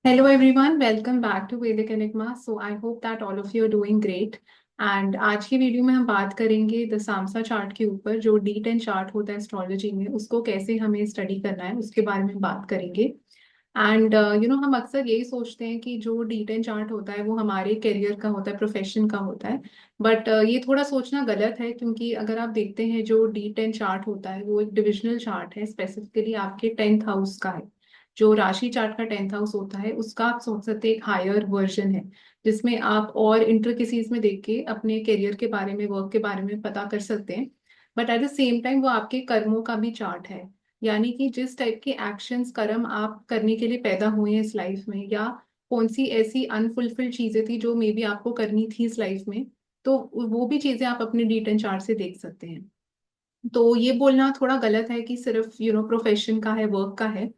Hello everyone, welcome back to Vedic Enigma. So I hope that all of you are doing great. And आज की video में हम बात करेंगे the सामसा chart के ऊपर जो D10 चार्ट होता है एस्ट्रोलॉजी में उसको कैसे हमें स्टडी करना है उसके बारे में बात करेंगे। एंड हम अक्सर यही सोचते हैं कि जो D10 चार्ट होता है वो हमारे करियर का होता है, प्रोफेशन का होता है। बट ये थोड़ा सोचना गलत है क्योंकि अगर आप देखते हैं जो D10 चार्ट होता है वो एक डिविजनल चार्ट है, स्पेसिफिकली आपके 10th हाउस का है। जो राशि चार्ट का 10th हाउस होता है उसका आप सोच सकते हैं एक हायर वर्जन है, जिसमें आप और इंट्रिकेसीज में देख के अपने करियर के बारे में, वर्क के बारे में पता कर सकते हैं। But at the same time वो आपके कर्मों का भी चार्ट है, यानी कि जिस टाइप के एक्शंस कर्म आप करने के लिए पैदा हुए हैं इस लाइफ में, या कौन सी ऐसी अनफुलफिल्ड चीजें थी जो मे बी आपको करनी थी इस लाइफ में, तो वो भी चीजें आप अपने D10 चार्ट से देख सकते हैं। तो ये बोलना थोड़ा गलत है कि सिर्फ प्रोफेशन का है, वर्क का है।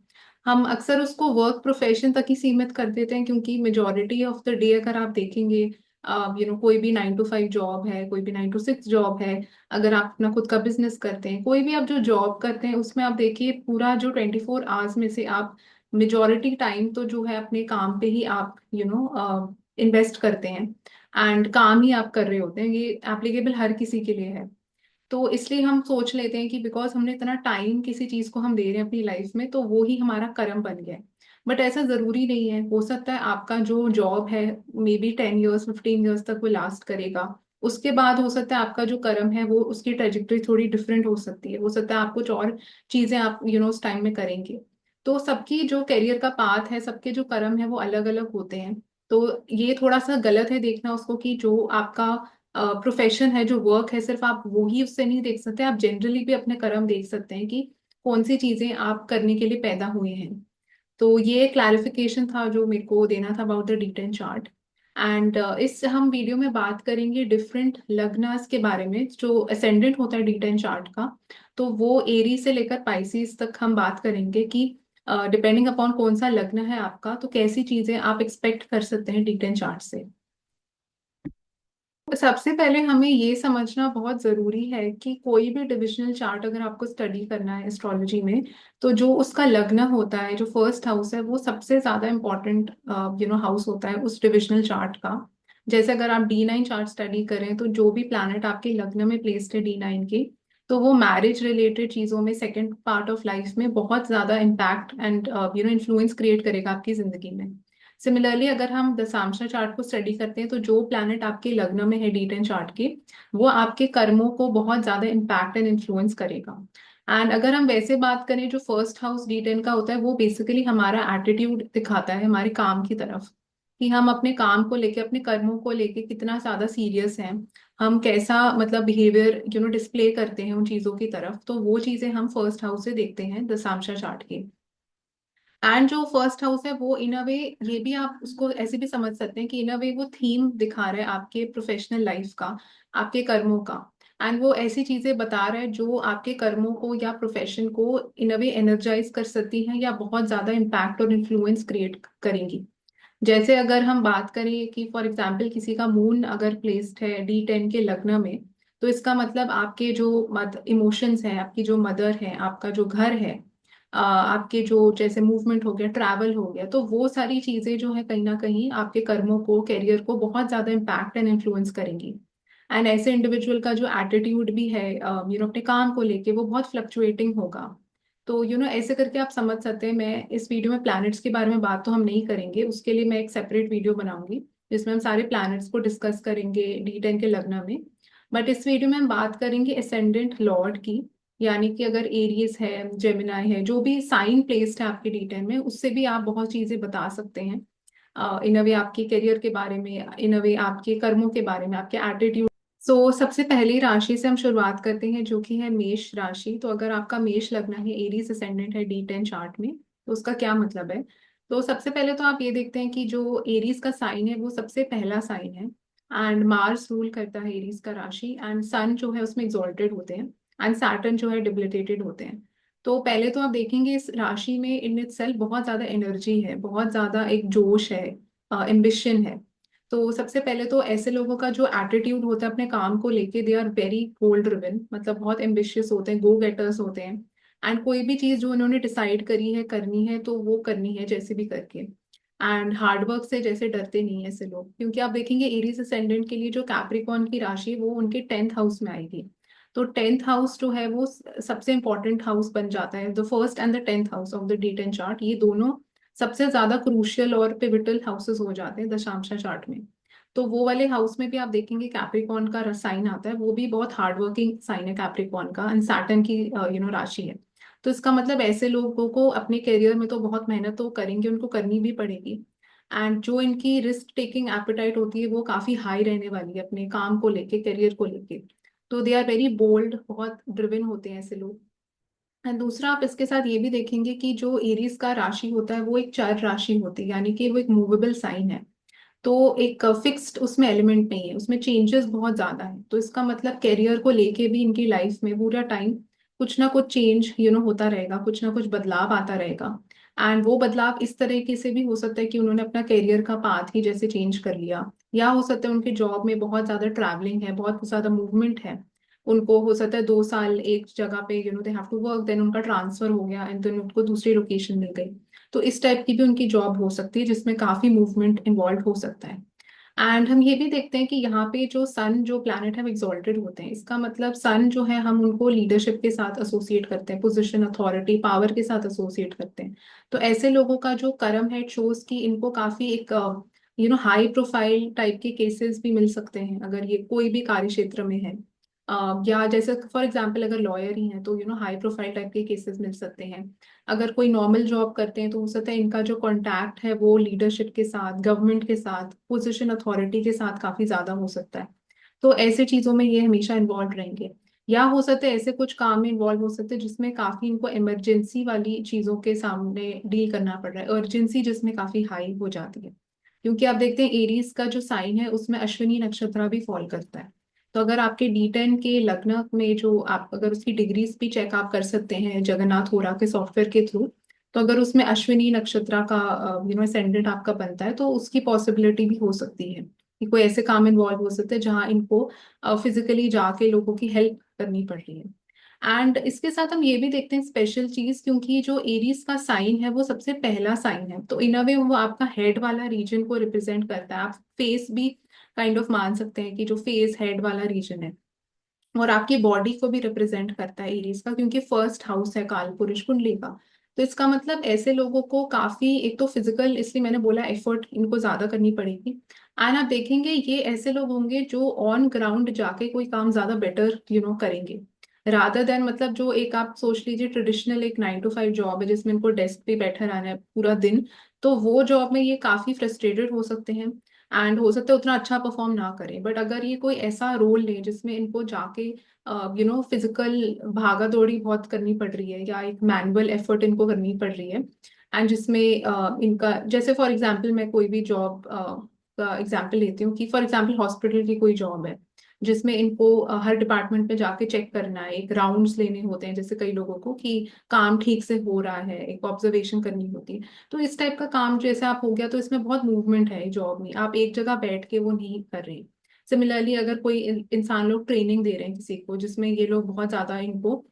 हम अक्सर उसको वर्क प्रोफेशन तक ही सीमित कर देते हैं क्योंकि मेजोरिटी ऑफ द डे अगर आप देखेंगे, कोई भी 9 to 5 जॉब है, कोई भी 9 to 6 जॉब है। अगर आप अपना खुद का बिजनेस करते हैं, कोई भी आप जो जॉब करते हैं उसमें आप देखिए पूरा जो 24 आवर्स में से आप मेजोरिटी टाइम तो जो है अपने काम पे ही आप इन्वेस्ट करते हैं। एंड काम ही आप कर रहे होते हैं, ये एप्लीकेबल हर किसी के लिए है। तो इसलिए हम सोच लेते हैं कि बिकॉज हमने इतना टाइम किसी चीज को हम दे रहे हैं अपनी लाइफ में तो वो ही हमारा कर्म बन गया है। बट ऐसा जरूरी नहीं है, हो सकता है आपका जो जॉब है मे बी 10 years 15 years तक वो लास्ट करेगा। उसके बाद हो सकता है आपका जो कर्म है वो उसकी ट्रेजेक्टरी थोड़ी डिफरेंट हो सकती है, हो सकता है आप कुछ और चीजें आप उस टाइम में करेंगे। तो सबकी जो करियर का पाथ है, सबके जो कर्म है वो अलग अलग होते हैं। तो ये थोड़ा सा गलत है देखना उसको कि जो आपका प्रोफेशन है, जो वर्क है, सिर्फ आप वो ही उससे नहीं देख सकते, आप जनरली भी अपने कर्म देख सकते हैं कि कौन सी चीजें आप करने के लिए पैदा हुए हैं। तो ये क्लैरिफिकेशन था जो मेरे को देना था about the D10 chart. And इस हम वीडियो में बात करेंगे डिफरेंट लग्नास के बारे में, जो असेंडेंट होता है D10 चार्ट का। तो वो एरी से लेकर पाइसिस तक हम बात करेंगे कि डिपेंडिंग अपॉन कौन सा लग्न है आपका तो कैसी चीजें आप एक्सपेक्ट कर सकते हैं D10 चार्ट से। सबसे पहले हमें ये समझना बहुत जरूरी है कि कोई भी डिविजनल चार्ट अगर आपको स्टडी करना है एस्ट्रोलॉजी में, तो जो उसका लग्न होता है, जो फर्स्ट हाउस है, वो सबसे ज्यादा इंपॉर्टेंट हाउस होता है उस डिविजनल चार्ट का। जैसे अगर आप D9 चार्ट स्टडी करें तो जो भी प्लैनेट आपके लग्न में प्लेस्ड है D9 के, तो वो मैरिज रिलेटेड चीजों में, सेकेंड पार्ट ऑफ लाइफ में बहुत ज्यादा इम्पैक्ट एंड इन्फ्लुएंस क्रिएट करेगा आपकी जिंदगी में। सिमिलरली अगर हम दशांश चार्ट को स्टडी करते हैं तो जो प्लैनेट आपके लग्न में है D10 चार्ट के, वो आपके कर्मों को बहुत ज्यादा इम्पैक्ट एंड इन्फ्लुएंस करेगा। एंड अगर हम वैसे बात करें, जो फर्स्ट हाउस D10 का होता है वो बेसिकली हमारा एटीट्यूड दिखाता है हमारे काम की तरफ, कि हम अपने काम को लेके, अपने कर्मों को लेके कितना ज्यादा सीरियस हैं। हम कैसा मतलब बिहेवियर डिस्प्ले करते हैं उन चीजों की तरफ, तो वो चीजें हम फर्स्ट हाउस से देखते हैं दशांश चार्ट के। एंड जो फर्स्ट हाउस है वो इन अ वे, ये भी आप उसको ऐसे भी समझ सकते हैं कि इन अ वे वो थीम दिखा रहा है आपके प्रोफेशनल लाइफ का, आपके कर्मों का। एंड वो ऐसी चीजें बता रहा है जो आपके कर्मों को या प्रोफेशन को इन अ वे एनर्जाइज कर सकती हैं या बहुत ज्यादा इम्पैक्ट और इन्फ्लुएंस क्रिएट करेंगी। जैसे अगर हम बात करें कि फॉर एग्जाम्पल किसी का मून अगर प्लेस्ड है D10 के लग्न में, तो इसका मतलब आपके जो मद इमोशंस हैं, आपकी जो मदर है, आपका जो घर है, आपके जो जैसे मूवमेंट हो गया, ट्रैवल हो गया, तो वो सारी चीजें जो है कहीं ना कहीं आपके कर्मों को, करियर को बहुत ज्यादा इम्पैक्ट एंड इन्फ्लुएंस करेंगी। एंड ऐसे इंडिविजुअल का जो एटीट्यूड भी है अपने काम को लेके वो बहुत फ्लक्चुएटिंग होगा। तो ऐसे करके आप समझ सकते हैं। मैं इस वीडियो में प्लैनेट्स के बारे में बात तो हम नहीं करेंगे, उसके लिए मैं एक सेपरेट वीडियो बनाऊंगी जिसमें हम सारे प्लैनेट्स को डिस्कस करेंगे D10 के लग्न में। बट इस वीडियो में हम बात करेंगे एसेंडेंट लॉर्ड की, यानी कि अगर एरियस है, जेमिनाई है, जो भी साइन प्लेस्ड है आपके D10 में, उससे भी आप बहुत चीजें बता सकते हैं। इन अ वे आपके करियर के बारे में, इन अ वे आपके कर्मों के बारे में, आपके एटीट्यूड। सो सबसे पहली राशि से हम शुरुआत करते हैं जो कि है मेष राशि। तो अगर आपका मेष लग्न है, एरीज असेंडेंट है D10 चार्ट में, तो उसका क्या मतलब है। तो सबसे पहले तो आप ये देखते हैं कि जो एरीज का साइन है वो सबसे पहला साइन है। एंड मार्स रूल करता है एरीज का राशि, एंड सन जो है उसमें एग्जॉल्टेड होते हैं, एंड सैटर्न जो है डिबिलिटेटेड होते हैं। तो पहले तो आप देखेंगे इस राशि में इन इटसेल्फ बहुत ज्यादा एनर्जी है, बहुत ज्यादा एक जोश है, एम्बिशन है। तो सबसे पहले तो ऐसे लोगों का जो एटीट्यूड होता है अपने काम को लेके, they are very goal driven, मतलब बहुत एम्बिशियस होते हैं, गो गेटर्स होते हैं। एंड कोई भी चीज जो उन्होंने डिसाइड करी है करनी है तो वो करनी है जैसे भी करके। एंड हार्डवर्क से जैसे डरते नहीं है ऐसे लोग, क्योंकि आप देखेंगे एरीज असेंडेंट के लिए जो कैप्रिकॉर्न की राशि वो उनके 10th हाउस में आएगी। तो 10th हाउस जो है वो सबसे इंपॉर्टेंट हाउस बन जाता है। The first and the 10th house of the D10 chart, ये दोनों सबसे ज्यादा क्रूशियल और पिविटल हाउसेस हो जाते हैं दशांश चार्ट में। तो वो वाले हाउस में भी आप देखेंगे कैप्रिकॉर्न का साइन आता है, वो भी बहुत हार्डवर्किंग साइन है कैप्रिकॉर्न का, एंड सैटर्न की राशि है। तो इसका मतलब ऐसे लोगों को अपने करियर में तो बहुत मेहनत तो करेंगे, उनको करनी भी पड़ेगी। एंड जो इनकी रिस्क टेकिंग एपेटाइट होती है वो काफी हाई रहने वाली है अपने काम को लेके, करियर को लेके। तो दे आर वेरी बोल्ड, बहुत ड्रिवन होते हैं ऐसे लोग। एंड दूसरा आप इसके साथ ये भी देखेंगे कि जो एरीज का राशि होता है वो एक चर राशि होती है, यानी कि वो एक मूवेबल साइन है। तो एक फिक्स्ड उसमें एलिमेंट नहीं है, उसमें चेंजेस बहुत ज्यादा है। तो इसका मतलब करियर को लेके भी इनकी लाइफ में पूरा टाइम कुछ ना कुछ चेंज होता रहेगा, कुछ ना कुछ बदलाव आता रहेगा। एंड वो बदलाव इस तरीके से भी हो सकता है कि उन्होंने अपना करियर का पाथ ही जैसे चेंज कर लिया, या हो सकता है उनके जॉब में बहुत ज्यादा ट्रैवलिंग है, बहुत ज्यादा मूवमेंट है। उनको हो सकता है 2 साल एक जगह पे they have to work, then उनका ट्रांसफर हो गया एंड देन उनको दूसरी लोकेशन मिल गई। तो इस टाइप की भी उनकी जॉब हो सकती है जिसमें काफी मूवमेंट इन्वॉल्व हो सकता है। एंड हम ये भी देखते हैं कि यहाँ पे जो सन जो प्लैनेट है वो एक्सॉल्टेड होते हैं। इसका मतलब सन जो है हम उनको लीडरशिप के साथ एसोसिएट करते हैं, पोजीशन, अथॉरिटी, पावर के साथ एसोसिएट करते हैं। तो ऐसे लोगों का जो कर्म है शोज की इनको काफी एक हाई प्रोफाइल टाइप के केसेस भी मिल सकते हैं अगर ये कोई भी कार्य क्षेत्र में है। या जैसे फॉर एग्जाम्पल अगर लॉयर ही हैं तो हाई प्रोफाइल टाइप के केसेस मिल सकते हैं। अगर कोई नॉर्मल जॉब करते हैं तो हो सकता है इनका जो कॉन्टैक्ट है वो लीडरशिप के साथ, गवर्नमेंट के साथ, पोजीशन अथॉरिटी के साथ काफी ज्यादा हो सकता है। तो ऐसे चीजों में ये हमेशा इन्वॉल्व रहेंगे। या हो सकता है ऐसे कुछ काम में इन्वॉल्व हो सकते हैं जिसमें काफी इनको इमरजेंसी वाली चीजों के सामने डील करना पड़ रहा है, अर्जेंसी जिसमें काफी हाई हो जाती है। क्योंकि आप देखते हैं एरीज का जो साइन है उसमें अश्विनी नक्षत्र भी फॉल करता है। तो अगर आपके D10 के लग्न में जो आप अगर उसकी डिग्रीज भी चेक आप कर सकते हैं जगन्नाथ होरा के सॉफ्टवेयर के थ्रू, तो अगर उसमें अश्विनी नक्षत्र का असेंडेंट आपका बनता है तो उसकी पॉसिबिलिटी भी हो सकती है कि कोई ऐसे काम इन्वॉल्व हो सकते हैं जहाँ इनको फिजिकली जाके लोगों की हेल्प करनी पड़ रही है। एंड इसके साथ हम ये भी देखते हैं स्पेशल चीज, क्योंकि जो एरीज का साइन है वो सबसे पहला साइन है, तो इन अ वे वो आपका हेड वाला रीजन को रिप्रेजेंट करता है। आप फेस भी काइंड ऑफ मान सकते हैं कि जो फेस हेड वाला रीजन है, और आपकी बॉडी को भी रिप्रेजेंट करता है एरीज का, क्योंकि फर्स्ट हाउस है काल पुरुष कुंडली का। तो इसका मतलब ऐसे लोगों को काफी एक तो फिजिकल, इसलिए मैंने बोला एफर्ट इनको ज्यादा करनी पड़ेगी। एंड आप देखेंगे ये ऐसे लोग होंगे जो ऑन ग्राउंड जाके कोई काम ज्यादा बेटर करेंगे, रादर देन मतलब जो एक आप सोच लीजिए ट्रेडिशनल एक 9 to 5 जॉब है जिसमें इनको डेस्क पे बैठा रहना है पूरा दिन। तो वो जॉब में ये काफी फ्रस्ट्रेटेड हो सकते हैं एंड हो सकता है उतना अच्छा परफॉर्म ना करें। बट अगर ये कोई ऐसा रोल ले जिसमें इनको जाके फिजिकल भागा दौड़ी बहुत करनी पड़ रही है, या एक मैनुअल एफर्ट इनको करनी पड़ रही है, एंड जिसमें इनका जैसे फॉर एग्जांपल मैं कोई भी जॉब का एग्जांपल लेती हूँ कि फॉर एग्जांपल हॉस्पिटल की कोई जॉब है जिसमें इनको हर डिपार्टमेंट में जाके चेक करना है, एक राउंड्स लेने होते हैं जैसे कई लोगों को कि काम ठीक से हो रहा है, एक ऑब्जर्वेशन करनी होती है। तो इस टाइप का काम जैसे आप हो गया तो इसमें बहुत मूवमेंट है जॉब में, आप एक जगह बैठ के वो नहीं कर रहे। सिमिलरली अगर कोई इंसान लोग ट्रेनिंग दे रहे हैं किसी को जिसमें ये लोग बहुत ज्यादा इनको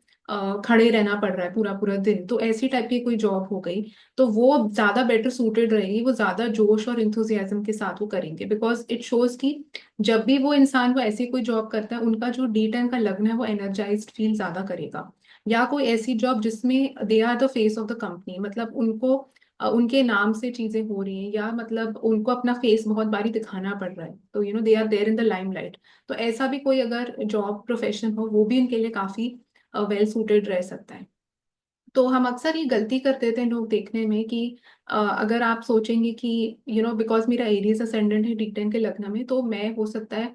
खड़े रहना पड़ रहा है पूरा पूरा दिन, तो ऐसी टाइप की कोई जॉब हो गई तो वो ज्यादा बेटर सूटेड रहेगी, वो ज्यादा जोश और इंथुजियाज्म के साथ वो करेंगे, बिकॉज इट शोज कि जब भी वो इंसान वो ऐसी कोई जॉब करता है उनका जो D10 का लग्न है वो एनर्जाइज्ड फील ज्यादा करेगा। या कोई ऐसी जॉब जिसमें they are the face of the company, मतलब उनको उनके नाम से चीजें हो रही हैं, या मतलब उनको अपना फेस बहुत बारी दिखाना पड़ रहा है, तो they are there in the limelight. तो ऐसा भी कोई अगर जॉब प्रोफेशन हो वो भी उनके लिए काफी वेल सूटेड रह सकता है। तो हम अक्सर ये गलती कर देते हैं लोग देखने में कि अगर आप सोचेंगे कि बिकॉज मेरा एरीज असेंडेंट है D10 के लग्न में, तो मैं हो सकता है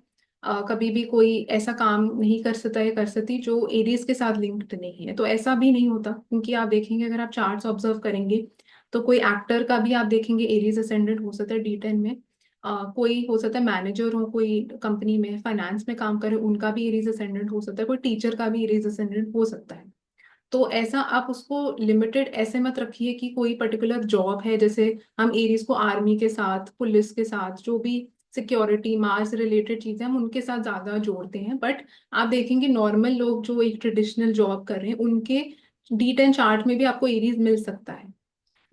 कभी भी कोई ऐसा काम नहीं कर सकता या कर सकती जो एरीज के साथ लिंक्ड नहीं है। तो ऐसा भी नहीं होता, क्योंकि आप देखेंगे अगर आप चार्ट्स ऑब्जर्व करेंगे तो कोई एक्टर का भी आप देखेंगे एरीज असेंडेंट हो सकता है D10 में। कोई हो सकता है मैनेजर हो कोई कंपनी में फाइनेंस में काम करे, उनका भी एरीज असेंडेंट हो सकता है, कोई टीचर का भी एरीज असेंडेंट हो सकता है। तो ऐसा आप उसको लिमिटेड ऐसे मत रखिए कि कोई पर्टिकुलर जॉब है, जैसे हम एरीज को आर्मी के साथ, पुलिस के साथ, जो भी सिक्योरिटी मार्स रिलेटेड चीजें हम उनके साथ ज्यादा जोड़ते हैं। बट आप देखेंगे नॉर्मल लोग जो एक ट्रेडिशनल जॉब कर रहे हैं उनके D10 चार्ट में भी आपको एरीज मिल सकता है।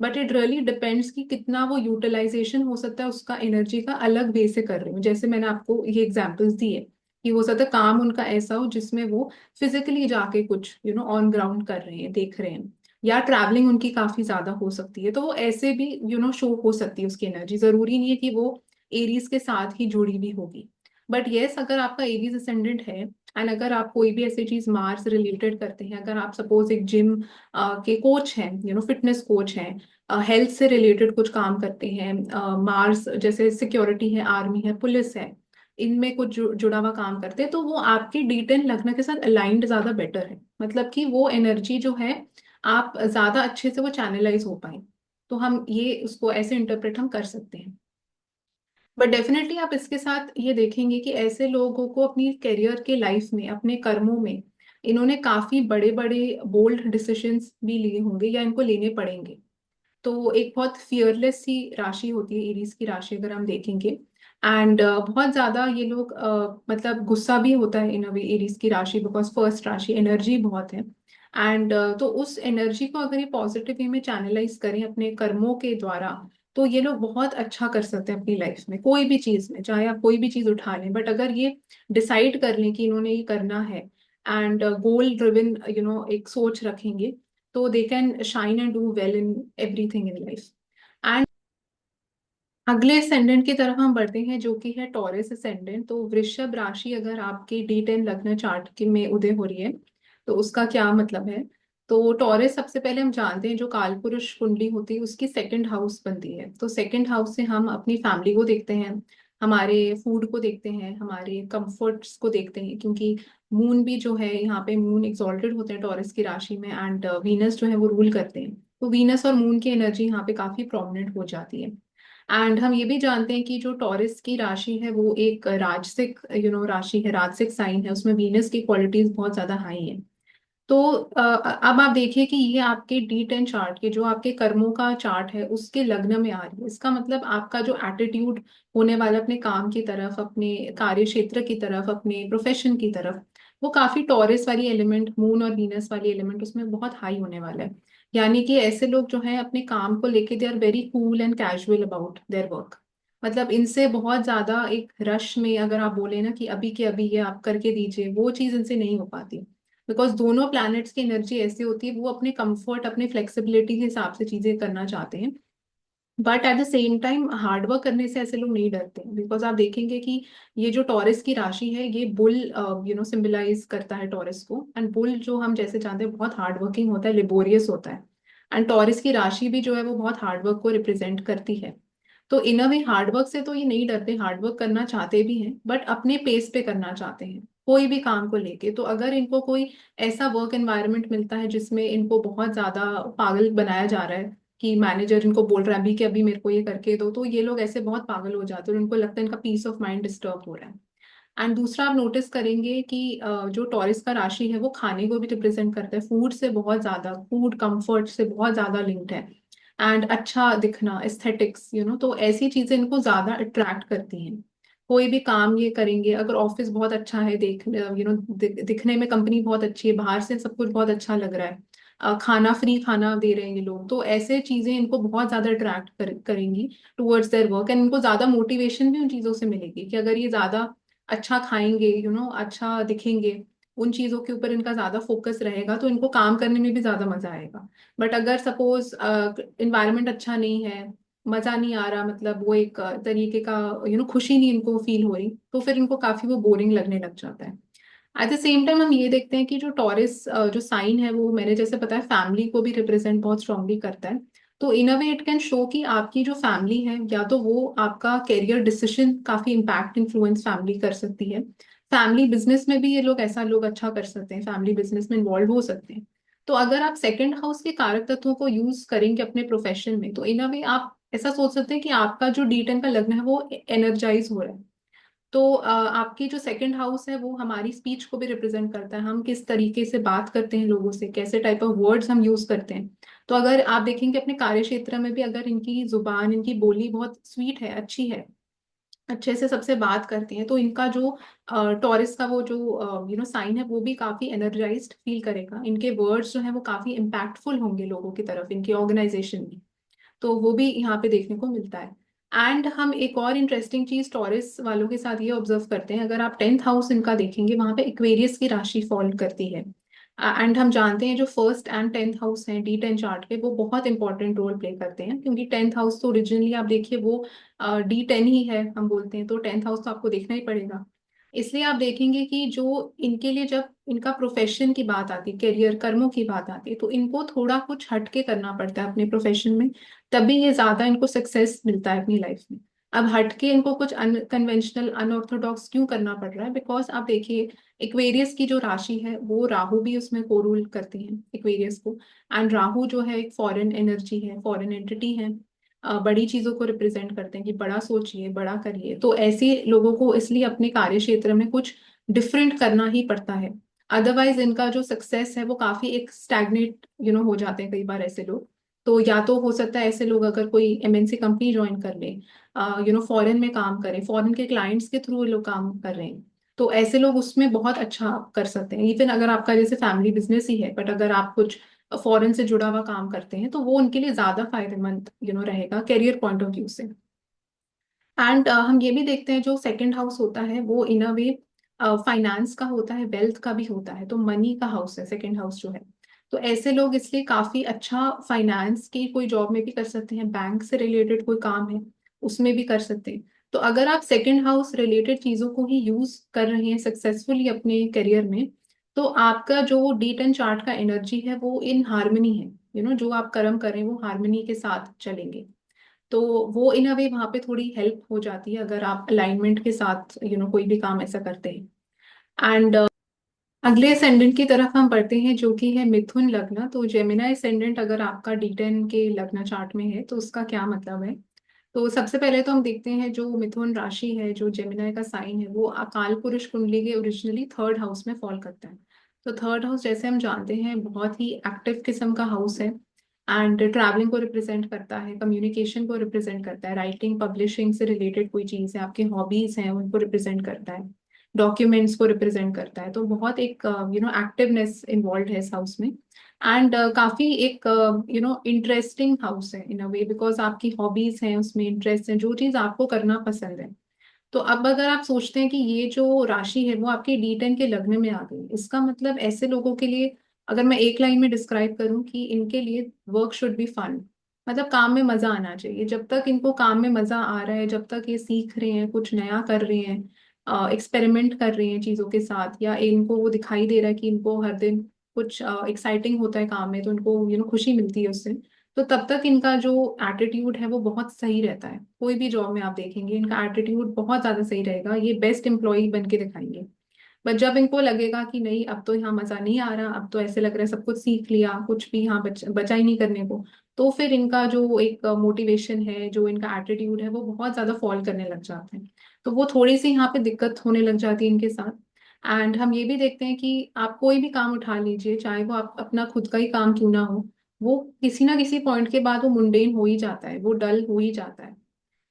बट इट रियली डिपेंड्स कि कितना वो यूटिलाइजेशन हो सकता है उसका एनर्जी का अलग वे से कर रहे हो। जैसे मैंने आपको ये एग्जांपल्स दिए कि हो सकता है काम उनका ऐसा हो जिसमें वो फिजिकली जाके कुछ ऑन ग्राउंड कर रहे हैं, देख रहे हैं, या ट्रैवलिंग उनकी काफी ज्यादा हो सकती है, तो वो ऐसे भी शो हो सकती है उसकी एनर्जी। जरूरी नहीं है कि वो एरीज के साथ ही जुड़ी भी होगी। बट यस, अगर आपका एरीज असेंडेंट है एंड अगर आप कोई भी ऐसी चीज मार्स रिलेटेड करते हैं, अगर आप सपोज एक जिम के कोच हैं, फिटनेस कोच हैं, हेल्थ से रिलेटेड कुछ काम करते हैं, मार्स जैसे सिक्योरिटी है, आर्मी है, पुलिस है, इनमें कुछ जुड़ा हुआ काम करते हैं, तो वो आपके D10 लग्न के साथ अलाइंड ज्यादा बेटर है। मतलब कि वो एनर्जी जो है आप ज्यादा अच्छे से वो चैनलाइज हो पाए। तो हम ये उसको ऐसे इंटरप्रेट हम कर सकते हैं। बट डेफिनेटली आप इसके साथ ये देखेंगे कि ऐसे लोगों को अपनी करियर के लाइफ में, अपने कर्मों में, इन्होंने काफी बड़े बड़े बोल्ड डिसीजंस भी लिए होंगे या इनको लेने पड़ेंगे। तो एक बहुत फियरलेस सी राशि होती है एरीज की राशि, अगर हम देखेंगे। एंड बहुत ज्यादा ये लोग मतलब गुस्सा भी होता है इन अ वे एरीज की राशि, बिकॉज फर्स्ट राशि एनर्जी बहुत है। एंड तो उस एनर्जी को अगर ये पॉजिटिव वे में चैनलाइज करें अपने कर्मों के द्वारा, तो ये लोग बहुत अच्छा कर सकते हैं अपनी लाइफ में, कोई भी चीज में, चाहे आप कोई भी चीज उठा लें। बट अगर ये डिसाइड कर लें कि इन्होंने ये करना है एंड गोल ड्रिवन एक सोच रखेंगे, तो they can shine and do well in everything in life. And अगले असेंडेंट की तरफ हम बढ़ते हैं जो कि है टॉरस असेंडेंट। तो वृषभ राशि अगर आपकी D10 लग्न चार्ट के में उदय हो रही है, तो उसका क्या मतलब है। तो टॉरस सबसे पहले हम जानते हैं जो कालपुरुष कुंडली होती है उसकी सेकंड हाउस बनती है। तो सेकंड हाउस से हम अपनी फैमिली को देखते हैं, हमारे फूड को देखते हैं, हमारे कंफर्ट्स को देखते हैं, क्योंकि मून भी जो है यहाँ पे, मून एक्सॉल्टेड होते हैं टॉरस की राशि में एंड वीनस जो है वो रूल करते हैं। तो वीनस और मून की एनर्जी यहाँ पे काफी प्रोमिनेंट हो जाती है। एंड हम ये भी जानते हैं कि जो टॉरस की राशि है वो एक राजसिक राशि है, राजसिक साइन है, उसमें वीनस की क्वालिटीज बहुत ज्यादा हाई है। तो अब आप देखिए कि ये आपके D10 चार्ट के जो आपके कर्मों का चार्ट है उसके लग्न में आ रही है। इसका मतलब आपका जो एटीट्यूड होने वाला अपने काम की तरफ, अपने कार्य क्षेत्र की तरफ, अपने प्रोफेशन की तरफ, वो काफी टॉरस वाली एलिमेंट, मून और वीनस वाली एलिमेंट उसमें बहुत हाई होने वाला है। यानी कि ऐसे लोग जो है अपने काम को लेके they are very cool and casual about their work. मतलब इनसे बहुत ज्यादा एक रश में अगर आप बोले ना कि अभी के अभी ये आप करके दीजिए, वो चीज इनसे नहीं हो पाती। बिकॉज दोनों प्लैनेट्स की एनर्जी ऐसी होती है, वो अपने कंफर्ट, अपने फ्लेक्सिबिलिटी के हिसाब से चीजें करना चाहते हैं। But at the same time hard work करने से ऐसे लोग नहीं डरते, बिकॉज आप देखेंगे कि ये जो टॉरस की राशि है ये बुल सिंबलाइज करता है टॉरस को। एंड बुल जो हम जैसे जानते हैं बहुत हार्डवर्किंग होता है, लेबोरियस होता है। एंड टॉरस की राशि भी जो है वो बहुत हार्डवर्क को रिप्रेजेंट करती है। तो इन अ वे हार्डवर्क से तो ये नहीं डरते, हार्डवर्क करना चाहते भी हैं, बट अपने पेस पे करना चाहते हैं कोई भी काम को लेके। तो अगर इनको कोई ऐसा वर्क एनवायरनमेंट मिलता है जिसमें इनको बहुत ज्यादा पागल बनाया जा रहा है, कि मैनेजर इनको बोल रहा है अभी कि अभी मेरे को ये करके दो, तो ये लोग ऐसे बहुत पागल हो जाते हैं और उनको लगता है इनका पीस ऑफ माइंड डिस्टर्ब हो रहा है। एंड दूसरा आप नोटिस करेंगे कि जो टॉरस का राशि है वो खाने को भी रिप्रेजेंट करता है, फूड से बहुत ज्यादा, फूड कंफर्ट से बहुत ज्यादा लिंक्ड है। एंड अच्छा दिखना, एस्थेटिक्स, तो ऐसी चीजें इनको ज्यादा अट्रैक्ट करती हैं। कोई भी काम ये करेंगे, अगर ऑफिस बहुत अच्छा है, देख दिखने में कंपनी बहुत अच्छी है, बाहर से सब कुछ बहुत अच्छा लग रहा है, खाना फ्री खाना दे रहे हैं ये लोग, तो ऐसे चीजें इनको बहुत ज्यादा अट्रैक्ट करेंगी टुवर्ड्स देयर वर्क। एंड इनको ज्यादा मोटिवेशन भी उन चीजों से मिलेगी कि अगर ये ज्यादा अच्छा खाएंगे, अच्छा दिखेंगे, उन चीजों के ऊपर इनका ज्यादा फोकस रहेगा, तो इनको काम करने में भी ज्यादा मजा आएगा। बट अगर सपोज इन्वायरमेंट अच्छा नहीं है, मजा नहीं आ रहा, मतलब वो एक तरीके का खुशी नहीं इनको फील हो रही, तो फिर इनको काफी वो बोरिंग लगने लग जाता है। एट द सेम टाइम हम ये देखते हैं कि जो टॉरस जो साइन है वो मैंने जैसे पता है फैमिली को भी रिप्रेजेंट बहुत स्ट्रांगली करता है। तो इन a way it can show कि आपकी जो फैमिली है, या तो वो आपका करियर डिसीजन काफी इम्पैक्ट इन्फ्लुएंस फैमिली कर सकती है। फैमिली बिजनेस में भी ये लोग, ऐसा लोग अच्छा कर सकते हैं, फैमिली बिजनेस में इन्वॉल्व हो सकते हैं। तो अगर आप सेकंड हाउस के कारक तत्वों को यूज करेंगे अपने प्रोफेशन में, तो इन अ वे आप ऐसा सोच सकते हैं कि आपका जो D10 का लग्न है वो एनर्जाइज हो रहा है। तो आपकी जो सेकंड हाउस है वो हमारी स्पीच को भी रिप्रेजेंट करता है, हम किस तरीके से बात करते हैं लोगों से, कैसे टाइप ऑफ वर्ड्स हम यूज करते हैं। तो अगर आप देखेंगे अपने कार्य क्षेत्र में भी, अगर इनकी जुबान, इनकी बोली बहुत स्वीट है, अच्छी है, अच्छे से सबसे बात करती हैं, तो इनका जो टॉरस का वो जो साइन है वो भी काफी एनर्जाइज्ड फील करेगा। इनके वर्ड्स जो है वो काफी इम्पैक्टफुल होंगे लोगों की तरफ, इनकी ऑर्गेनाइजेशन में। तो वो भी यहाँ पे देखने को मिलता है। एंड हम एक और इंटरेस्टिंग चीज टॉरस वालों के साथ ये ऑब्जर्व करते हैं, अगर आप 10th हाउस इनका देखेंगे वहां पे एक्वेरियस की राशि फॉल करती है। एंड हम जानते हैं जो फर्स्ट एंड 10th हाउस हैं D10 चार्ट के, वो बहुत इंपॉर्टेंट रोल प्ले करते हैं, क्योंकि 10th हाउस तो ओरिजिनली आप देखिए वो D10 ही है हम बोलते हैं, तो 10th हाउस तो आपको देखना ही पड़ेगा। इसलिए आप देखेंगे कि जो इनके लिए जब इनका प्रोफेशन की बात आती है, करियर कर्मों की बात आती है, तो इनको थोड़ा कुछ हटके करना पड़ता है अपने प्रोफेशन में, तभी ये ज्यादा इनको सक्सेस मिलता है अपनी लाइफ में। अब हटके इनको कुछ अनकन्वेंशनल अनऑर्थोडॉक्स क्यों करना पड़ रहा है? बिकॉज आप देखिए एक्वेरियस की जो राशि है वो राहु भी उसमें को रूल करते हैं एक्वेरियस को। एंड राहु जो है एक फॉरेन एनर्जी है, फॉरेन एंटिटी है, बड़ी चीजों को रिप्रेजेंट करते हैं कि बड़ा सोचिए बड़ा करिए। तो ऐसे लोगों को इसलिए अपने कार्य क्षेत्र में कुछ डिफरेंट करना ही पड़ता है, अदरवाइज इनका जो सक्सेस है वो काफी एक स्टैग्नेट हो जाते हैं कई बार ऐसे लोग। तो या तो हो सकता है ऐसे लोग अगर कोई MNC कंपनी ज्वाइन कर ले, फॉरेन में काम करें, फॉरेन के क्लाइंट्स के थ्रू लोग काम कर रहे हैं, तो ऐसे लोग उसमें बहुत अच्छा कर सकते हैं। इवन अगर आपका जैसे फैमिली बिजनेस ही है, बट अगर आप कुछ फॉरेन से जुड़ा हुआ काम करते हैं तो वो उनके लिए ज्यादा फायदेमंद रहेगा करियर पॉइंट ऑफ व्यू से। एंड हम ये भी देखते हैं जो सेकंड हाउस होता है वो इन अ वे फाइनेंस का होता है, वेल्थ का भी होता है, तो मनी का हाउस है सेकंड हाउस जो है। तो ऐसे लोग इसलिए काफी अच्छा फाइनेंस की कोई जॉब में भी कर सकते हैं, बैंक से रिलेटेड कोई काम है उसमें भी कर सकते हैं। तो अगर आप सेकंड हाउस रिलेटेड चीजों को ही यूज कर रहे हैं सक्सेसफुली अपने करियर में, तो आपका जो D10 चार्ट का एनर्जी है वो इन हार्मनी है, जो आप कर्म करें वो हार्मनी के साथ चलेंगे। तो वो इन अ वे वहां पे थोड़ी हेल्प हो जाती है अगर आप अलाइनमेंट के साथ कोई भी काम ऐसा करते हैं। एंड अगले असेंडेंट की तरफ हम बढ़ते हैं जो कि है मिथुन लग्न। तो जेमिनाई असेंडेंट अगर आपका D10 के लग्न चार्ट में है तो उसका क्या मतलब है? तो सबसे पहले तो हम देखते हैं जो मिथुन राशि है, जो जेमिनाई का साइन है, वो अकाल पुरुष कुंडली के ओरिजिनली थर्ड हाउस में फॉल करता है। तो थर्ड हाउस जैसे हम जानते हैं बहुत ही एक्टिव किस्म का हाउस है, एंड ट्रैवलिंग को रिप्रेजेंट करता है, कम्युनिकेशन को रिप्रेजेंट करता है, राइटिंग पब्लिशिंग से रिलेटेड कोई चीज़ है, आपकी हॉबीज हैं उनको रिप्रेजेंट करता है, डॉक्यूमेंट्स को रिप्रेजेंट करता है। तो बहुत एक एक्टिवनेस इन्वॉल्व है इस हाउस में। एंड काफी एक इंटरेस्टिंग हाउस है इन अ वे, बिकॉज आपकी हॉबीज हैं उसमें, इंटरेस्ट है, जो चीज आपको करना पसंद है। तो अब अगर आप सोचते हैं कि ये जो राशि है वो आपके D10 के लग्न में आ गई, इसका मतलब ऐसे लोगों के लिए अगर मैं एक लाइन में डिस्क्राइब करूं कि इनके लिए वर्क शुड बी फन, मतलब काम में मजा आना चाहिए। जब तक इनको काम में मजा आ रहा है, जब तक ये सीख रहे हैं, कुछ नया कर रहे हैं, एक्सपेरिमेंट कर रहे हैं चीजों के साथ, या इनको वो दिखाई दे रहा है कि इनको हर दिन कुछ एक्साइटिंग होता है काम में, तो इनको खुशी मिलती है उससे, तो तब तक इनका जो एटीट्यूड है वो बहुत सही रहता है। कोई भी जॉब में आप देखेंगे इनका एटीट्यूड बहुत ज्यादा सही रहेगा, ये बेस्ट एम्प्लॉय बन के दिखाएंगे। बट जब इनको लगेगा कि नहीं अब तो यहाँ मजा नहीं आ रहा, अब तो ऐसे लग रहा है सब कुछ सीख लिया, कुछ भी यहाँ बचा ही नहीं करने को, तो फिर इनका जो एक मोटिवेशन है, जो इनका एटीट्यूड है, वो बहुत ज्यादा फॉल करने लग जाते हैं। तो वो थोड़ी सी यहाँ पे दिक्कत होने लग जाती है इनके साथ। एंड हम ये भी देखते हैं कि आप कोई भी काम उठा लीजिए, चाहे वो आप अपना खुद का ही काम क्यों ना हो, वो किसी ना किसी पॉइंट के बाद वो मुंडेन हो ही जाता है, वो डल हो ही जाता है।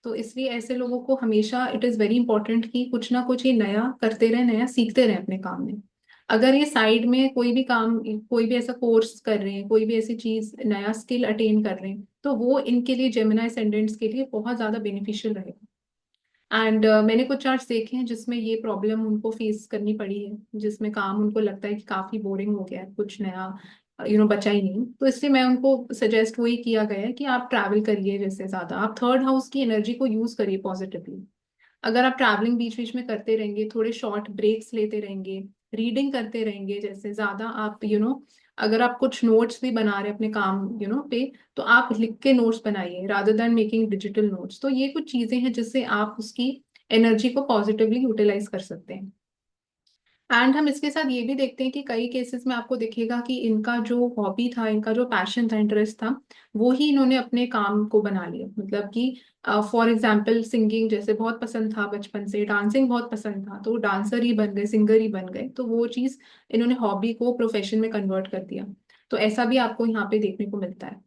तो इसलिए ऐसे लोगों को हमेशा इट इज वेरी इंपॉर्टेंट कि कुछ ना कुछ ये नया करते रहे, नया सीखते रहे अपने काम में। अगर ये साइड में कोई भी काम, कोई भी ऐसा कोर्स कर रहे हैं, कोई भी ऐसी चीज नया स्किल अटेन कर रहे हैं, तो वो इनके लिए जेमिनी असेंडेंट्स के लिए बहुत ज्यादा बेनिफिशियल रहेगा। एंड मैंने कुछ चार्ट्स देखे हैं जिसमें ये प्रॉब्लम उनको फेस करनी पड़ी है, जिसमें काम उनको लगता है कि काफी बोरिंग हो गया है, कुछ नया बचा ही नहीं। तो इसलिए मैं उनको सजेस्ट वही किया गया है कि आप ट्रैवल करिए, जैसे ज्यादा आप थर्ड हाउस की एनर्जी को यूज करिए पॉजिटिवली। अगर आप ट्रैवलिंग बीच बीच में करते रहेंगे, थोड़े शॉर्ट ब्रेक्स लेते रहेंगे, रीडिंग करते रहेंगे, जैसे ज्यादा आप अगर आप कुछ नोट्स भी बना रहे हैं अपने काम पे, तो आप लिख के नोट्स बनाइए rather than making digital notes. तो ये कुछ चीजें हैं जिससे आप उसकी एनर्जी को पॉजिटिवली यूटिलाइज कर सकते हैं। एंड हम इसके साथ ये भी देखते हैं कि कई केसेस में आपको दिखेगा कि इनका जो हॉबी था, इनका जो पैशन था, इंटरेस्ट था, वो ही इन्होंने अपने काम को बना लिया। मतलब कि फॉर एग्जाम्पल सिंगिंग जैसे बहुत पसंद था बचपन से, डांसिंग बहुत पसंद था, तो डांसर ही बन गए, सिंगर ही बन गए, तो वो चीज़ इन्होंने हॉबी को प्रोफेशन में कन्वर्ट कर दिया। तो ऐसा भी आपको यहाँ पे देखने को मिलता है।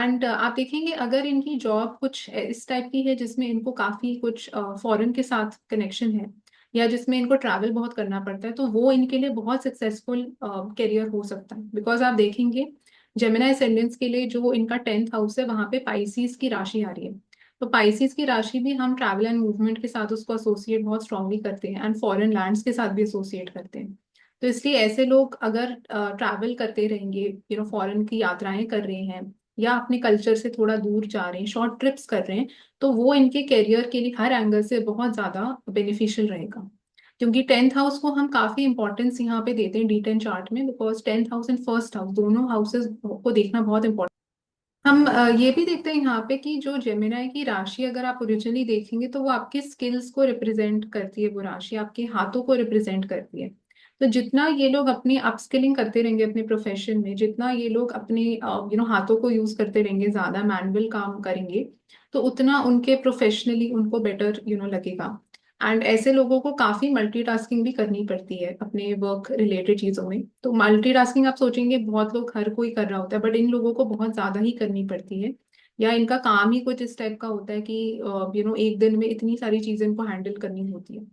एंड आप देखेंगे अगर इनकी जॉब कुछ इस टाइप की है जिसमें इनको काफी कुछ फॉरेन के साथ कनेक्शन है, या जिसमें इनको ट्रैवल बहुत करना पड़ता है, तो वो इनके लिए बहुत सक्सेसफुल करियर हो सकता है। बिकॉज आप देखेंगे जेमिनी एसेंडेंट्स के लिए जो इनका 10th हाउस है वहां पे पाइसीज की राशि आ रही है। तो पाइसीज की राशि भी हम ट्रैवल एंड मूवमेंट के साथ उसको एसोसिएट बहुत स्ट्रांगली करते हैं, एंड फॉरेन लैंड्स के साथ भी एसोसिएट करते हैं। तो इसलिए ऐसे लोग अगर ट्रैवल करते रहेंगे, फॉरेन की यात्राएं कर रहे हैं, या अपने कल्चर से थोड़ा दूर जा रहे हैं, शॉर्ट ट्रिप्स कर रहे हैं, तो वो इनके करियर के लिए हर एंगल से बहुत ज्यादा बेनिफिशियल रहेगा। क्योंकि 10th हाउस को हम काफी इंपॉर्टेंस यहाँ पे देते हैं D10 चार्ट में, because 10th house and first house दोनों हाउसेस को देखना बहुत इंपॉर्टेंट। हम ये भी देखते हैं यहाँ पे कि जो जेमिनाई की राशि अगर आप ओरिजिनली देखेंगे तो वो आपके स्किल्स को रिप्रेजेंट करती है, वो राशि आपके हाथों को रिप्रेजेंट करती है। तो जितना ये लोग अपनी अपस्किलिंग करते रहेंगे अपने प्रोफेशन में, जितना ये लोग अपने हाथों को यूज करते रहेंगे, ज्यादा मैनुअल काम करेंगे, तो उतना उनके प्रोफेशनली उनको बेटर लगेगा। एंड ऐसे लोगों को काफी मल्टीटास्किंग भी करनी पड़ती है अपने वर्क रिलेटेड चीजों में। तो मल्टीटास्किंग आप सोचेंगे बहुत लोग, हर कोई कर रहा होता है, बट इन लोगों को बहुत ज्यादा ही करनी पड़ती है, या इनका काम ही कुछ इस टाइप का होता है कि एक दिन में इतनी सारी चीजें इनको हैंडल करनी होती है।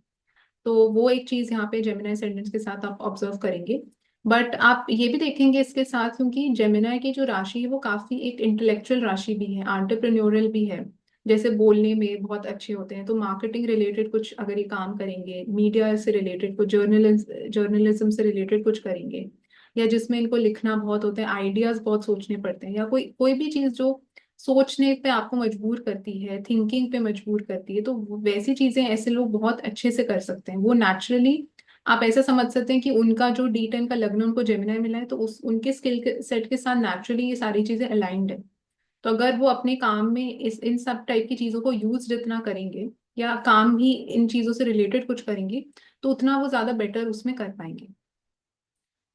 तो वो एक चीज यहाँ पे जेमिनाई असेंडेंट के साथ आप ऑब्जर्व करेंगे। बट आप ये भी देखेंगे इसके साथ, क्योंकि जेमिनाई की जो राशि है वो काफी एक इंटेलेक्चुअल राशि भी है, एंटरप्रेन्योरल भी है। जैसे बोलने में बहुत अच्छे होते हैं, तो मार्केटिंग रिलेटेड कुछ अगर ये काम करेंगे, मीडिया से रिलेटेड कुछ, जर्नलिज्म से रिलेटेड कुछ करेंगे, या जिसमें इनको लिखना बहुत होता है, आइडियाज बहुत सोचने पड़ते हैं, या कोई कोई भी चीज जो सोचने पे आपको मजबूर करती है, थिंकिंग पे मजबूर करती है, तो वैसी चीजें ऐसे लोग बहुत अच्छे से कर सकते हैं। वो नेचुरली, आप ऐसा समझ सकते हैं कि उनका जो D10 का लग्न उनको जेमिनाई मिला है, तो उस उनके स्किल सेट के साथ नेचुरली ये सारी चीजें अलाइंड है। तो अगर वो अपने काम में इस इन सब टाइप की चीजों को यूज जितना करेंगे, या काम ही इन चीजों से रिलेटेड कुछ करेंगे, तो उतना वो ज्यादा बेटर उसमें कर पाएंगे।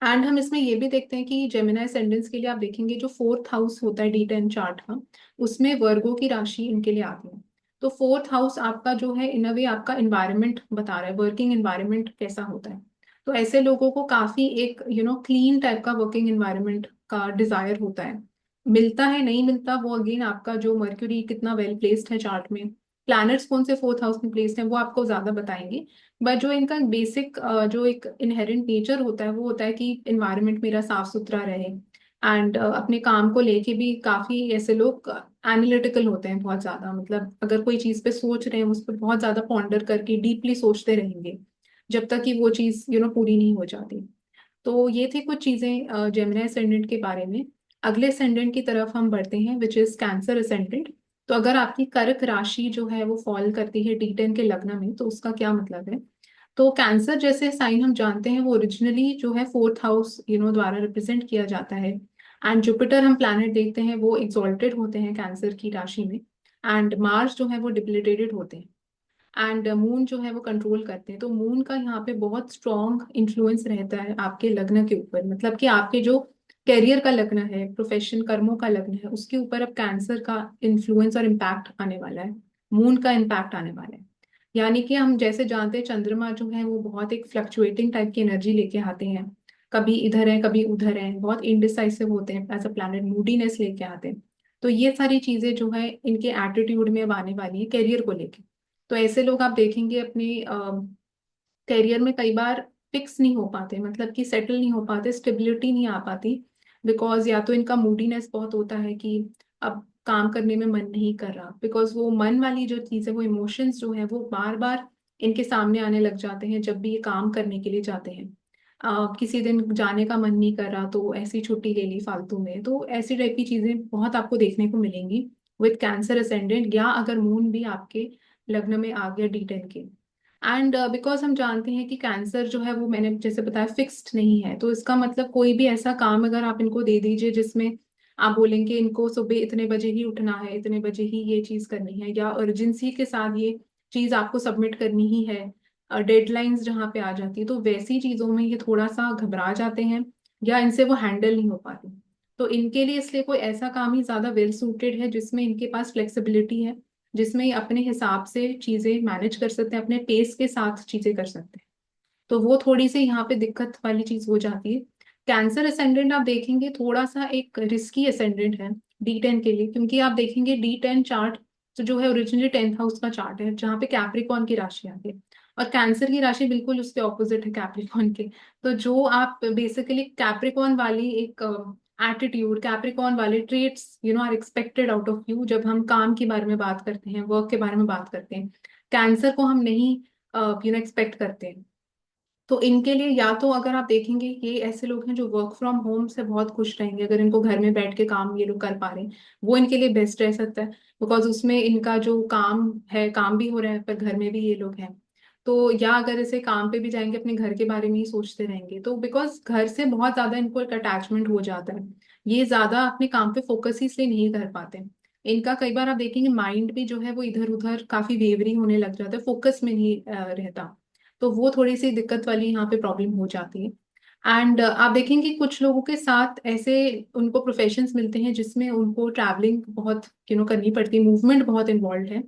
एंड हम इसमें ये भी देखते हैं कि जेमिनाई असेंडेंट्स के लिए आप देखेंगे जो 4th हाउस होता है D10 चार्ट का, उसमें वर्गो की राशि इनके लिए आती है। तो 4th हाउस आपका जो है, इन अ वे आपका इन्वायरमेंट बता रहा है, वर्किंग इन्वायरमेंट कैसा होता है। तो ऐसे लोगों को काफी एक क्लीन टाइप का वर्किंग इन्वायरमेंट का डिजायर होता है। मिलता है नहीं मिलता, वो अगेन आपका जो मर्क्यूरी कितना वेल प्लेस्ड है चार्ट में, प्लैनेट्स कौन से 4th हाउस में प्लेस्ड हैं, वो आपको ज्यादा बताएंगे। बट जो इनका बेसिक जो एक इनहेरेंट नेचर होता है, वो होता है कि इन्वायरमेंट मेरा साफ सुथरा रहे। एंड अपने काम को लेके भी काफी ऐसे लोग एनालिटिकल होते हैं बहुत ज्यादा, मतलब अगर कोई चीज पे सोच रहे हैं उस पर बहुत ज्यादा पॉन्डर करके डीपली सोचते रहेंगे, जब तक कि वो चीज पूरी नहीं हो जाती। तो ये थी कुछ चीजें जेमिनी असेंडेंट के बारे में। अगले असेंडेंट की तरफ हम बढ़ते हैं, विच इज कैंसर असेंडेंट। तो अगर आपकी कर्क राशि जो है वो फॉल करती है D10 के लग्न में, तो उसका क्या मतलब है। तो कैंसर जैसे साइन हम जानते हैं वो ओरिजिनली जो है 4th हाउस द्वारा रिप्रेजेंट किया जाता है। एंड जुपिटर हम प्लैनेट देखते हैं वो एक्सॉल्टेड होते हैं कैंसर की राशि में। एंड मार्स जो है वो डिप्लिटेटेड होते हैं। एंड मून जो है वो कंट्रोल करते हैं। तो मून का यहाँ पे बहुत स्ट्रॉन्ग इन्फ्लुएंस रहता है आपके लग्न के ऊपर, मतलब कि आपके जो करियर का लग्न है, प्रोफेशन कर्मों का लग्न है, उसके ऊपर अब कैंसर का इन्फ्लुएंस और इम्पैक्ट आने वाला है, मून का इम्पैक्ट आने वाला है। यानी कि हम जैसे जानते हैं चंद्रमा जो है वो बहुत एक फ्लक्चुएटिंग टाइप की एनर्जी लेके आते हैं, कभी इधर है कभी उधर है, बहुत इनडिसाइसिव होते हैं एज अ प्लैनेट, मूडीनेस लेके आते हैं। तो ये सारी चीजें जो है इनके एटीट्यूड में अब आने वाली है करियर को लेके। तो ऐसे लोग आप देखेंगे अपने करियर में कई बार फिक्स नहीं हो पाते, मतलब कि सेटल नहीं हो पाते, स्टेबिलिटी नहीं आ पाती। बिकॉज या तो इनका मूडीनेस बहुत होता है कि अब काम करने में मन नहीं कर रहा, बिकॉज वो मन वाली जो चीज़ है, वो इमोशंस जो है वो बार बार इनके सामने आने लग जाते हैं जब भी ये काम करने के लिए जाते हैं। किसी दिन जाने का मन नहीं कर रहा तो ऐसी छुट्टी ले ली फालतू में, तो ऐसी टाइप की चीजें बहुत आपको देखने को मिलेंगी विद कैंसर असेंडेंट, या अगर मून भी आपके लग्न में आ गया D10 के। एंड बिकॉज हम जानते हैं कि कैंसर जो है वो मैंने जैसे बताया फिक्स्ड नहीं है, तो इसका मतलब कोई भी ऐसा काम अगर आप इनको दे दीजिए जिसमें आप बोलेंगे इनको सुबह इतने बजे ही उठना है, इतने बजे ही ये चीज करनी है, या अर्जेंसी के साथ ये चीज आपको सबमिट करनी ही है, डेडलाइंस जहाँ पे आ जाती है, तो वैसी चीजों में ये थोड़ा सा घबरा जाते हैं, या इनसे वो हैंडल नहीं हो पाती। तो इनके लिए इसलिए कोई ऐसा काम ही ज्यादा वेल सूटेड है जिसमें इनके पास फ्लेक्सिबिलिटी है, जिसमें ये अपने हिसाब से चीजें मैनेज कर सकते हैं, अपने पेस के साथ चीजें कर सकते हैं। तो वो थोड़ी सी यहाँ पे दिक्कत वाली चीज हो जाती है। कैंसर असेंडेंट आप देखेंगे थोड़ा सा एक रिस्की असेंडेंट है D10 के लिए, क्योंकि आप देखेंगे D10 चार्ट तो जो है ओरिजिनली 10th हाउस का चार्ट है, जहाँ पे कैप्रिकॉन की राशि आती है, और कैंसर की राशि बिल्कुल उसके ऑपोजिट है कैप्रिकॉन के। तो जो आप बेसिकली कैप्रिकॉन वाली एक एटीट्यूड, कैप्रिकॉर्न वाले traits are expected out of you जब हम काम के बारे में बात करते हैं, वर्क के बारे में बात करते हैं। कैंसर को हम नहीं एक्सपेक्ट करते हैं। तो इनके लिए या तो अगर आप देखेंगे, ये ऐसे लोग हैं जो वर्क फ्रॉम होम से बहुत खुश रहेंगे, अगर इनको घर में बैठ के काम ये लोग कर पा रहे हैं, वो इनके लिए बेस्ट रह सकता है। बिकॉज उसमें इनका जो काम है, काम भी हो रहा है पर घर में भी ये लोग हैं। तो या अगर ऐसे काम पे भी जाएंगे अपने घर के बारे में ही सोचते रहेंगे, तो बिकॉज घर से बहुत ज्यादा इनको एक अटैचमेंट हो जाता है, ये ज्यादा अपने काम पे फोकस ही इसलिए नहीं कर पाते। इनका कई बार आप देखेंगे माइंड भी जो है वो इधर उधर काफी वेवरी होने लग जाता है, फोकस में नहीं रहता। तो वो थोड़ी सी दिक्कत वाली यहाँ पे प्रॉब्लम हो जाती है। एंड आप देखेंगे कुछ लोगों के साथ ऐसे उनको प्रोफेशंस मिलते हैं जिसमें उनको ट्रैवलिंग बहुत करनी पड़ती है, मूवमेंट बहुत इन्वॉल्व है।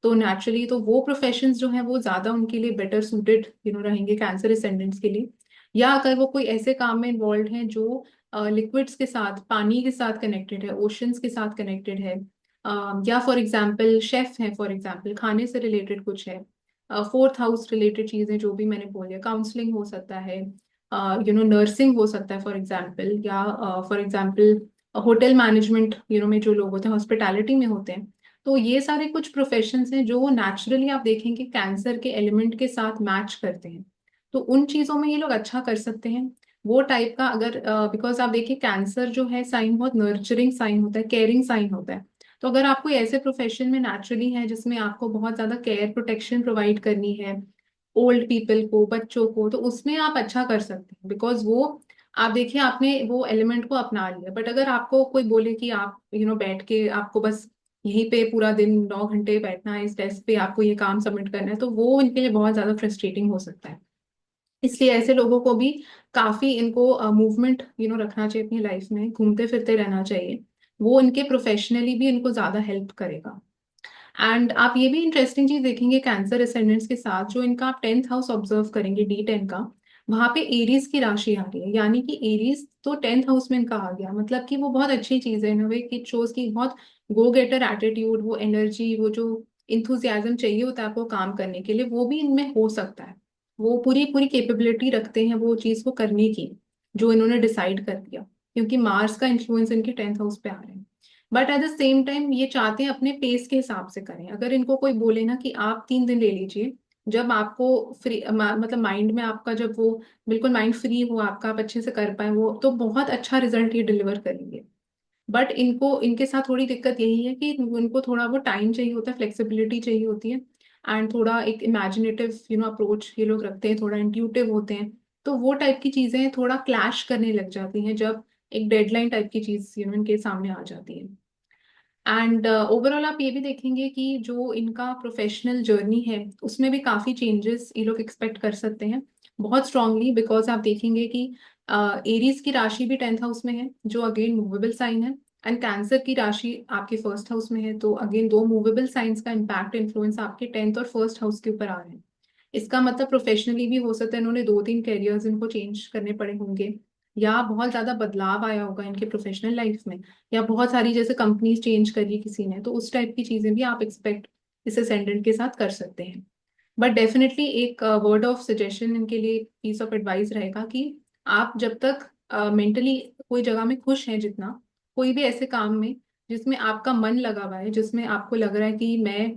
तो नेचुरली तो वो प्रोफेशंस जो है वो ज्यादा उनके लिए बेटर सूटेड रहेंगे कैंसर असेंडेंट्स के लिए। या अगर वो कोई ऐसे काम में इन्वॉल्व हैं जो लिक्विड्स के साथ, पानी के साथ कनेक्टेड है, ओशंस के साथ कनेक्टेड है, या फॉर एग्जाम्पल शेफ है, फॉर एग्जाम्पल खाने से रिलेटेड कुछ है, फोर्थ हाउस रिलेटेड चीजें जो भी मैंने बोली, काउंसलिंग हो सकता है, नर्सिंग हो सकता है फॉर एग्जाम्पल, या फॉर एग्जाम्पल होटल मैनेजमेंट में जो लोग होते हैं, हॉस्पिटैलिटी में होते हैं। तो ये सारे कुछ प्रोफेशंस हैं जो नेचुरली आप देखेंगे कैंसर के एलिमेंट के साथ मैच करते हैं। तो उन चीजों में ये लोग अच्छा कर सकते हैं। वो टाइप का अगर, बिकॉज आप देखिए कैंसर जो है साइन बहुत नर्चरिंग साइन होता है, केयरिंग साइन होता है। तो अगर आपको ऐसे प्रोफेशन में नेचुरली है जिसमें आपको बहुत ज्यादा केयर प्रोटेक्शन प्रोवाइड करनी है ओल्ड पीपल को, बच्चों को, तो उसमें आप अच्छा कर सकते हैं, बिकॉज वो आप देखिए आपने वो एलिमेंट को अपना लिया। बट अगर आपको कोई बोले कि आप बैठ के आपको बस यहीं पे पूरा दिन 9 घंटे बैठना है इस डेस्क पे, आपको ये काम सबमिट करना है, तो वो इनके लिए बहुत ज्यादा फ्रस्ट्रेटिंग हो सकता है। इसलिए ऐसे लोगों को भी काफी इनको मूवमेंट रखना चाहिए अपनी लाइफ में, घूमते फिरते रहना चाहिए। वो इनके प्रोफेशनली भी इनको ज्यादा हेल्प करेगा। एंड आप ये भी इंटरेस्टिंग चीज देखेंगे कैंसर असेंडेंट्स के साथ, जो इनका आप 10th हाउस ऑब्जर्व करेंगे, D10 का, वहां पे एरीज की राशि आ रही है। यानी कि एरीज तो 10th हाउस में इनका आ गया, मतलब कि वो बहुत अच्छी चीज है इन वे कि शोज की बहुत गो गेटर एटीट्यूड, वो एनर्जी, वो जो इंथुजियाज्म चाहिए होता है आपको काम करने के लिए, वो भी इनमें हो सकता है। वो पूरी पूरी कैपेबिलिटी रखते हैं वो चीज को करने की जो इन्होंने डिसाइड कर दिया, क्योंकि मार्स का इन्फ्लुएंस इनके 10th हाउस पे आ रहे हैं। But at the same time ये चाहते हैं अपने पेस के हिसाब से करें। अगर इनको कोई बोले ना कि आप 3 दिन ले लीजिए, जब आपको फ्री मतलब माइंड में आपका जब वो बिल्कुल माइंड फ्री हो आपका, आप अच्छे से कर पाए वो, तो बहुत अच्छा रिजल्ट ये डिलीवर करेंगे। बट इनको इनके साथ थोड़ी दिक्कत यही है कि इनको थोड़ा वो टाइम चाहिए होता है, फ्लेक्सिबिलिटी चाहिए होती है, एंड थोड़ा एक इमेजिनेटिव अप्रोच ये लोग रखते हैं, थोड़ा इंट्यूटिव होते हैं। तो वो टाइप की चीजें थोड़ा क्लैश करने लग जाती हैं जब एक डेडलाइन टाइप की चीज इनके सामने आ जाती है। एंड ओवरऑल आप ये भी देखेंगे कि जो इनका प्रोफेशनल जर्नी है उसमें भी काफी चेंजेस ये लोग एक्सपेक्ट कर सकते हैं बहुत स्ट्रांगली। बिकॉज आप देखेंगे कि एरीज की राशि भी 10th हाउस में है, जो अगेन मूवेबल साइन है, एंड कैंसर की राशि आपके फर्स्ट हाउस में है। तो अगेन दो मूवेबल साइंस का इम्पैक्ट इन्फ्लुएंस आपके 10th और फर्स्ट हाउस के ऊपर आ रहे हैं। इसका मतलब प्रोफेशनली भी हो सकता है इन्होंने 2-3 कैरियर्स इनको चेंज करने पड़े होंगे, या बहुत ज्यादा बदलाव आया होगा इनके प्रोफेशनल लाइफ में, या बहुत सारी जैसे कंपनीज चेंज करी किसी ने, तो उस टाइप की चीजें भी आप एक्सपेक्ट इस असेंडेंट के साथ कर सकते हैं। बट डेफिनेटली एक वर्ड ऑफ सजेशन इनके लिए, पीस ऑफ एडवाइस रहेगा कि आप जब तक मेंटली कोई जगह में खुश हैं, जितना कोई भी ऐसे काम में जिसमें आपका मन लगा हुआ है, जिसमें आपको लग रहा है कि मैं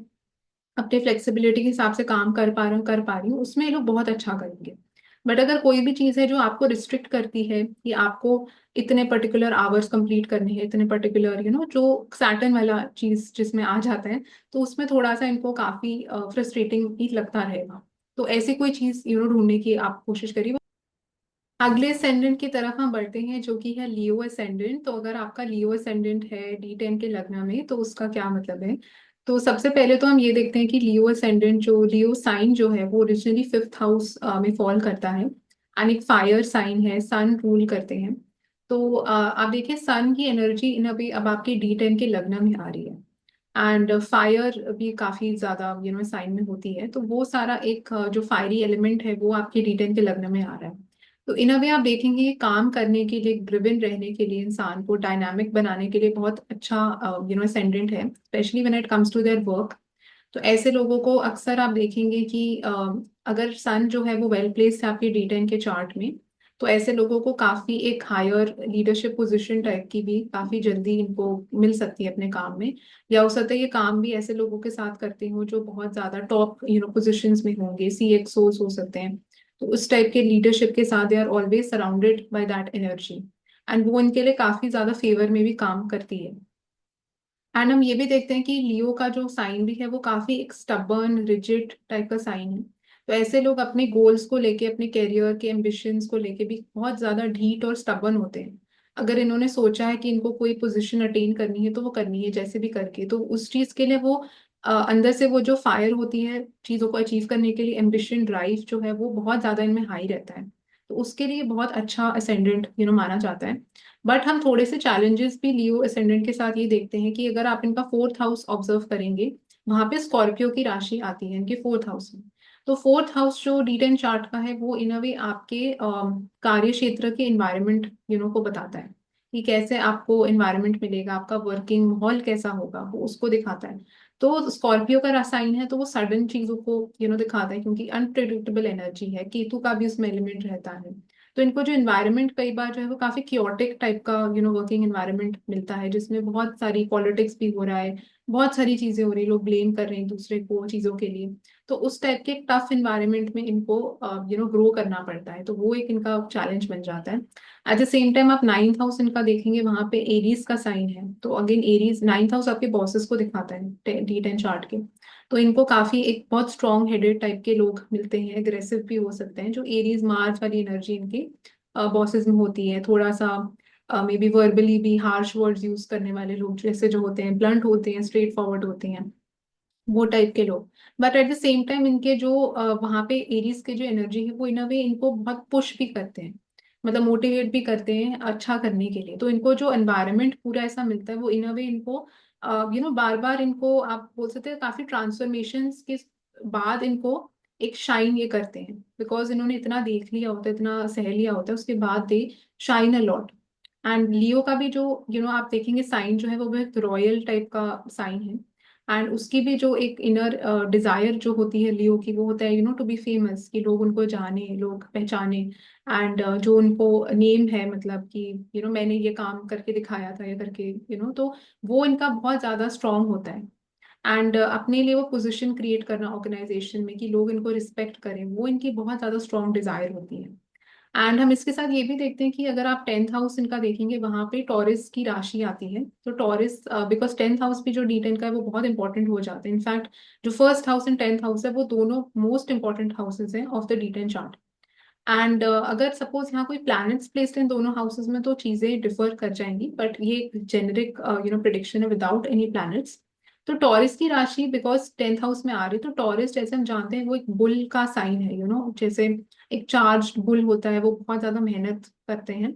अपने फ्लेक्सिबिलिटी के हिसाब से काम कर पा रहा हूँ, कर पा रही हूँ, उसमें ये लोग बहुत अच्छा करेंगे। बट अगर कोई भी चीज़ है जो आपको रिस्ट्रिक्ट करती है कि आपको इतने पर्टिकुलर आवर्स कंप्लीट करने हैं, इतने पर्टिकुलर जो सैटर्न वाला चीज़ जिसमें आ जाता है, तो उसमें थोड़ा सा इनको काफ़ी फ्रस्ट्रेटिंग ही लगता रहेगा। तो ऐसी कोई चीज़ ढूंढने की आप कोशिश करिए। अगले असेंडेंट की तरफ हम बढ़ते हैं जो कि है लियो असेंडेंट। तो अगर आपका लियो असेंडेंट है D10 के लग्न में, तो उसका क्या मतलब है। तो सबसे पहले तो हम ये देखते हैं कि लियो असेंडेंट, जो लियो साइन जो है, वो ओरिजिनली 5th हाउस में फॉल करता है, एंड एक फायर साइन है, सन रूल करते हैं। तो आप देखिए सन की एनर्जी इन अभी अब आपके D10 के लग्न में आ रही है, एंड फायर भी काफी ज्यादा साइन में होती है। तो वो सारा एक जो फायरी एलिमेंट है वो आपके D10 के लग्न में आ रहा है। तो इन अ वे आप देखेंगे कि काम करने के लिए, ड्रिवन रहने के लिए, इंसान को डायनामिक बनाने के लिए बहुत अच्छा असेंडेंट है, specially when it comes to their work. तो ऐसे लोगों को अक्सर आप देखेंगे कि अगर सन जो है वो वेल प्लेस्ड है आपके D10 के चार्ट में, तो ऐसे लोगों को काफी एक हायर लीडरशिप पोजीशन टाइप की भी काफी जल्दी इनको मिल सकती है अपने काम में। या हो सकता है ये काम भी ऐसे लोगों के साथ करते हो जो बहुत ज्यादा टॉप पोजिशंस में होंगे, CXOs हो सकते हैं। तो उस टाइप के लीडरशिप के साथ they are always surrounded by that energy, and वो इनके लिए काफी ज्यादा फेवर में भी काम करती है। एंड हम ये भी देखते हैं कि लियो का जो साइन भी है वो काफी एक स्टबर्न रिजिड टाइप का साइन है। तो ऐसे लोग अपने गोल्स को लेके, अपने करियर के एम्बिशंस को लेके भी बहुत ज्यादा ढीठ और स्टबर्न होते हैं। अगर इन्होंने सोचा है कि इनको कोई पोजीशन अटेन करनी है तो वो करनी है जैसे भी करके। तो उस चीज के लिए वो अंदर से वो जो फायर होती है चीजों को अचीव करने के लिए, एम्बिशन ड्राइव जो है वो बहुत ज्यादा इनमें हाई रहता है। तो उसके लिए बहुत अच्छा असेंडेंट माना जाता है। बट हम थोड़े से चैलेंजेस भी लियो असेंडेंट के साथ ये देखते हैं कि अगर आप इनका फोर्थ हाउस ऑब्जर्व करेंगे, वहां पे स्कॉर्पियो की राशि आती है इनके फोर्थ हाउस में। तो फोर्थ हाउस जो D10 चार्ट का है वो इन अ वे आपके कार्य क्षेत्र के इन्वायरमेंट को बताता है कि कैसे आपको इन्वायरमेंट मिलेगा, आपका वर्किंग माहौल कैसा होगा, वो उसको दिखाता है। तो स्कॉर्पियो का रासायन है तो वो सडन चीजों को दिखाता है, क्योंकि अनप्रिडिक्टेबल एनर्जी है, केतु का भी उसमें एलिमेंट रहता है। तो इनको जो इन्वायरमेंट कई बार जो है वो काफी क्योटिक टाइप का वर्किंग इन्वायरमेंट मिलता है, जिसमें बहुत सारी पॉलिटिक्स भी हो रहा है, बहुत सारी चीजें हो रही, लोग ब्लेम कर रहे हैं दूसरे को चीजों के लिए। तो उस टाइप के टफ इन्वायरमेंट में इनको ग्रो करना पड़ता है, तो वो एक इनका चैलेंज बन जाता है। एट द सेम टाइम आप नाइन्थ हाउस इनका देखेंगे, वहां पे एरीज का साइन है। तो अगेन एरीज नाइन्थ हाउस आपके बॉसेस को दिखाता है D10 चार्ट के। तो इनको काफी एक बहुत स्ट्रॉन्ग हेडेड टाइप के लोग मिलते हैं, एग्रेसिव भी हो सकते हैं। जो एरीज मार्च वाली एनर्जी इनकी बॉसेस में होती है, थोड़ा सा मे बी वर्बली भी हार्श वर्ड्स यूज करने वाले लोग, जैसे जो होते हैं ब्लंट होते हैं, स्ट्रेट फॉरवर्ड होते हैं, वो टाइप के लोग। But at the same time इनके जो वहां पे एरीज के जो एनर्जी है वो इन अ वे इनको बहुत पुश भी करते हैं, मतलब मोटिवेट भी करते हैं अच्छा करने के लिए। तो इनको जो एनवायरनमेंट पूरा ऐसा मिलता है वो इन अ वे इनको बार बार इनको आप बोल सकते हैं काफी ट्रांसफॉर्मेशंस के बाद इनको एक शाइन ये करते हैं, बिकॉज इन्होंने इतना देख लिया होता है, इतना सह लिया होता है, उसके बाद they shine a lot. And लियो का भी जो आप देखेंगे साइन जो है वो एक रॉयल टाइप का साइन है। एंड उसकी भी जो एक इनर डिजायर जो होती है लियो की, वो होता है टू बी फेमस, कि लोग उनको जाने, लोग पहचाने। एंड जो उनको नेम है, मतलब कि मैंने ये काम करके दिखाया था, या करके तो वो इनका बहुत ज्यादा स्ट्रांग होता है। एंड अपने लिए वो पोजीशन क्रिएट करना ऑर्गेनाइजेशन में, कि लोग इनको रिस्पेक्ट करें, वो इनकी बहुत ज्यादा स्ट्रांग डिजायर होती है। एंड हम इसके साथ ये भी देखते हैं कि अगर आप टेंथ हाउस इनका देखेंगे, वहां पे टॉरस की राशि आती है। तो टॉरस, बिकॉज टेंथ हाउस भी जो D10 का है वो बहुत इंपॉर्टेंट हो जाता है। इनफैक्ट जो first house and tenth house है वो दोनों मोस्ट इंपॉर्टेंट हाउसेज हैं of the D10 chart. And अगर सपोज यहाँ कोई प्लैनेट्स प्लेस्ड इन दोनों हाउसेज में तो चीजें डिफर कर जाएंगी, बट ये एक जेनेरिक प्रिडिक्शन है विदाउट एनी प्लैनेट्स। तो टॉरस की राशि बिकॉज टेंथ हाउस में आ रही है, तो टॉरस जैसे हम जानते हैं वो एक बुल का साइन है, जैसे एक चार्ज बुल होता है, वो बहुत ज्यादा मेहनत करते हैं।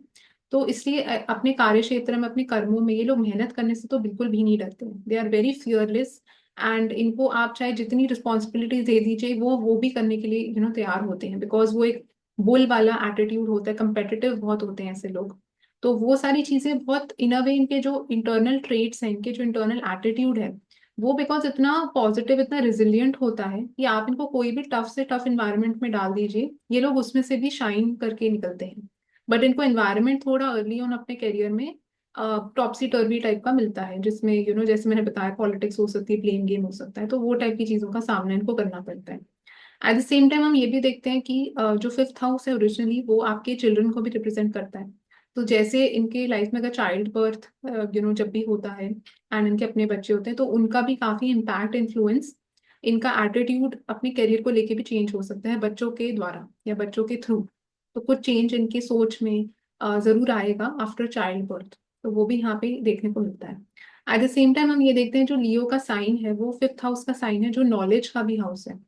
तो इसलिए अपने कार्य क्षेत्र में, अपने कर्मों में ये लोग मेहनत करने से तो बिल्कुल भी नहीं डरते, they are very fearless. And इनको आप चाहे जितनी रिस्पॉन्सिबिलिटी दे दीजिए, वो भी करने के लिए तैयार होते हैं, बिकॉज वो एक बुल वाला एटीट्यूड होता है, कंपेटिटिव बहुत होते हैं ऐसे लोग। तो वो सारी चीजें बहुत इन अ वे, इनके जो इंटरनल ट्रेट्स हैं, इनके जो इंटरनल एटीट्यूड है, वो बिकॉज इतना पॉजिटिव, इतना रिजिलियंट होता है कि आप इनको कोई भी टफ से टफ इन्वायरमेंट में डाल दीजिए, ये लोग उसमें से भी शाइन करके निकलते हैं। बट इनको एनवायरनमेंट थोड़ा अर्ली ऑन अपने करियर में टॉपसी टर्वी टाइप का मिलता है, जिसमें जैसे मैंने बताया पॉलिटिक्स हो सकती है, प्लेन गेम हो सकता है, तो वो टाइप की चीजों का सामना इनको करना पड़ता है। एट द सेम टाइम हम ये भी देखते हैं कि जो फिफ्थ हाउस है ओरिजिनली वो आपके चिल्ड्रन को भी रिप्रेजेंट करता है। तो जैसे इनके लाइफ में अगर चाइल्ड बर्थ जब भी होता है एंड इनके अपने बच्चे होते हैं, तो उनका भी काफी इम्पैक्ट, इन्फ्लुएंस, इनका एटीट्यूड अपने करियर को लेके भी चेंज हो सकता है बच्चों के द्वारा या बच्चों के थ्रू। तो कुछ चेंज इनकी सोच में जरूर आएगा आफ्टर चाइल्ड बर्थ। तो वो भी यहाँ पे देखने को मिलता है। एट द सेम टाइम हम ये देखते हैं जो लियो का साइन है वो फिफ्थ हाउस का साइन है, जो नॉलेज का भी हाउस है,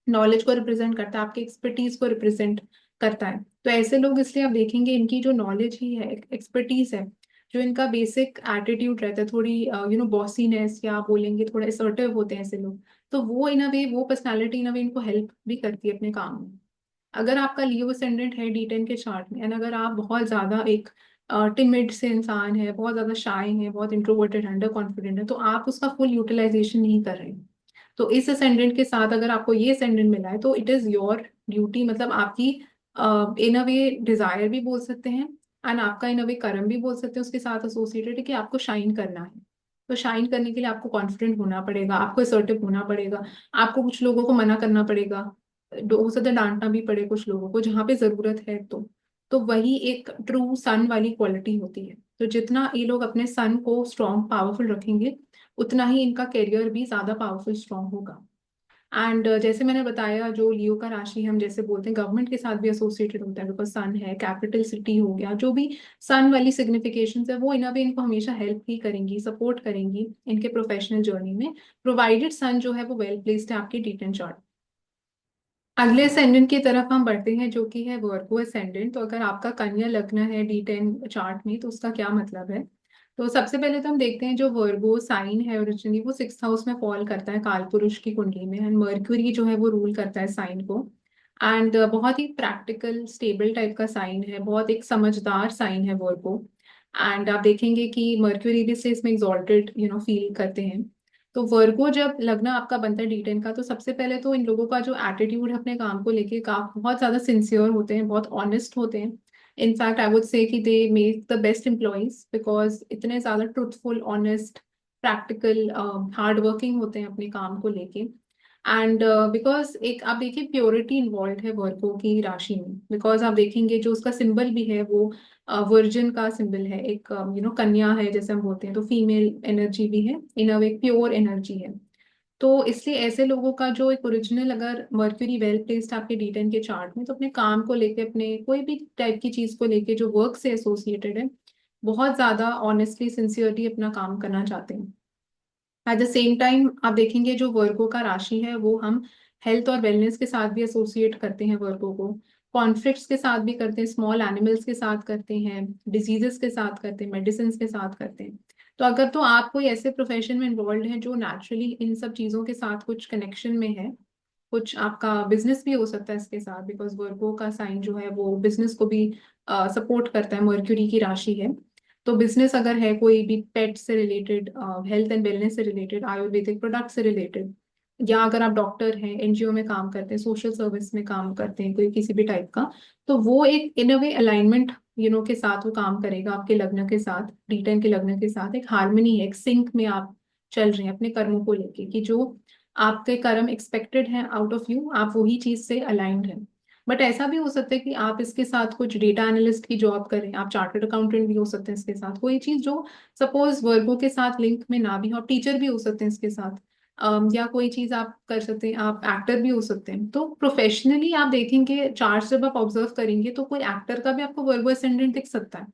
नॉलेज को रिप्रेजेंट करता है, आपके एक्सपर्टीज को रिप्रेजेंट करता है। तो ऐसे लोग, इसलिए आप देखेंगे इनकी जो नॉलेज ही है, एक्सपर्टीज है, जो इनका बेसिक एटीट्यूड रहता है, थोड़ी बॉसीनेस, या आप बोलेंगे थोड़ा असर्टिव होते हैं ऐसे लोग। तो वो इन अ वे, वो पर्सनालिटी इन अ वे इनको हेल्प भी करती है अपने काम में। अगर आपका लियो असेंडेंट है D10 के चार्ट में, एंड अगर आप बहुत ज्यादा एक टिमिड से इंसान है, बहुत ज्यादा शाय है, बहुत इंट्रोवर्टेड, अंडर कॉन्फिडेंट है, तो आप उसका फुल यूटिलाइजेशन नहीं कर रहे हैं। तो इस असेंडेंट के साथ अगर आपको ये असेंडेंट मिला है तो इट इज योर ड्यूटी, मतलब आपकी इन अ वे डिजायर भी बोल सकते हैं, एंड आपका इन अ वे कर्म भी बोल सकते हैं उसके साथ एसोसिएटेड है कि आपको शाइन करना है। तो शाइन करने के लिए आपको कॉन्फिडेंट होना पड़ेगा, आपको असर्टिव होना पड़ेगा, आपको कुछ लोगों को मना करना पड़ेगा, हो सकता है डांटना भी पड़े कुछ लोगों को जहाँ पे जरूरत है। तो वही एक ट्रू सन वाली क्वालिटी होती है। तो जितना ये लोग अपने सन को स्ट्रॉन्ग पावरफुल रखेंगे, उतना ही इनका करियर भी ज्यादा पावरफुल स्ट्रॉन्ग होगा। एंड जैसे मैंने बताया, जो लियो का राशि हम जैसे बोलते हैं गवर्नमेंट के साथ भी एसोसिएटेड होता है, बिकॉज सन है, कैपिटल सिटी हो गया, जो भी सन वाली सिग्निफिकेशन है वो इन अ वे इनको हमेशा हेल्प ही करेंगी, सपोर्ट करेंगी इनके प्रोफेशनल जर्नी में, प्रोवाइडेड सन जो है वो वेल प्लेस्ड है आपके D10 चार्ट। अगले असेंडेंट की तरफ हम बढ़ते हैं जो कि है वर्गो असेंडेंट। तो अगर आपका कन्या लग्न है D10 चार्ट में तो उसका क्या मतलब है। तो सबसे पहले तो हम देखते हैं जो वर्गो साइन है ओरिजिनली वो 6th हाउस में फॉल करता है काल पुरुष की कुंडली में, एंड मर्क्यूरी जो है वो रूल करता है साइन को। एंड बहुत ही प्रैक्टिकल स्टेबल टाइप का साइन है, बहुत एक समझदार साइन है वर्गो। एंड आप देखेंगे कि मर्क्यूरी भी से इसमें एग्जॉल्टेड फील करते हैं। तो वर्गो जब लग्न आपका बनता है D10 का, तो सबसे पहले तो इन लोगों का जो एटीट्यूड है अपने काम को लेके का बहुत ज्यादा सिंसियर होते हैं, बहुत ऑनेस्ट होते हैं। इनफैक्ट आई वुड से कि they make the best employees, because इतने ज्यादा truthful, honest, practical, hard working होते हैं अपने काम को लेके। एंड बिकॉज एक आप देखिए प्योरिटी इन्वॉल्व है वर्गो की राशि में, बिकॉज आप देखेंगे जो उसका सिंबल भी है वो वर्जन का सिंबल है, एक कन्या है जैसे हम बोलते हैं, तो फीमेल एनर्जी भी है, इन अ एक प्योर एनर्जी है। तो इसलिए ऐसे लोगों का जो एक ओरिजिनल अगर मर्क्यूरी वेल प्लेस्ड आपके D10 के चार्ट में, तो अपने काम को लेके, अपने कोई भी टाइप की चीज को लेके जो वर्क से एसोसिएटेड है, बहुत ज्यादा ऑनेस्टली सिंसियरली अपना काम करना चाहते हैं। एट द सेम टाइम आप देखेंगे जो वर्गो का राशि है वो हम हेल्थ और वेलनेस के साथ भी एसोसिएट करते हैं वर्गो को, कॉन्फ्लिक्ट्स के साथ भी करते हैं, स्मॉल एनिमल्स के साथ करते हैं, डिजीजेस के साथ करते हैं, मेडिसिन के साथ करते हैं। तो अगर तो आप कोई ऐसे प्रोफेशन में इन्वॉल्व हैं जो नेचुरली इन सब चीज़ों के साथ कुछ कनेक्शन में है, कुछ आपका बिजनेस भी हो सकता है इसके साथ, बिकॉज वर्गो का साइन जो है वो बिजनेस को भी सपोर्ट करता है, मर्क्यूरी की राशि है। तो बिजनेस अगर है कोई भी पेट से रिलेटेड, हेल्थ एंड वेलनेस से रिलेटेड, आयुर्वेदिक प्रोडक्ट से रिलेटेड, या अगर आप डॉक्टर हैं, NGO में काम करते हैं, सोशल सर्विस में काम करते हैं, कोई किसी भी टाइप का, तो वो एक इन अ वे अलाइनमेंट के साथ वो काम करेगा आपके लग्न के साथ, D10 के लग्न के साथ एक हार्मनी है, एक सिंक में आप चल रहे हैं अपने कर्मों को लेके, कि जो आपके कर्म एक्सपेक्टेड हैं आउट ऑफ यू, आप वही चीज से अलाइंड हैं। बट ऐसा भी हो सकता है कि आप इसके साथ कुछ डेटा एनालिस्ट की जॉब करें, आप चार्टर्ड अकाउंटेंट भी हो सकते हैं इसके साथ, कोई चीज जो सपोज वर्गो के साथ लिंक में ना भी हो, आप टीचर भी हो सकते हैं इसके साथ। या कोई चीज आप कर सकते हैं, आप एक्टर भी हो सकते हैं। तो प्रोफेशनली आप देखेंगे चार्ट जब आप ऑब्जर्व करेंगे तो कोई एक्टर का भी आपको वर्गो असेंडेंट दिख सकता है।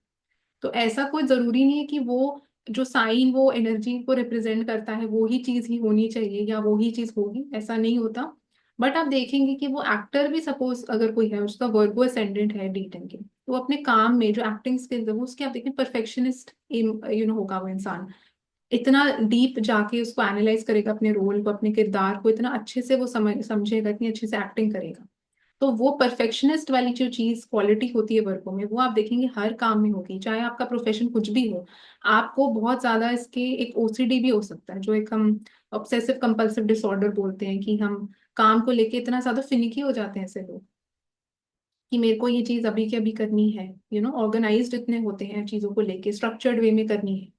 तो ऐसा कोई जरूरी नहीं है कि वो जो साइन वो एनर्जी को रिप्रेजेंट करता है वो ही चीज ही होनी चाहिए या वो ही चीज होगी, ऐसा नहीं होता। बट आप देखेंगे कि वो एक्टर भी सपोज अगर कोई है उसका वर्गो असेंडेंट है D10 के, तो वो अपने काम में जो एक्टिंग स्किल्स है वो उसके आप देखें परफेक्शनिस्ट होगा वो इंसान, इतना डीप जाके उसको एनालाइज करेगा अपने रोल को, अपने किरदार को इतना अच्छे से वो समझेगा, इतनी अच्छे से एक्टिंग करेगा। तो वो परफेक्शनिस्ट वाली जो चीज क्वालिटी होती है वर्कों में, वो आप देखेंगे हर काम में होगी, चाहे आपका प्रोफेशन कुछ भी हो। आपको बहुत ज्यादा इसके एक OCD भी हो सकता है, जो एक हम ऑब्सेसिव कंपल्सिव डिसऑर्डर बोलते हैं, कि हम काम को लेके इतना ज्यादा फिनिकी हो जाते हैं ऐसे लोग, कि मेरे को ये चीज अभी के अभी करनी है, ऑर्गेनाइज्ड इतने होते हैं चीजों को लेके, स्ट्रक्चर्ड वे में करनी है।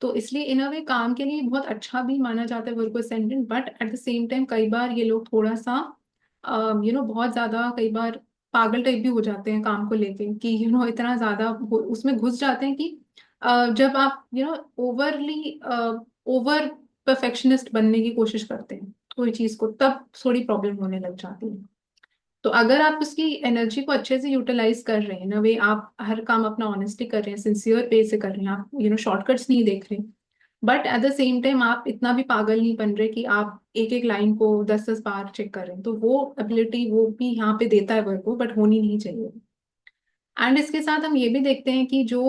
तो इसलिए इन अ वे काम के लिए बहुत अच्छा भी माना जाता है work ascendant, but at the same time कई बार ये लोग थोड़ा सा बहुत ज्यादा कई बार पागल टाइप भी हो जाते हैं काम को लेके, कि इतना ज्यादा उसमें घुस जाते हैं कि जब आप ओवरली ओवर परफेक्शनिस्ट बनने की कोशिश करते हैं कोई चीज को, तब थोड़ी प्रॉब्लम होने लग जाती है। तो अगर आप उसकी एनर्जी को अच्छे से यूटिलाइज कर रहे हैं ना, वे आप हर काम अपना ऑनेस्टली कर रहे हैं, सिंसियर वे से कर रहे हैं, आप शॉर्टकट्स नहीं देख रहे, but at the same time आप इतना भी पागल नहीं बन रहे कि आप एक एक लाइन को 10-10 बार चेक कर रहे हैं, तो वो एबिलिटी वो भी यहाँ पे देता है वर्क को, बट होनी नहीं चाहिए। एंड इसके साथ हम ये भी देखते हैं कि जो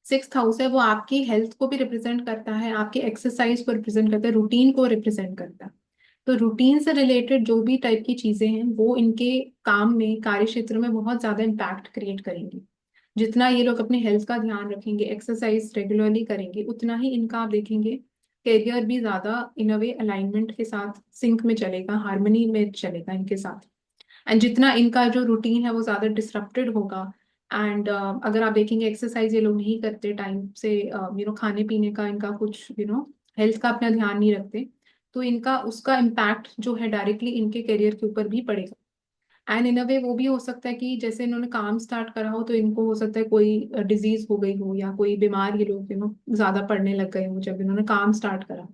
6th हाउस है वो आपकी हेल्थ को भी रिप्रेजेंट करता है, आपकी एक्सरसाइज को रिप्रेजेंट करता है, रूटीन को रिप्रेजेंट करता है। तो रूटीन से रिलेटेड जो भी टाइप की चीजें हैं वो इनके काम में, कार्य क्षेत्र में बहुत ज्यादा इम्पैक्ट क्रिएट करेंगी। जितना ये लोग अपने हेल्थ का ध्यान रखेंगे, एक्सरसाइज रेगुलरली करेंगे, उतना ही इनका आप देखेंगे करियर भी ज्यादा इन अ वे अलाइनमेंट के साथ सिंक में चलेगा, हार्मनी में चलेगा इनके साथ। एंड जितना इनका जो रूटीन है वो ज्यादा डिसरप्टेड होगा, एंड अगर आप देखेंगे एक्सरसाइज ये लोग नहीं करते टाइम से, खाने पीने का इनका कुछ हेल्थ का अपना ध्यान नहीं रखते, तो इनका उसका इम्पैक्ट जो है डायरेक्टली इनके करियर के ऊपर भी पड़ेगा। एंड इन अ वे वो भी हो सकता है कि जैसे इन्होंने काम स्टार्ट करा हो तो इनको हो सकता है कोई डिजीज हो गई हो, या कोई बीमार ये लोग ज्यादा पड़ने लग गए हो जब इन्होंने काम स्टार्ट करा।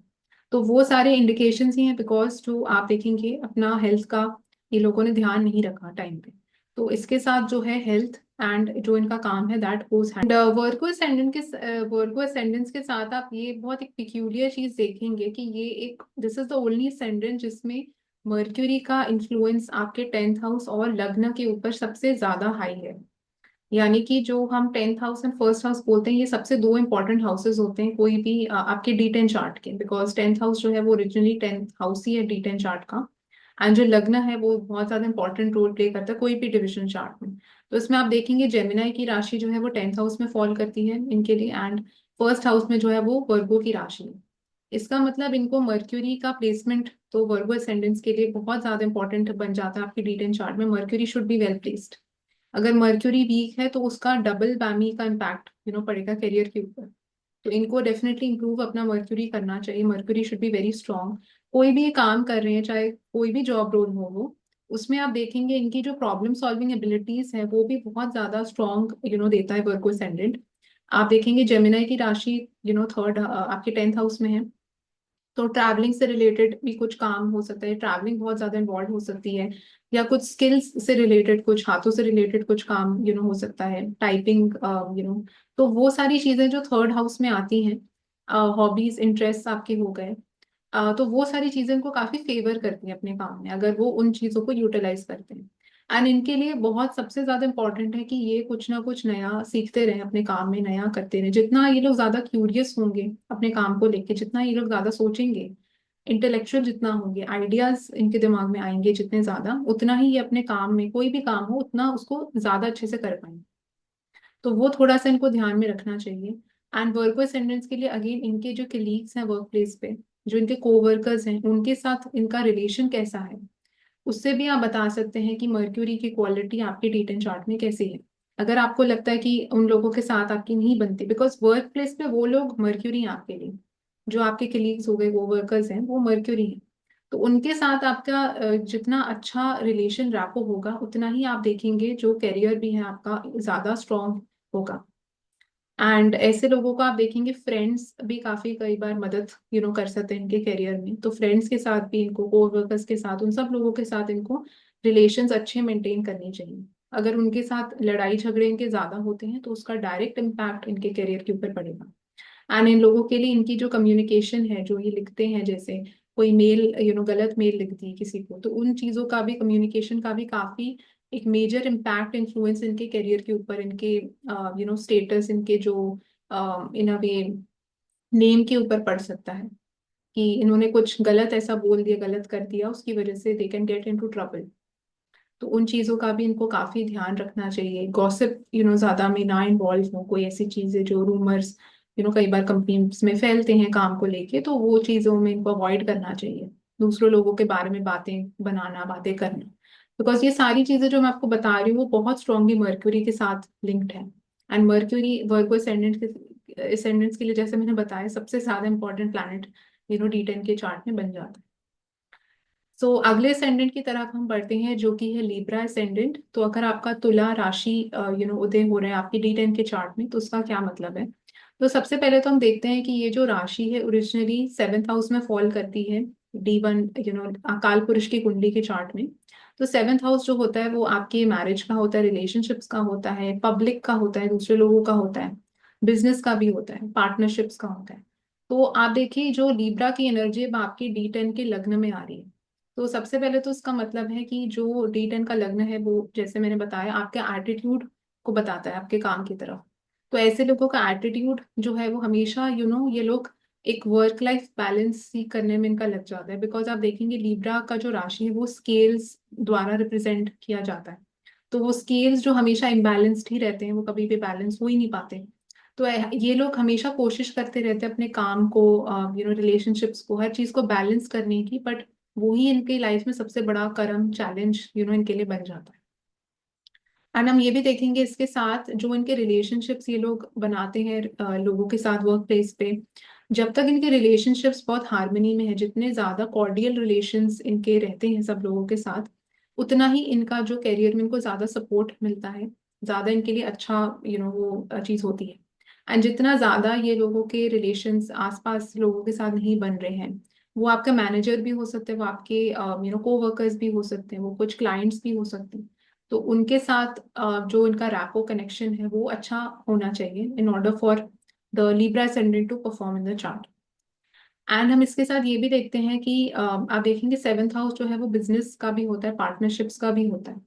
तो वो सारे इंडिकेशंस ही हैं, बिकॉज जो आप देखेंगे अपना हेल्थ का ये लोगों ने ध्यान नहीं रखा टाइम पे। तो इसके साथ जो है हेल्थ एंड जो इनका काम है that goes hand. Virgo ascendant के वर्को असेंडेंस के साथ आप ये बहुत एक पिक्यूलियर चीज देखेंगे कि ये एक this is the only ascendant जिसमें मर्क्यूरी का इन्फ्लुएंस आपके 10th हाउस और लग्न के ऊपर सबसे ज्यादा हाई है। यानी कि जो हम 10th house and first house बोलते हैं, ये सबसे दो इंपॉर्टेंट हाउसेज होते हैं कोई भी आपके D10 चार्ट के, बिकॉज 10th हाउस जो है वो ओरिजिनली 10th हाउस ही है D10 चार्ट का। एंड जो लग्न है वो बहुत ज्यादा इंपॉर्टेंट रोल प्ले करता है कोई भी डिविजन चार्ट में। तो इसमें आप देखेंगे जेमिनाई की राशि जो है वो 10th हाउस में फॉल करती है इनके लिए, एंड फर्स्ट हाउस में जो है वो वर्गो की राशि है। इसका मतलब इनको मर्क्यूरी का प्लेसमेंट तो वर्गो असेंडेंस के लिए बहुत ज्यादा इंपॉर्टेंट बन जाता है आपकी D10 चार्ट में। Mercury should be well placed. अगर मर्क्यूरी वीक है तो उसका डबल बैमी का इम्पैक्ट पड़ेगा करियर के ऊपर। तो इनको डेफिनेटली इंप्रूव अपना मर्क्यूरी करना चाहिए। Mercury should be very strong. कोई भी ये काम कर रहे हैं चाहे कोई भी जॉब रोल हो वो, उसमें आप देखेंगे इनकी जो प्रॉब्लम सॉल्विंग एबिलिटीज है वो भी बहुत ज्यादा स्ट्रांग देता है वर्गो असेंडेंट। आप देखेंगे जेमिनाई की राशि थर्ड आपके 10th हाउस में है। तो ट्रैवलिंग से रिलेटेड भी कुछ काम हो सकता है, ट्रैवलिंग बहुत ज्यादा इन्वॉल्व हो सकती है, या कुछ स्किल्स से रिलेटेड कुछ हाथों से रिलेटेड कुछ काम हो सकता है, टाइपिंग तो वो सारी चीजें जो थर्ड हाउस में आती हैं, हॉबीज इंटरेस्ट आपके हो गए, तो वो सारी चीजें इनको काफी फेवर करती हैं अपने काम में अगर वो उन चीजों को यूटिलाइज करते हैं। एंड इनके लिए बहुत सबसे ज्यादा इंपॉर्टेंट है कि ये कुछ ना कुछ नया सीखते रहें अपने काम में, नया करते रहें। जितना ये लोग ज्यादा क्यूरियस होंगे अपने काम को लेके, जितना ये लोग ज्यादा सोचेंगे, इंटेलेक्चुअल जितना होंगे, आइडियाज इनके दिमाग में आएंगे जितने ज्यादा, उतना ही ये अपने काम में कोई भी काम हो उतना उसको ज्यादा अच्छे से कर पाएंगे। तो वो थोड़ा सा इनको ध्यान में रखना चाहिए। एंड वर्को असेंडेंट्स के लिए अगेन इनके जो कलीग्स हैं वर्क प्लेस पे, जो इनके कोवर्कर्स हैं, उनके साथ इनका रिलेशन कैसा है, उससे भी आप बता सकते हैं कि मर्क्यूरी की क्वालिटी आपके D10 चार्ट में कैसी है। अगर आपको लगता है कि उन लोगों के साथ आपकी नहीं बनती, बिकॉज वर्क प्लेस पे वो लोग मर्क्यूरी हैं आपके लिए, जो आपके कलीग्स हो गए वो वर्कर्स हैं वो मर्क्यूरी हैं। तो उनके साथ आपका जितना अच्छा रिलेशन रैपो होगा उतना ही आप देखेंगे जो करियर भी है आपका ज्यादा स्ट्रांग होगा। एंड ऐसे लोगों को आप देखेंगे फ्रेंड्स भी काफी कई बार मदद कर सकते हैं इनके करियर में। तो फ्रेंड्स के साथ भी इनको, कोवर्कर्स के साथ, उन सब लोगों के साथ इनको रिलेशंस अच्छे मेंटेन करने चाहिए। अगर उनके साथ लड़ाई झगड़े इनके ज्यादा होते हैं तो उसका डायरेक्ट इम्पैक्ट इनके करियर के ऊपर पड़ेगा। एंड इन लोगों के लिए इनकी जो कम्युनिकेशन है, जो ये लिखते हैं, जैसे कोई मेल गलत मेल लिख दी किसी को, तो उन चीजों का भी, कम्युनिकेशन का भी काफी एक मेजर इम्पैक्ट इन्फ्लुएंस इनके करियर के ऊपर, इनके स्टेटस, इनके जो इन अ वे नेम के ऊपर पड़ सकता है कि इन्होंने कुछ गलत ऐसा बोल दिया, गलत कर दिया, उसकी वजह से they can get into trouble. तो उन चीजों का भी इनको काफी ध्यान रखना चाहिए। गॉसिप ज्यादा में ना इन्वॉल्व हो, कोई ऐसी चीजें जो रूमर्स कई बार कंपनीज में फैलते हैं काम को लेके, तो वो चीजों में इनको अवॉइड करना चाहिए। दूसरों लोगों के बारे में बातें बनाना, बातें करना, बिकॉज ये सारी चीजें जो मैं आपको बता रही हूँ वो बहुत स्ट्रांगली मर्क्यूरी के साथ लिंक्ड है। एंड मर्क्यूरी वर्गो असेंडेंट्स के लिए, जैसे मैंने बताया, सबसे ज्यादा इंपॉर्टेंट प्लैनेट D10 के चार्ट में बन जाता है। सो अगले असेंडेंट की तरफ हम बढ़ते हैं जो कि है लीब्रा असेंडेंट। तो अगर आपका तुला राशि उदय हो रहा है आपकी D10 के चार्ट में, तो उसका क्या मतलब है। तो सबसे पहले तो हम देखते हैं कि ये जो राशि है ओरिजिनली 7th हाउस में फॉल करती है D1 अकाल पुरुष की कुंडली के चार्ट में। तो 7th हाउस जो होता है वो आपके मैरिज का होता है, रिलेशनशिप्स का होता है, पब्लिक का होता है, दूसरे लोगों का होता है, बिजनेस का भी होता है, पार्टनरशिप्स का होता है। तो आप देखिए जो लीब्रा की एनर्जी अब आपकी D10 के लग्न में आ रही है। तो सबसे पहले तो इसका मतलब है कि जो D10 का लग्न है वो, जैसे मैंने बताया, आपके एटीट्यूड को बताता है आपके काम की तरफ। तो ऐसे लोगों का एटीट्यूड जो है वो हमेशा ये लोग एक वर्क लाइफ बैलेंस सीख करने में इनका लग जाता है। बिकॉज आप देखेंगे लीब्रा का जो राशि है वो स्केल्स द्वारा रिप्रेजेंट किया जाता है। तो वो स्केल्स जो हमेशा इम्बैलेंस्ड ही रहते हैं, वो कभी भी बैलेंस हो ही नहीं पाते। तो ये लोग हमेशा कोशिश करते रहते हैं अपने काम को, रिलेशनशिप्स को, हर चीज को बैलेंस करने की, बट वो ही इनके लाइफ में सबसे बड़ा कर्म चैलेंज इनके लिए बन जाता है। एंड हम ये भी देखेंगे इसके साथ जो इनके रिलेशनशिप्स ये लोग बनाते हैं लोगों के साथ वर्क प्लेस पे, जब तक इनके रिलेशनशिप्स बहुत हार्मनी में है, जितने ज्यादा कॉर्डियल रिलेशंस इनके रहते हैं सब लोगों के साथ, उतना ही इनका जो करियर में इनको ज्यादा सपोर्ट मिलता है, ज्यादा इनके लिए अच्छा वो चीज होती है। एंड जितना ज्यादा ये लोगों के रिलेशंस आसपास लोगों के साथ नहीं बन रहे हैं, वो आपका मैनेजर भी हो सकते हैं, वो आपके को वर्कर्स भी हो सकते हैं, वो कुछ क्लाइंट्स भी हो सकते हैं, तो उनके साथ जो इनका रैपो कनेक्शन है वो अच्छा होना चाहिए in order for the Libra ascendant to perform in the chart. And हम इसके साथ ये भी देखते हैं कि आप देखेंगे सेवेंथ हाउस जो है वो बिजनेस का भी होता है, पार्टनरशिप्स का भी होता है,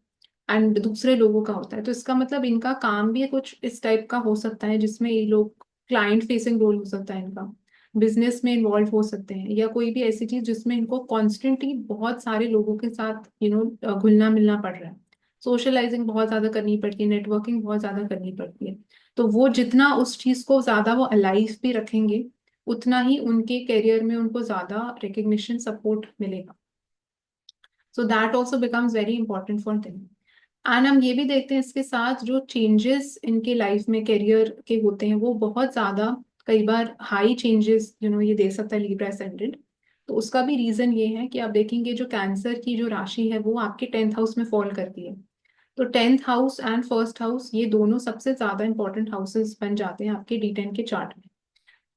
एंड दूसरे लोगों का होता है। तो इसका मतलब इनका काम भी कुछ इस टाइप का हो सकता है जिसमें ये लोग क्लाइंट फेसिंग रोल हो सकता है इनका, बिजनेस में इन्वॉल्व हो सकते हैं, या कोई भी ऐसी चीज जिसमें इनको कॉन्स्टेंटली बहुत सारे लोगों के साथ घुलना मिलना पड़ रहा है, सोशलाइजिंग बहुत ज्यादा करनी पड़ती है, नेटवर्किंग बहुत ज्यादा करनी पड़ती है। तो वो जितना उस चीज को ज्यादा वो अलाइव भी रखेंगे, उतना ही उनके करियर में उनको ज्यादा रिकग्निशन सपोर्ट मिलेगा। So that also becomes very important for them. And हम ये भी देखते हैं इसके साथ जो चेंजेस इनके लाइफ में करियर के होते हैं वो बहुत ज्यादा, कई बार हाई चेंजेस ये दे सकता है लिब्रा एसेंडेंट। तो उसका भी रीजन ये है कि आप देखेंगे जो कैंसर की जो राशि है वो आपके 10th हाउस में फॉल करती है। तो 10th house and first house ये दोनों सबसे ज्यादा इंपॉर्टेंट हाउसेस बन जाते हैं आपके D10 के चार्ट में।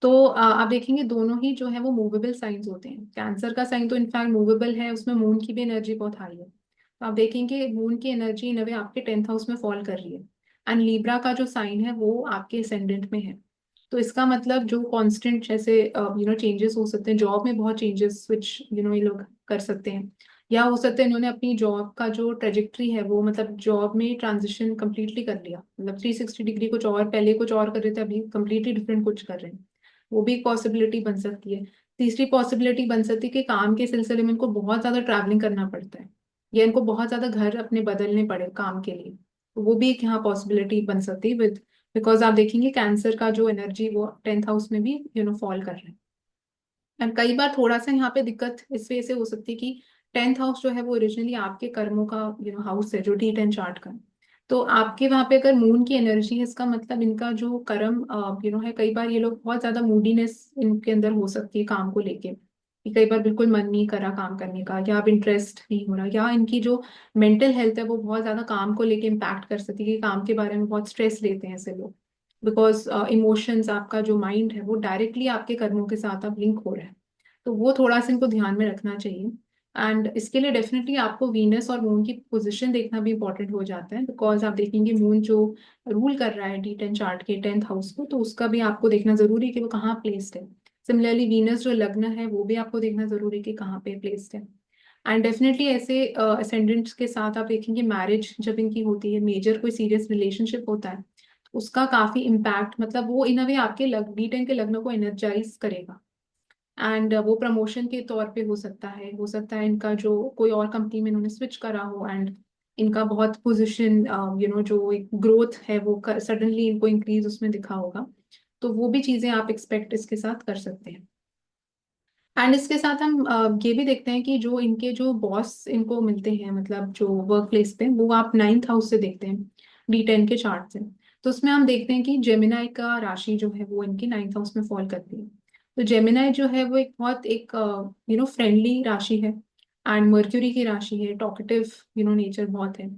तो आप देखेंगे दोनों ही जो है वो मूवेबल साइंस होते हैं। कैंसर का साइन तो इनफैक्ट मूवेबल है, उसमें मून की भी एनर्जी बहुत हाई है। तो आप देखेंगे मून की एनर्जी इन अ वे आपके 10th हाउस में फॉल कर रही है। एंड लीब्रा का जो साइन है वो आपके असेंडेंट में है। तो इसका मतलब जो कांस्टेंट जैसे चेंजेस हो सकते हैं जॉब में, बहुत चेंजेस विच ये लोग कर सकते हैं, या हो सकता है इन्होंने अपनी जॉब का जो ट्रेजेक्ट्री है वो मतलब जॉब में ट्रांजिशन कंप्लीटली कर लिया, मतलब 360 डिग्री, कुछ और पहले कुछ और कर रहे थे अभी कंप्लीटली डिफरेंट कुछ कर रहे हैं। वो भी एक पॉसिबिलिटी बन सकती है। तीसरी पॉसिबिलिटी बन सकती है कि काम के सिलसिले में इनको बहुत ज्यादा ट्रैवलिंग करना पड़ता है, या इनको बहुत ज्यादा घर अपने बदलने पड़े काम के लिए। तो वो भी एक यहाँ पॉसिबिलिटी बन सकती है विद, बिकॉज आप देखेंगे कैंसर का जो एनर्जी वो 10th हाउस में भी फॉल कर रहा है। एंड कई बार थोड़ा सा यहाँ पे दिक्कत इस वजह से हो सकती है कि 10th हाउस जो है वो ओरिजिनली आपके कर्मों का हाउस है, जो D10 चार्ट का। तो आपके वहां पे अगर मून की एनर्जी है, इसका मतलब इनका जो कर्म है, कई बार ये लोग बहुत ज्यादा मूडीनेस इनके अंदर हो सकती है काम को लेके, कि कई बार बिल्कुल मन नहीं करा काम करने का, या अब इंटरेस्ट नहीं हो रहा, या इनकी जो मेंटल हेल्थ है वो बहुत ज्यादा काम को लेके इम्पैक्ट कर सकती है, कि काम के बारे में बहुत स्ट्रेस लेते हैं ऐसे लोग, बिकॉज इमोशंस, आपका जो माइंड है वो डायरेक्टली आपके कर्मों के साथ अब लिंक हो रहा है। तो वो थोड़ा सा इनको ध्यान में रखना चाहिए। एंड इसके लिए डेफिनेटली आपको वीनस और मून की पोजीशन देखना भी इंपॉर्टेंट हो जाता है, बिकॉज आप देखेंगे मून जो रूल कर रहा है D10 चार्ट के 10th हाउस को, तो उसका भी आपको देखना जरूरी है कि वो कहाँ प्लेस्ड है। सिमिलरली वीनस जो लग्न है वो भी आपको देखना जरूरी है कि कहाँ पे प्लेस्ड है। एंड डेफिनेटली ऐसे असेंडेंट्स के साथ आप देखेंगे मैरिज जब इनकी होती है, मेजर कोई सीरियस रिलेशनशिप होता है, तो उसका काफी इम्पैक्ट, मतलब वो इन अ वे आपके D10 के लग्न को एनर्जाइज करेगा। एंड वो प्रमोशन के तौर पे हो सकता है, हो सकता है इनका जो कोई और कंपनी में इन्होंने स्विच करा हो, एंड इनका बहुत पोजीशन जो एक ग्रोथ है वो सडनली इनको इंक्रीज उसमें दिखा होगा। तो वो भी चीजें आप एक्सपेक्ट इसके साथ कर सकते हैं। एंड इसके साथ हम ये भी देखते हैं कि जो इनके जो बॉस इनको मिलते हैं, मतलब जो वर्क प्लेस पे, वो आप 9th हाउस से देखते हैं D10 के चार्ट से। तो उसमें हम देखते हैं कि जेमिनाई का राशि जो है वो इनके 9th हाउस में फॉल करती है। तो जेमिनाई जो है वो एक बहुत एक फ्रेंडली राशि है, एंड मर्क्यूरी की राशि है, टॉकेटिव नेचर बहुत है।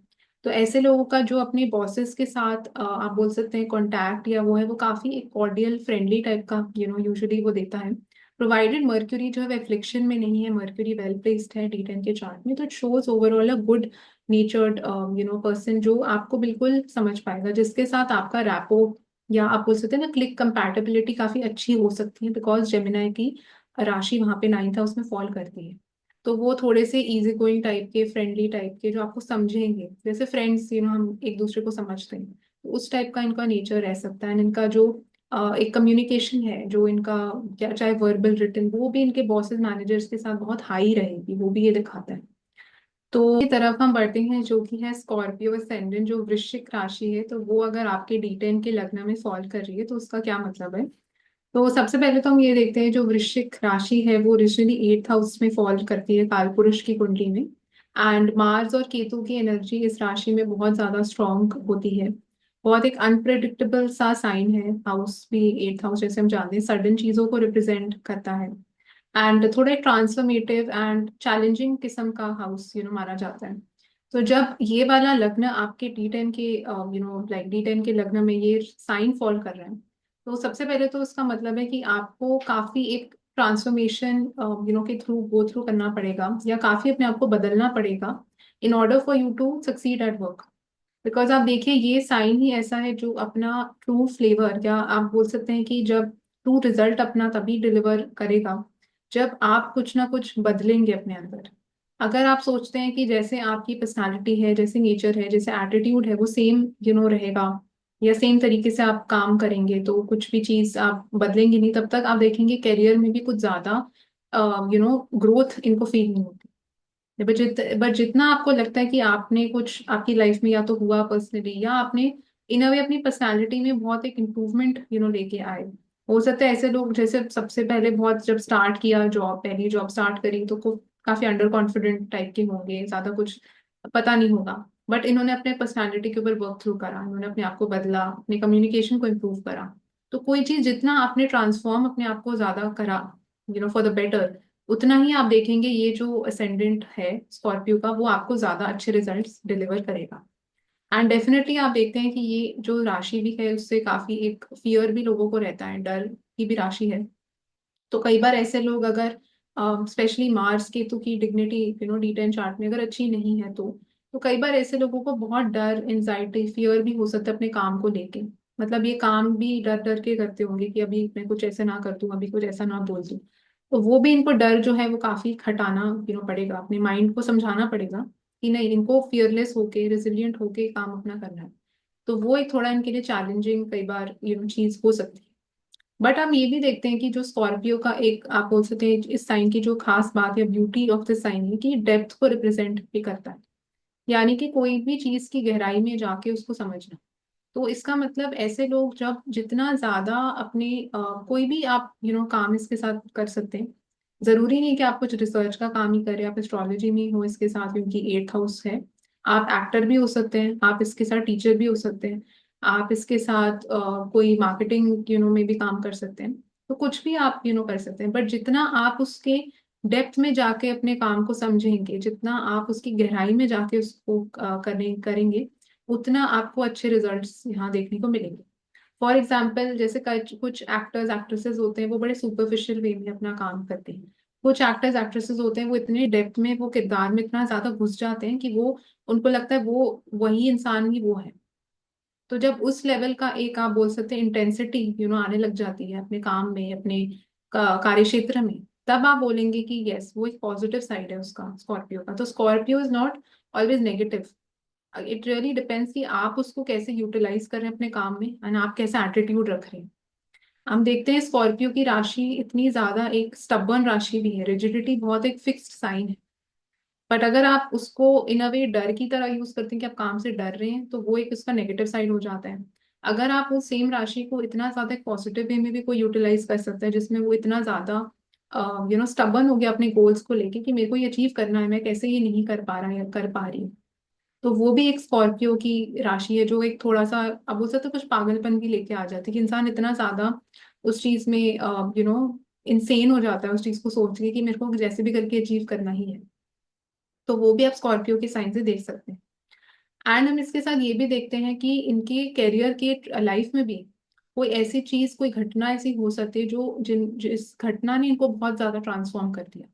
तो ऐसे लोगों का जो अपने बॉसेस के साथ आप बोल सकते हैं कॉन्टैक्ट या वो है, वो काफी एक कॉर्डियल फ्रेंडली टाइप का यूजुअली वो देता है, प्रोवाइडेड मर्क्यूरी जो है एफ्लिक्शन में नहीं है, मर्क्यूरी वेल प्लेस्ड है D10 के चार्ट में। तो it shows overall a good नेचर्ड person, जो आपको बिल्कुल समझ पाएगा, जिसके साथ आपका रैपो या आप बोल सकते हैं ना क्लिक कंपैटिबिलिटी काफी अच्छी हो सकती है, बिकॉज जेमिनाई की राशि वहां पे 9th हाउस में फॉल करती है। तो वो थोड़े से इजी गोइंग टाइप के, फ्रेंडली टाइप के, जो आपको समझेंगे जैसे फ्रेंड्स हम एक दूसरे को समझते हैं, तो उस टाइप का इनका नेचर रह सकता है। इनका जो एक कम्युनिकेशन है जो इनका, क्या चाहे वर्बल रिटन, वो भी इनके बॉसेस मैनेजर्स के साथ बहुत हाई रहेगी, वो भी ये दिखाता है। तो की तरफ हम बढ़ते हैं जो कि है स्कॉर्पियो असेंडेंट, जो वृश्चिक राशि है। तो वो अगर आपके D10 के लग्न में फॉल कर रही है तो उसका क्या मतलब है। तो सबसे पहले तो हम ये देखते हैं, जो वृश्चिक राशि है वो ओरिजिनली 8th हाउस में फॉल करती है कालपुरुष की कुंडली में। एंड मार्स और केतु की एनर्जी इस राशि में बहुत ज्यादा स्ट्रांग होती है। बहुत एक अनप्रेडिक्टेबल सा साइन है। हाउस भी 8th हाउस जैसे हम जानते हैं सडन चीजों को रिप्रेजेंट करता है। एंड थोड़ा ट्रांसफॉर्मेटिव एंड चैलेंजिंग किस्म का हाउस माना जाता है। तो जब ये वाला लग्न आपके D10 के लाइक D10 के लग्न में ये साइन फॉल कर रहा है, तो सबसे पहले तो उसका मतलब है कि आपको काफी एक ट्रांसफॉर्मेशन के थ्रू गो थ्रू करना पड़ेगा, या काफी अपने आप को बदलना पड़ेगा in order for you to succeed at work. Because आप देखिए ये साइन ही ऐसा है जो अपना ट्रू फ्लेवर, या आप बोल सकते हैं कि जब ट्रू रिजल्ट अपना तभी डिलीवर करेगा जब आप कुछ ना कुछ बदलेंगे अपने अंदर। अगर आप सोचते हैं कि जैसे आपकी पर्सनालिटी है, जैसे नेचर है, जैसे एटीट्यूड है वो सेम रहेगा, या सेम तरीके से आप काम करेंगे, तो कुछ भी चीज आप बदलेंगे नहीं, तब तक आप देखेंगे करियर में भी कुछ ज्यादा ग्रोथ इनको फील नहीं होती। बट जितना आपको लगता है कि आपने कुछ आपकी लाइफ में या तो हुआ पर्सनली, या आपने इन अ वे अपनी पर्सनालिटी में बहुत एक इम्प्रूवमेंट लेके आए। हो सकता है ऐसे लोग जैसे सबसे पहले बहुत जब स्टार्ट किया जॉब, पहली जॉब स्टार्ट करी, तो काफी अंडर कॉन्फिडेंट टाइप के होंगे, ज्यादा कुछ पता नहीं होगा। बट इन्होंने अपने पर्सनालिटी के ऊपर वर्क थ्रू करा, इन्होंने अपने आप को बदला, अपने कम्युनिकेशन को इम्प्रूव करा। तो कोई चीज जितना आपने ट्रांसफॉर्म अपने आप को ज्यादा करा फॉर द बेटर, उतना ही आप देखेंगे ये जो असेंडेंट है स्कॉर्पियो का वो आपको ज्यादा अच्छे रिजल्ट्स डिलीवर करेगा। एंड डेफिनेटली आप देखते हैं कि ये जो राशि भी है उससे काफी एक फियर भी लोगों को रहता है, डर की भी राशि है। तो कई बार ऐसे लोग अगर स्पेशली मार्स केतु की डिग्निटी D10 चार्ट में अगर अच्छी नहीं है, तो कई बार ऐसे लोगों को बहुत डर, एंजाइटी, फियर भी हो सकता है अपने काम को लेके। मतलब ये काम भी डर डर के करते होंगे कि अभी मैं कुछ ऐसे ना कर दूं, अभी कुछ ऐसा ना बोल दूं। तो वो भी इनको डर जो है वो काफी खटाना पड़ेगा, अपने माइंड को समझाना पड़ेगा कि नहीं, इनको फियरलेस होके रेजिलियंट होके काम अपना करना है। तो वो एक थोड़ा इनके लिए चैलेंजिंग कई बार चीज हो सकती है। बट हम ये भी देखते हैं कि जो स्कॉर्पियो का एक आप बोल सकते हैं इस साइन की जो खास बात या ब्यूटी ऑफ द साइन है कि डेप्थ को रिप्रेजेंट भी करता है। यानी कि कोई भी चीज की गहराई में जाके उसको समझना। तो इसका मतलब ऐसे लोग जब जितना ज्यादा अपने कोई भी आप काम इसके साथ कर सकते हैं। जरूरी नहीं कि आप कुछ रिसर्च का काम ही करें, आप एस्ट्रोलॉजी में ही हो इसके साथ, क्योंकि 8th हाउस है। आप एक्टर भी हो सकते हैं, आप इसके साथ टीचर भी हो सकते हैं, आप इसके साथ कोई मार्केटिंग में भी काम कर सकते हैं। तो कुछ भी आप कर सकते हैं, बट जितना आप उसके डेप्थ में जाके अपने काम को समझेंगे, जितना आप उसकी गहराई में जाके उसको करेंगे, उतना आपको अच्छे रिजल्ट्स यहाँ देखने को मिलेंगे। फॉर एग्जाम्पल जैसे कुछ एक्टर्स एक्ट्रेसेस होते हैं वो बड़े सुपरफिशियल वे में अपना काम करते हैं। कुछ एक्टर्स एक्ट्रेसेस होते हैं वो इतने डेप्थ में वो किरदार में इतना ज्यादा घुस जाते हैं कि वो उनको लगता है वो वही इंसान ही वो है। तो जब उस लेवल का एक आप बोल सकते हैं इंटेंसिटी आने लग जाती है अपने काम में, अपने कार्य क्षेत्र में, तब आप बोलेंगे कि यस वो एक पॉजिटिव साइड है उसका, स्कॉर्पियो का। तो Scorpio is not always negative. It really depends कि आप उसको कैसे यूटिलाइज कर रहे हैं अपने काम में, एंड आप कैसा एटीट्यूड रख रहे हैं। हम देखते हैं स्कॉर्पियो की राशि इतनी ज्यादा एक स्टबर्न राशि भी है, रिजिडिटी बहुत एक फिक्स्ड साइन है। बट अगर आप उसको इन अ वे डर की तरह यूज करते हैं कि आप काम से डर रहे हैं, तो वो एक उसका नेगेटिव साइड हो जाता है। अगर आप उस सेम राशि को इतना ज्यादा एक पॉजिटिव वे में भी कोई यूटिलाइज कर सकता है, जिसमें वो इतना ज्यादा स्टबर्न हो गया अपने गोल्स को लेके कि मेरे को ये अचीव करना है, मैं कैसे ये नहीं कर पा रहा या कर पा रही हूँ, तो वो भी एक स्कॉर्पियो की राशि है जो एक थोड़ा सा अब हो सकता है कुछ पागलपन भी लेके आ जाती है कि इंसान इतना ज्यादा उस चीज में इंसेन हो जाता है उस चीज को सोच के कि मेरे को जैसे भी करके अचीव करना ही है। तो वो भी आप स्कॉर्पियो की साइन से देख सकते हैं। एंड हम इसके साथ ये भी देखते हैं कि इनके करियर के लाइफ में भी कोई ऐसी चीज, कोई घटना ऐसी हो सकती है जो जिस घटना ने इनको बहुत ज्यादा ट्रांसफॉर्म कर दिया।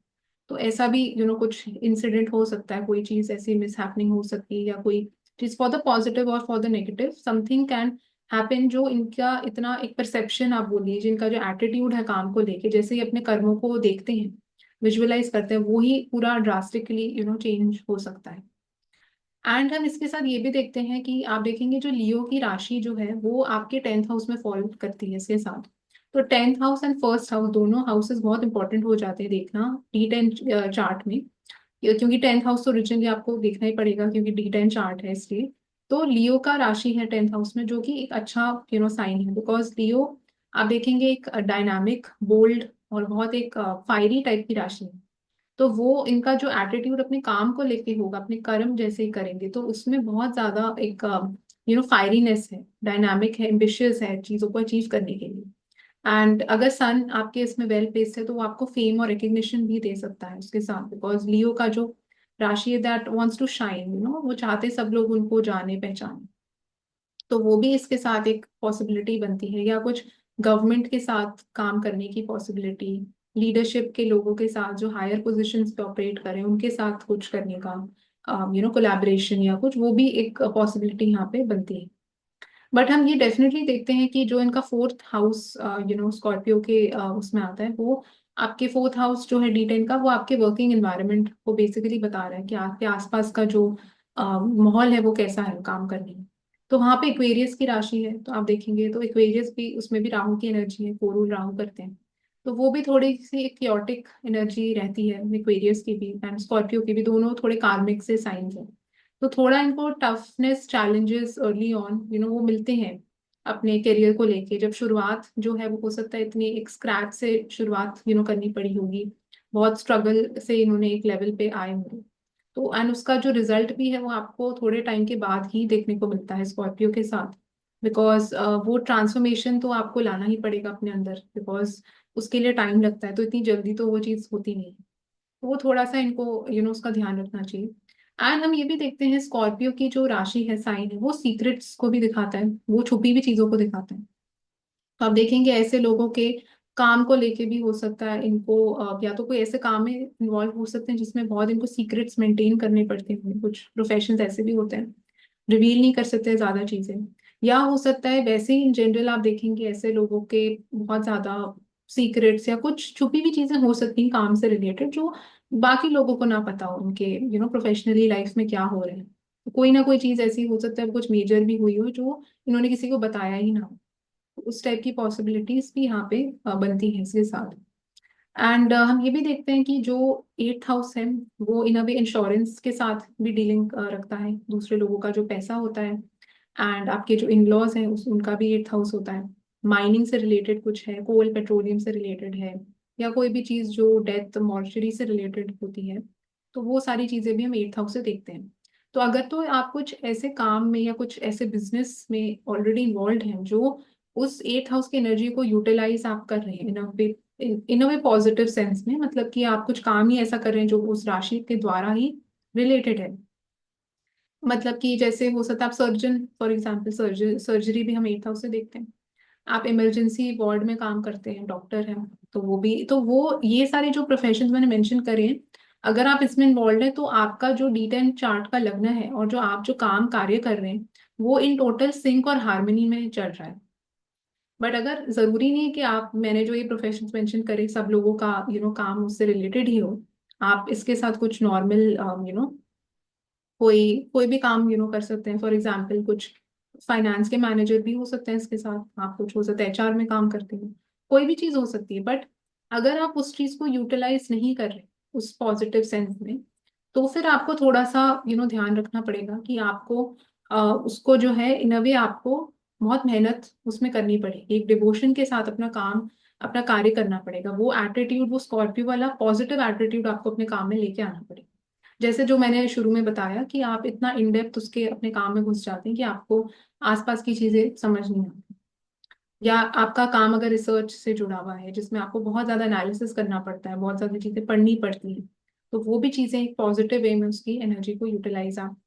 तो ऐसा भी कुछ इंसिडेंट हो सकता है, कोई चीज ऐसी मिस हैपनिंग हो सकती है, या कोई चीज फॉर द पॉजिटिव और for the negative something can happen, जो इनका इतना एक परसेप्शन आप बोलिए, जिनका जो एटीट्यूड है काम को लेके, जैसे ही अपने कर्मों को देखते हैं, विजुअलाइज करते हैं, वो ही पूरा ड्रास्टिकली चेंज हो सकता है। एंड हम इसके साथ ये भी देखते हैं कि आप देखेंगे जो लियो की राशि जो है वो आपके 10th हाउस में फॉलो करती है इसके साथ। तो 10th house and first house दोनों हाउसेस बहुत इंपॉर्टेंट हो जाते हैं देखना D10 चार्ट में। क्योंकि 10th हाउस तो ओरिजिनली आपको देखना ही पड़ेगा क्योंकि D10 चार्ट है इसलिए। तो लियो का राशि है 10th हाउस में, जो कि एक अच्छा साइन है, बिकॉज लियो आप देखेंगे एक डायनामिक, बोल्ड और बहुत एक फायरी टाइप की राशि है। तो वो इनका जो एटीट्यूड अपने काम को लेके होगा, अपने कर्म जैसे ही करेंगे, तो उसमें बहुत ज्यादा एक फायरीनेस है, डायनामिक है, एम्बिशियस है चीजों को अचीव करने के लिए। एंड अगर सन आपके इसमें वेल प्लेस्ड है तो वो आपको फेम और रिकग्निशन भी दे सकता है उसके साथ, बिकॉज लियो का जो राशि है दैट वांट्स टू शाइन, वो चाहते सब लोग उनको जाने पहचाने। तो वो भी इसके साथ एक पॉसिबिलिटी बनती है, या कुछ गवर्नमेंट के साथ काम करने की पॉसिबिलिटी, लीडरशिप के लोगों के साथ जो हायर पोजीशंस पे ऑपरेट करें उनके साथ कुछ करने का कोलैबोरेशन या कुछ, वो भी एक पॉसिबिलिटी यहाँ पे बनती है। बट हम ये डेफिनेटली देखते हैं कि जो इनका फोर्थ हाउस स्कॉर्पियो के उसमें आता है, वो आपके फोर्थ हाउस जो है D10 का, वो आपके वर्किंग एनवायरनमेंट को बेसिकली बता रहा है कि आपके आसपास का जो माहौल है वो कैसा है काम करने में। तो वहाँ पे इक्वेरियस की राशि है, तो आप देखेंगे तो इक्वेरियस भी, उसमें भी राहु की एनर्जी है, कोरुल राहु करते हैं। तो वो भी थोड़ी सी एक क्योटिक एनर्जी रहती है इक्वेरियस की भी एंड स्कॉर्पियो की भी, दोनों थोड़े कार्मिक से साइंस है। तो थोड़ा इनको टफनेस, चैलेंजेस अर्ली ऑन वो मिलते हैं अपने करियर को लेके। जब शुरुआत जो है वो हो सकता है इतनी एक स्क्रैच से शुरुआत करनी पड़ी होगी, बहुत स्ट्रगल से इन्होंने एक लेवल पे आए होंगे। तो एंड उसका जो रिजल्ट भी है वो आपको थोड़े टाइम के बाद ही देखने को मिलता है स्कॉर्पियो के साथ, बिकॉज वो ट्रांसफॉर्मेशन तो आपको लाना ही पड़ेगा अपने अंदर, बिकॉज उसके लिए टाइम लगता है, तो इतनी जल्दी तो वो चीज़ होती नहीं है। तो वो थोड़ा सा इनको उसका ध्यान रखना चाहिए। एंड हम ये भी देखते हैं स्कॉर्पियो की जो राशि है, साइन है, वो सीक्रेट्स को भी दिखाता है, वो छुपी हुई चीजों को दिखाता है। तो आप देखेंगे ऐसे लोगों के काम को लेके भी हो सकता है इनको या तो कोई ऐसे काम में इन्वॉल्व हो सकते हैं जिसमें बहुत इनको सीक्रेट्स मेंटेन करने पड़ते हैं, कुछ प्रोफेशंस ऐसे भी होते हैं, रिवील नहीं कर सकते ज्यादा चीजें। या हो सकता है वैसे ही इन जनरल आप देखेंगे ऐसे लोगों के बहुत ज्यादा सीक्रेट्स या कुछ छुपी हुई चीजें हो सकती हैं काम से रिलेटेड, जो बाकी लोगों को ना पता हो उनके प्रोफेशनली लाइफ में क्या हो रहे हैं। तो कोई ना कोई चीज ऐसी हो सकता है, कुछ मेजर भी हुई हो जो इन्होंने किसी को बताया ही ना हो। तो उस टाइप की पॉसिबिलिटीज भी यहाँ पे बनती है इसके साथ। एंड हम ये भी देखते हैं कि जो एट्थ हाउस है वो इन अ वे इंश्योरेंस के साथ भी डीलिंग रखता है, दूसरे लोगों का जो पैसा होता है। एंड आपके जो इन लॉज हैं उनका भी एट्थ हाउस होता है। माइनिंग से रिलेटेड कुछ है, कोल पेट्रोलियम से रिलेटेड है, या कोई भी चीज़ जो डेथ मॉर्चरी से रिलेटेड होती है, तो वो सारी चीज़ें भी हम एट्थ हाउस से देखते हैं। तो अगर तो आप कुछ ऐसे काम में या कुछ ऐसे बिजनेस में ऑलरेडी इन्वॉल्व हैं जो उस एट्थ हाउस की एनर्जी को यूटिलाइज आप कर रहे हैं इन अ वे पॉजिटिव सेंस में, मतलब कि आप कुछ काम ही ऐसा कर रहे हैं जो उस राशि के द्वारा ही रिलेटेड है। मतलब कि जैसे हो सकता है आप सर्जन, फॉर एग्जांपल सर्जरी भी हम एट्थ हाउस से देखते हैं। आप इमरजेंसी वार्ड में काम करते हैं, डॉक्टर हैं, तो वो भी, तो वो ये सारे जो प्रोफेशन मैंने मेंशन करे हैं, अगर आप इसमें इन्वॉल्व है तो आपका जो D10 चार्ट का लग्न है और जो आप जो काम कार्य कर रहे हैं वो इन टोटल सिंक और हार्मनी में चल रहा है। बट अगर जरूरी नहीं है कि आप, मैंने जो ये प्रोफेशन मेंशन करे सब लोगों का काम उससे रिलेटेड ही हो। आप इसके साथ कुछ नॉर्मल कोई कोई भी काम कर सकते हैं, फॉर एग्जांपल कुछ फाइनेंस के मैनेजर भी हो सकते हैं इसके साथ, आप कुछ हो सकता है HR में काम करते हैं, कोई भी चीज हो सकती है। बट अगर आप उस चीज को यूटिलाइज नहीं कर रहे उस पॉजिटिव सेंस में, तो फिर आपको थोड़ा सा ध्यान रखना पड़ेगा कि आपको उसको जो है इन अ वे आपको बहुत मेहनत उसमें करनी पड़ेगी, एक डिवोशन के साथ अपना काम, अपना कार्य करना पड़ेगा। वो एटीट्यूड, वो स्कॉर्पियो वाला पॉजिटिव एटीट्यूड आपको अपने काम में लेके आना पड़ेगा। जैसे जो मैंने शुरू में बताया कि आप इतना इन डेप्थ उसके अपने काम में घुस जाते हैं कि आपको आसपास की चीजें समझ नहीं आती। या आपका काम अगर रिसर्च से जुड़ा हुआ है जिसमें आपको बहुत ज्यादा एनालिसिस करना पड़ता है, बहुत ज्यादा चीजें पढ़नी पड़ती हैं, तो वो भी चीजें एक पॉजिटिव वे में उसकी एनर्जी को यूटिलाइज आप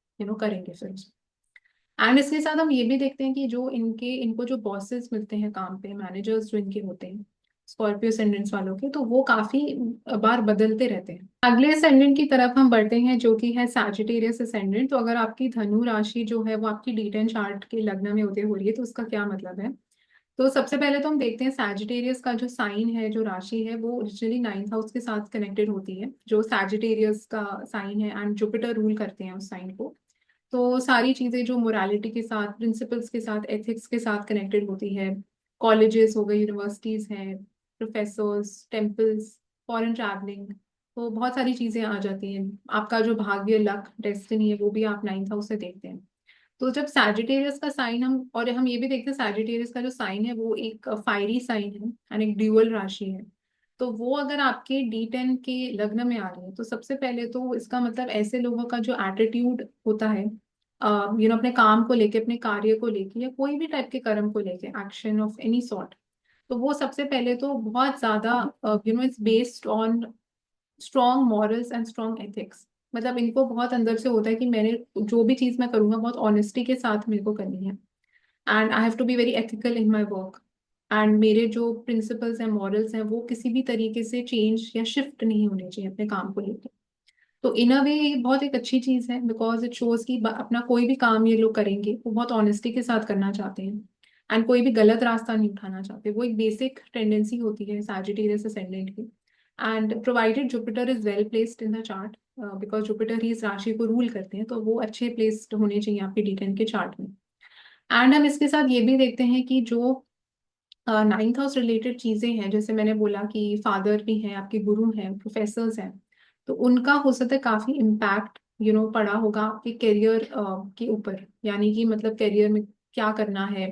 करेंगे फिर। एंड इसके साथ हम ये भी देखते हैं कि जो इनको जो बॉसेस मिलते हैं काम पे, मैनेजर्स जो इनके होते हैं स्कॉर्पियो असेंडेंट्स वालों के, तो वो काफी बार बदलते रहते हैं। अगले असेंडेंट की तरफ हम बढ़ते हैं जो कि है सैजिटेरियस असेंडेंट। तो अगर आपकी धनु राशि जो है वो आपकी D10 चार्ट के लग्न में होते हो रही है तो उसका क्या मतलब है। तो सबसे पहले तो हम देखते हैं सैजिटेरियस का जो साइन है, जो राशि है, वो ओरिजिनली नाइन्थ हाउस के साथ कनेक्टेड होती है, जो सैजिटेरियस का साइन है, एंड जुपिटर रूल करते हैं उस साइन को। तो सारी चीजें जो मोरालिटी के साथ, प्रिंसिपल्स के साथ, एथिक्स के साथ कनेक्टेड होती है, कॉलेजेस हो गए, यूनिवर्सिटीज हैं, प्रोफेसर्स, टेम्पल्स, फॉरेन ट्रैवलिंग, तो बहुत सारी चीजें आ जाती हैं। आपका जो भाग्य, लक, डेस्टिनी है वो भी आप नाइन्थ हाउस से देखते हैं। तो जब सैजिटेरियस का साइन हम ये भी देखते हैं, सैजिटेरियस का जो साइन है वो एक फायरी साइन है एंड एक ड्यूअल राशि है। तो वो अगर आपके D10 के लग्न में आ रही है तो सबसे पहले तो इसका मतलब ऐसे लोगों का जो एटीट्यूड होता है अपने काम को लेके, अपने कार्य को लेके, या कोई भी टाइप के कर्म को लेके, एक्शन ऑफ एनी सॉर्ट, तो वो सबसे पहले तो बहुत ज्यादा it's based on strong morals and strong ethics. मतलब इनको बहुत अंदर से होता है कि मैंने जो भी चीज मैं करूंगा बहुत ऑनेस्टी के साथ मेरे को करनी है, and I have to be very ethical in my work. And मेरे जो प्रिंसिपल्स हैं, मॉरल्स हैं, वो किसी भी तरीके से चेंज या शिफ्ट नहीं होने चाहिए अपने काम को लेकर। तो इन अ वे ये बहुत एक अच्छी चीज है, बिकॉज इट शोज कि अपना कोई भी काम ये लोग करेंगे वो बहुत ऑनेस्टी के साथ करना चाहते हैं, एंड कोई भी गलत रास्ता नहीं उठाना चाहते। वो एक बेसिक टेंडेंसी होती है सैजिटेरियस असेंडेंट की। And provided Jupiter is well placed in the chart, because Jupiter ही इस राशि को रूल करते हैं, तो वो अच्छे प्लेस्ड होने चाहिए आपके D10 के चार्ट में। एंड हम इसके साथ ये भी देखते हैं कि जो नाइन्थ हाउस रिलेटेड चीजें हैं, जैसे मैंने बोला कि फादर भी हैं, आपके गुरु हैं, प्रोफेसर्स हैं, तो उनका हो सकता है काफी इम्पैक्ट पड़ा होगा आपके करियर के ऊपर। यानी कि मतलब करियर में क्या करना है,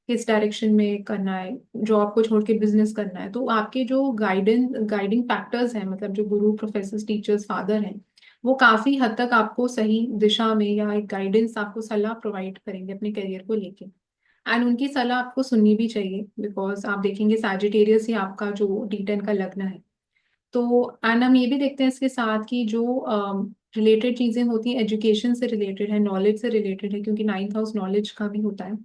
किस डायरेक्शन में करना है, जॉब को छोड़ के बिजनेस करना है, तो आपके जो गाइडिंग फैक्टर्स हैं, मतलब जो गुरु, प्रोफेसर्स, टीचर्स, फादर हैं, वो काफी हद तक आपको सही दिशा में या एक गाइडेंस, आपको सलाह प्रोवाइड करेंगे अपने करियर को लेके। एंड उनकी सलाह आपको सुननी भी चाहिए, बिकॉज आप देखेंगे सैजिटेरियस ही आपका जो D10 का लग्न है। तो एंड हम ये भी देखते हैं इसके साथ कि जो रिलेटेड चीजें होती हैं, एजुकेशन से रिलेटेड है, नॉलेज से रिलेटेड है, क्योंकि नाइन्थ हाउस नॉलेज का भी होता है।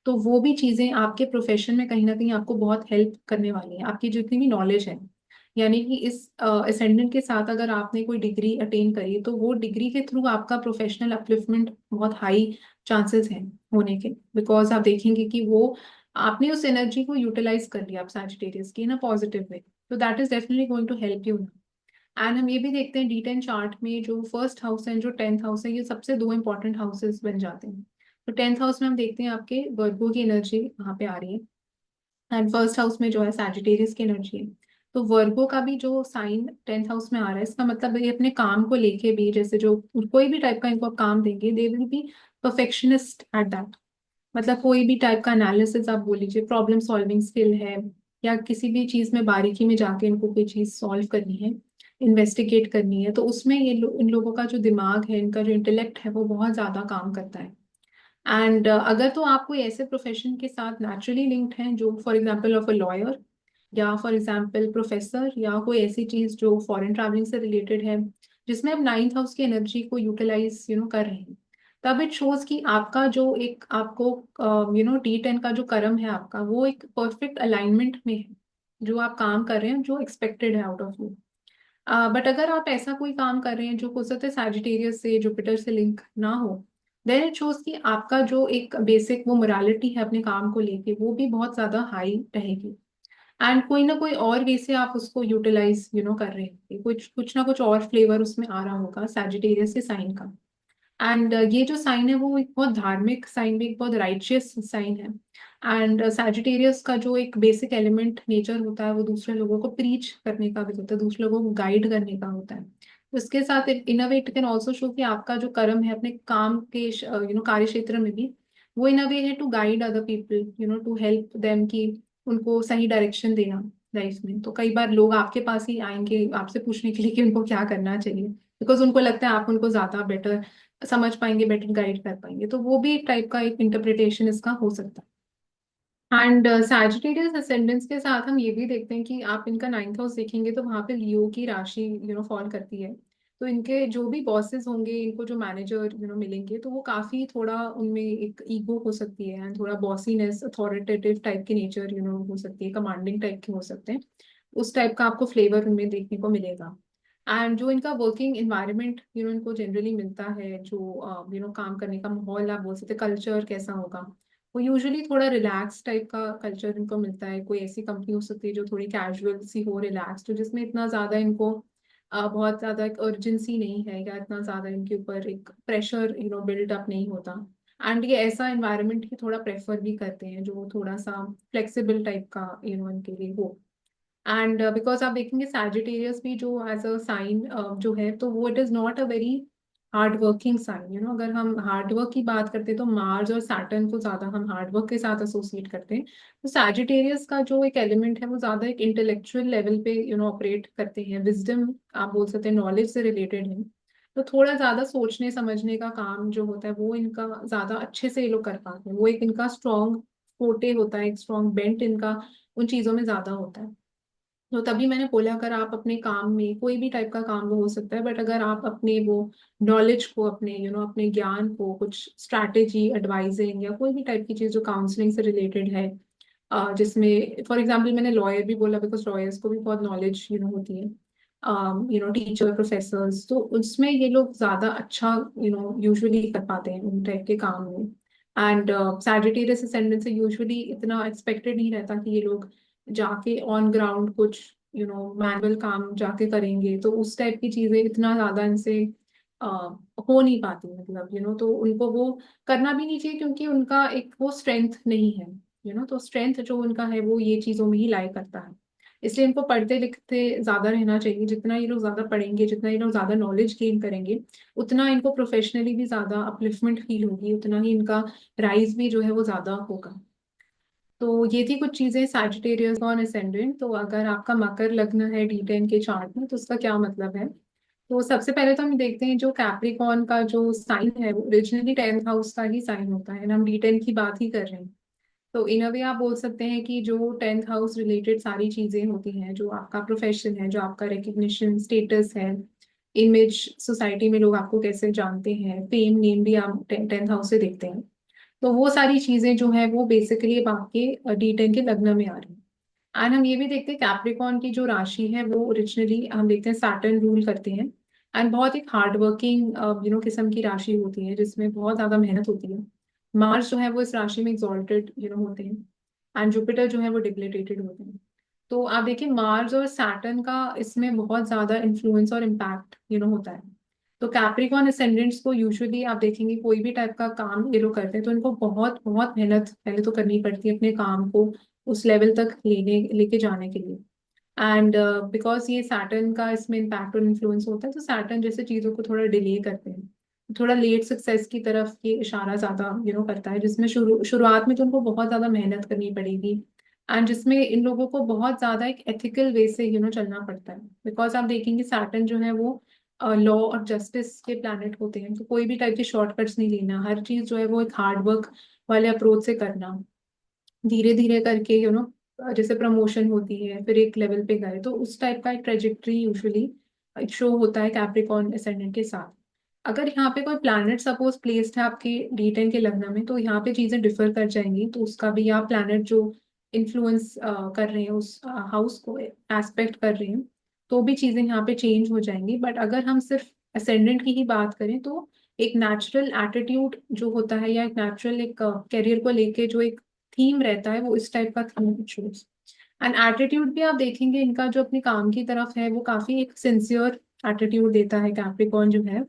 तो वो भी चीजें आपके प्रोफेशन में कहीं ना कहीं आपको बहुत हेल्प करने वाली है, आपकी जितनी भी नॉलेज है। यानी कि इस असेंडेंट के साथ अगर आपने कोई डिग्री अटेन करी, तो वो डिग्री के थ्रू आपका प्रोफेशनल अपलिफ्टमेंट बहुत हाई चांसेस हैं होने के, बिकॉज आप देखेंगे कि वो आपने उस एनर्जी को यूटिलाइज कर लिया आप सैजिटेरियस की, ना पॉजिटिव वे। तो that is definitely going to help you. And हम ये भी देखते हैं D10 चार्ट में जो फर्स्ट हाउस है, जो 10th हाउस है, ये सबसे दो इंपॉर्टेंट हाउसेस बन जाते हैं। तो 10th हाउस में हम देखते हैं आपके वर्गो की एनर्जी वहां पे आ रही है, एंड फर्स्ट हाउस में जो है सैजिटेरियस की एनर्जी है। तो वर्गो का भी जो साइन 10th हाउस में आ रहा है, इसका मतलब ये अपने काम को लेके भी, जैसे जो कोई भी टाइप का इनको आप काम देंगे, they will be perfectionist at that. मतलब कोई भी टाइप का एनालिसिस आप बोल लीजिए, प्रॉब्लम सॉल्विंग स्किल है, या किसी भी चीज में बारीकी में जाके इनको कोई चीज सॉल्व करनी है, इन्वेस्टिगेट करनी है, तो उसमें इन लोगों का जो दिमाग है, इनका जो इंटेलेक्ट है, वो बहुत ज्यादा काम करता है। एंड अगर तो आप कोई ऐसे प्रोफेशन के साथ नेचुरली लिंक्ड हैं, जो for example of a lawyer, या फॉर एग्जांपल प्रोफेसर, या कोई ऐसी चीज जो फॉरेन ट्रैवलिंग से रिलेटेड है, जिसमें आप नाइन्थ हाउस की एनर्जी को यूटिलाइज कर रहे हैं, तब इट शोज कि आपका जो एक आपको D10 का जो कर्म है आपका, वो एक परफेक्ट अलाइनमेंट में है, जो आप काम कर रहे हैं, जो एक्सपेक्टेड है आउट ऑफ यू। बट अगर आप ऐसा कोई काम कर रहे हैं जो हो सकता है सैजिटेरियस से, जुपिटर से लिंक ना हो, देन इट शोज कि आपका जो एक बेसिक वो मोरालिटी है अपने काम को लेके, वो भी बहुत ज्यादा हाई रहेगी। एंड कोई ना कोई और वे से आप उसको यूटिलाइज कर रहे हैं, कुछ कुछ ना कुछ और फ्लेवर उसमें आ रहा होगा सैजिटेरियस के साइन का। एंड ये जो साइन है वो एक बहुत धार्मिक साइन भी, एक बहुत राइचियस साइन है। एंड सैजिटेरियस का जो एक बेसिक एलिमेंट नेचर होता है, वो दूसरे लोगों को प्रीच करने का भी होता है, दूसरे लोगों को गाइड करने का होता है। तो इसके साथ in a way it can also show कि आपका जो कर्म है अपने काम के कार्य क्षेत्र में भी, वो इन अ वे है to guide other people, to help them, कि उनको सही डायरेक्शन देना लाइफ में। तो कई बार लोग आपके पास ही आएंगे आपसे पूछने के लिए कि उनको क्या करना चाहिए, बिकॉज उनको लगता है आप उनको ज्यादा बेटर समझ पाएंगे, बेटर गाइड कर पाएंगे। तो वो भी एक टाइप का एक इंटरप्रिटेशन इसका हो सकता है। एंड सैजिटेरियस असेंडेंस के साथ हम ये भी देखते हैं कि आप इनका नाइन्थ हाउस देखेंगे तो वहां पे लियो की राशि फॉल करती है। तो इनके जो भी बॉसेस होंगे, इनको जो मैनेजर मिलेंगे, तो वो काफी थोड़ा उनमें एक ईगो हो सकती है, एंड थोड़ा बॉसीनेस, अथॉरिटेटिव टाइप की नेचर हो सकती है, कमांडिंग टाइप के हो सकते हैं। उस टाइप का आपको फ्लेवर उनमें देखने को मिलेगा। एंड जो इनका वर्किंग इन्वायरमेंट इनको जनरली मिलता है, जो काम करने का माहौल आप बोल सकते, कल्चर कैसा होगा, वो यूजुअली थोड़ा रिलैक्स टाइप का कल्चर इनको मिलता है। कोई ऐसी कंपनी हो सकती है जो थोड़ी कैजुअल सी हो, रिलैक्स, तो जिसमें इतना ज्यादा इनको बहुत ज्यादा एक अर्जेंसी नहीं है, या इतना ज्यादा इनके ऊपर एक प्रेशर बिल्ट अप नहीं होता। एंड ये ऐसा इन्वायरमेंट ही थोड़ा प्रेफर भी करते हैं जो थोड़ा सा फ्लेक्सिबल टाइप का इनके लिए हो। एंड बिकॉज आप देखेंगे सैजिटेरियस भी जो एज अ साइन जो है, तो वो it is not a very hard working sign, अगर हम हार्ड वर्क की बात करते हैं तो मार्स और सैटर्न को ज्यादा हम हार्ड वर्क के साथ एसोसिएट करते हैं। तो सैजिटेरियस का जो एक एलिमेंट है वो ज्यादा एक इंटेलेक्चुअल लेवल पे ऑपरेट करते हैं, विजडम आप बोल सकते हैं, नॉलेज से रिलेटेड है। तो थोड़ा ज्यादा सोचने समझने का काम जो होता है वो इनका ज्यादा अच्छे से ये लोग कर पाते हैं, वो एक इनका स्ट्रॉन्ग फोटे होता है, एक स्ट्रॉन्ग बेंट इनका उन चीजों में ज्यादा होता है। तो तभी मैंने बोला अगर आप अपने काम में कोई भी टाइप का काम वो हो सकता है, बट अगर आप अपने वो नॉलेज को, अपने अपने ज्ञान को, कुछ स्ट्रैटेजी एडवाइजिंग या कोई भी टाइप की चीज जो काउंसलिंग से रिलेटेड है, जिसमें फॉर एग्जांपल मैंने लॉयर भी बोला बिकॉज लॉयर्स को भी बहुत नॉलेज होती है, टीचर प्रोफेसर्स, तो उसमें ये लोग ज्यादा अच्छा यूजुअली कर पाते हैं उन टाइप के काम में। एंड सैजिटेरियस असेंडेंट से यूजुअली इतना एक्सपेक्टेड नहीं रहता कि ये लोग जाके ऑन ग्राउंड कुछ मैनुअल काम जाके करेंगे, तो उस टाइप की चीजें इतना ज्यादा इनसे हो नहीं पाती, मतलब तो उनको वो करना भी नहीं चाहिए क्योंकि उनका एक वो स्ट्रेंथ नहीं है। तो स्ट्रेंथ जो उनका है वो ये चीजों में ही लाई करता है। इसलिए इनको पढ़ते लिखते ज्यादा रहना चाहिए, जितना ये लोग ज्यादा पढ़ेंगे, जितना ये लोग ज्यादा नॉलेज गेन करेंगे, उतना इनको प्रोफेशनली भी ज्यादा अपलिफ्टमेंट फील होगी, उतना ही इनका राइज भी जो है वो ज्यादा होगा। तो ये थी कुछ चीजें सैजिटेरियस ऑन असेंडेंट। तो अगर आपका मकर लग्न है D10 के चार्ट में तो उसका क्या मतलब है। तो सबसे पहले तो हम देखते हैं जो कैप्रिकॉर्न का जो साइन है वो ओरिजिनली 10th हाउस का ही साइन होता है, हम D10 की बात ही कर रहे हैं। तो इन अ वे आप बोल सकते हैं कि जो 10th हाउस रिलेटेड सारी चीजें होती हैं, जो आपका प्रोफेशन है, जो आपका रिकग्निशन स्टेटस है, इमेज, सोसाइटी में लोग आपको कैसे जानते हैं, फेम नेम भी आप 10th हाउस से देखते हैं। तो वो सारी चीजें जो है वो बेसिकली अब आपके D10 के लग्न में आ रही हैं। एंड हम ये भी देखते हैं कैप्रिकॉर्न की जो राशि है वो ओरिजिनली हम देखते हैं सैटर्न रूल करते हैं। एंड बहुत एक हार्ड वर्किंग किस्म की राशि होती है जिसमें बहुत ज्यादा मेहनत होती है। मार्स जो है वो इस राशि में एक्सॉल्टेड होते हैं, एंड जुपिटर जो है वो डिप्लेटेड होते हैं। तो आप देखिए मार्स और सैटर्न का इसमें बहुत ज्यादा इन्फ्लुएंस और इम्पैक्ट होता है। तो कैप्रिकॉर्न असेंडेंट्स को यूजुअली आप देखेंगे कोई भी टाइप का काम ये लोग करते हैं तो इनको बहुत बहुत मेहनत पहले तो करनी पड़ती है अपने काम को उस लेवल तक लेके जाने के लिए। एंड बिकॉज ये सैटर्न का इसमें इम्पैक्ट और इन्फ्लुएंस होता है तो सैटर्न जैसे चीजों को थोड़ा डिले करते हैं, थोड़ा लेट सक्सेस की तरफ ये इशारा ज्यादा करता है, जिसमें शुरुआत में तो उनको बहुत ज्यादा मेहनत करनी पड़ेगी। एंड जिसमें इन लोगों को बहुत ज्यादा एक एथिकल वे से चलना पड़ता है, बिकॉज आप देखेंगे सैटर्न जो है वो लॉ और जस्टिस के प्लैनेट होते हैं, तो कोई भी टाइप के शॉर्टकट्स नहीं लेना, हर चीज जो है वो एक हार्ड वर्क वाले अप्रोच से करना, धीरे धीरे करके जैसे प्रमोशन होती है फिर एक लेवल पे गए, तो उस टाइप का एक ट्रेजेक्टरी यूजुअली शो होता है कैप्रिकॉर्न असेंडेंट के साथ। अगर यहाँ पे कोई प्लैनेट सपोज प्लेस्ड है आपके D10 के लग्न में तो यहाँ पे चीजें डिफर कर जाएंगी, तो उसका भी आप प्लैनेट जो इन्फ्लुएंस कर रहे हैं उस हाउस को एस्पेक्ट कर रहे हैं, तो भी चीजें यहाँ पे चेंज हो जाएंगी। बट अगर हम सिर्फ असेंडेंट की ही बात करें तो एक नेचुरल एटीट्यूड जो होता है या एक नेचुरल एक करियर को लेके जो एक थीम रहता है वो इस टाइप का थीम चूज। एंड एटीट्यूड भी आप देखेंगे इनका जो अपने काम की तरफ है वो काफी एक सिंसियर एटीट्यूड देता है कैप्रिकॉर्न जो है।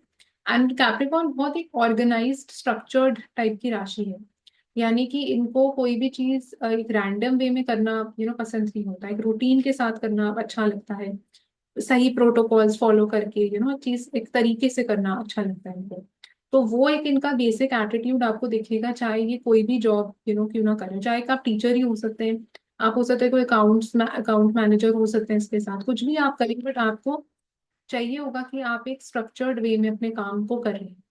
एंड कैप्रिकॉर्न बहुत एक ऑर्गेनाइज्ड स्ट्रक्चर्ड टाइप की राशि है, यानी कि इनको कोई भी चीज एक रैंडम वे में करना पसंद नहीं होता, एक रूटीन के साथ करना अच्छा लगता है, सही प्रोटोकॉल्स फॉलो करके चीज एक तरीके से करना अच्छा लगता है इनको। तो वो एक इनका बेसिक एटीट्यूड आपको दिखेगा, चाहे ये कोई भी जॉब क्यों ना करें, चाहे आप टीचर ही हो सकते हैं, आप हो सकते हैं कोई अकाउंट मैनेजर हो सकते हैं, इसके साथ कुछ भी आप करेंगे, बट आपको चाहिए होगा कि आप एक स्ट्रक्चर्ड वे में अपने काम को कर रहे हैं।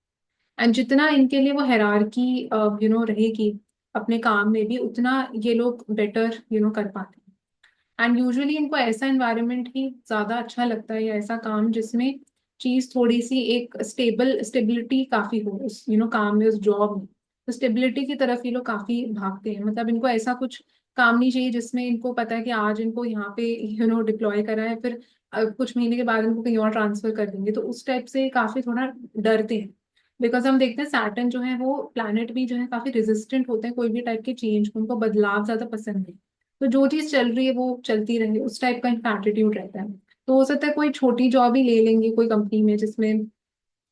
एंड जितना इनके लिए वो हायरार्की रहेगी अपने काम में भी, उतना ये लोग बेटर कर पाते हैं। एंड यूजुअली इनको ऐसा एनवायरनमेंट ही ज्यादा अच्छा लगता है या ऐसा काम जिसमें चीज थोड़ी सी एक स्टेबिलिटी काफी हो उस काम में, उस जॉब में। तो स्टेबिलिटी की तरफ ये लोग काफी भागते हैं, मतलब इनको ऐसा कुछ काम नहीं चाहिए जिसमें इनको पता है कि आज इनको यहाँ पे डिप्लॉय करा है, फिर कुछ महीने के बाद इनको कहीं और ट्रांसफर कर देंगे, तो उस टाइप से काफी थोड़ा डरते हैं। बिकॉज हम देखते हैं सैटर्न जो है वो प्लैनेट भी जो है काफी रेजिस्टेंट होते हैं कोई भी टाइप के चेंज को, उनको बदलाव ज्यादा पसंद है। तो जो चीज चल रही है वो चलती रहे, उस टाइप का इनका एटीट्यूड रहता है। तो हो सकता है कोई छोटी जॉब ही ले लेंगे कोई कंपनी में जिसमें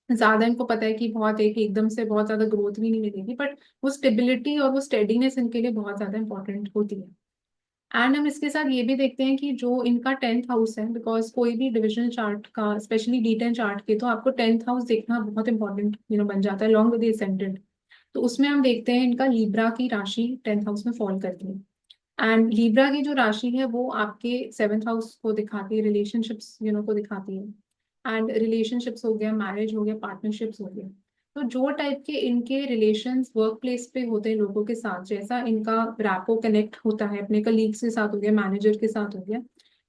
ज्यादा इनको पता है कि बहुत एक एकदम से बहुत ज्यादा ग्रोथ भी नहीं मिलेगी, बट वो स्टेबिलिटी और वो स्टेडीनेस इनके लिए बहुत ज्यादा इंपॉर्टेंट होती है। एंड हम इसके साथ ये भी देखते हैं कि जो इनका 10th हाउस है, बिकॉज कोई भी डिविजनल चार्ट का स्पेशली D10 चार्ट के, तो आपको 10th हाउस देखना बहुत इंपॉर्टेंट बन जाता है लॉन्ग विद एसेंडेंट। तो उसमें हम देखते हैं इनका लीब्रा की राशि 10th हाउस में फॉल करती है। एंड लीब्रा की जो राशि है वो आपके 7th हाउस को दिखाती है, रिलेशनशिप्स को दिखाती है। एंड रिलेशनशिप्स हो गया, मैरिज हो गया, पार्टनरशिप्स हो गया। तो जो टाइप के इनके रिलेशंस वर्क प्लेस पे होते हैं लोगों के साथ, जैसा इनका रैपो कनेक्ट होता है अपने कलीग्स के साथ हो गया, मैनेजर के साथ हो गया,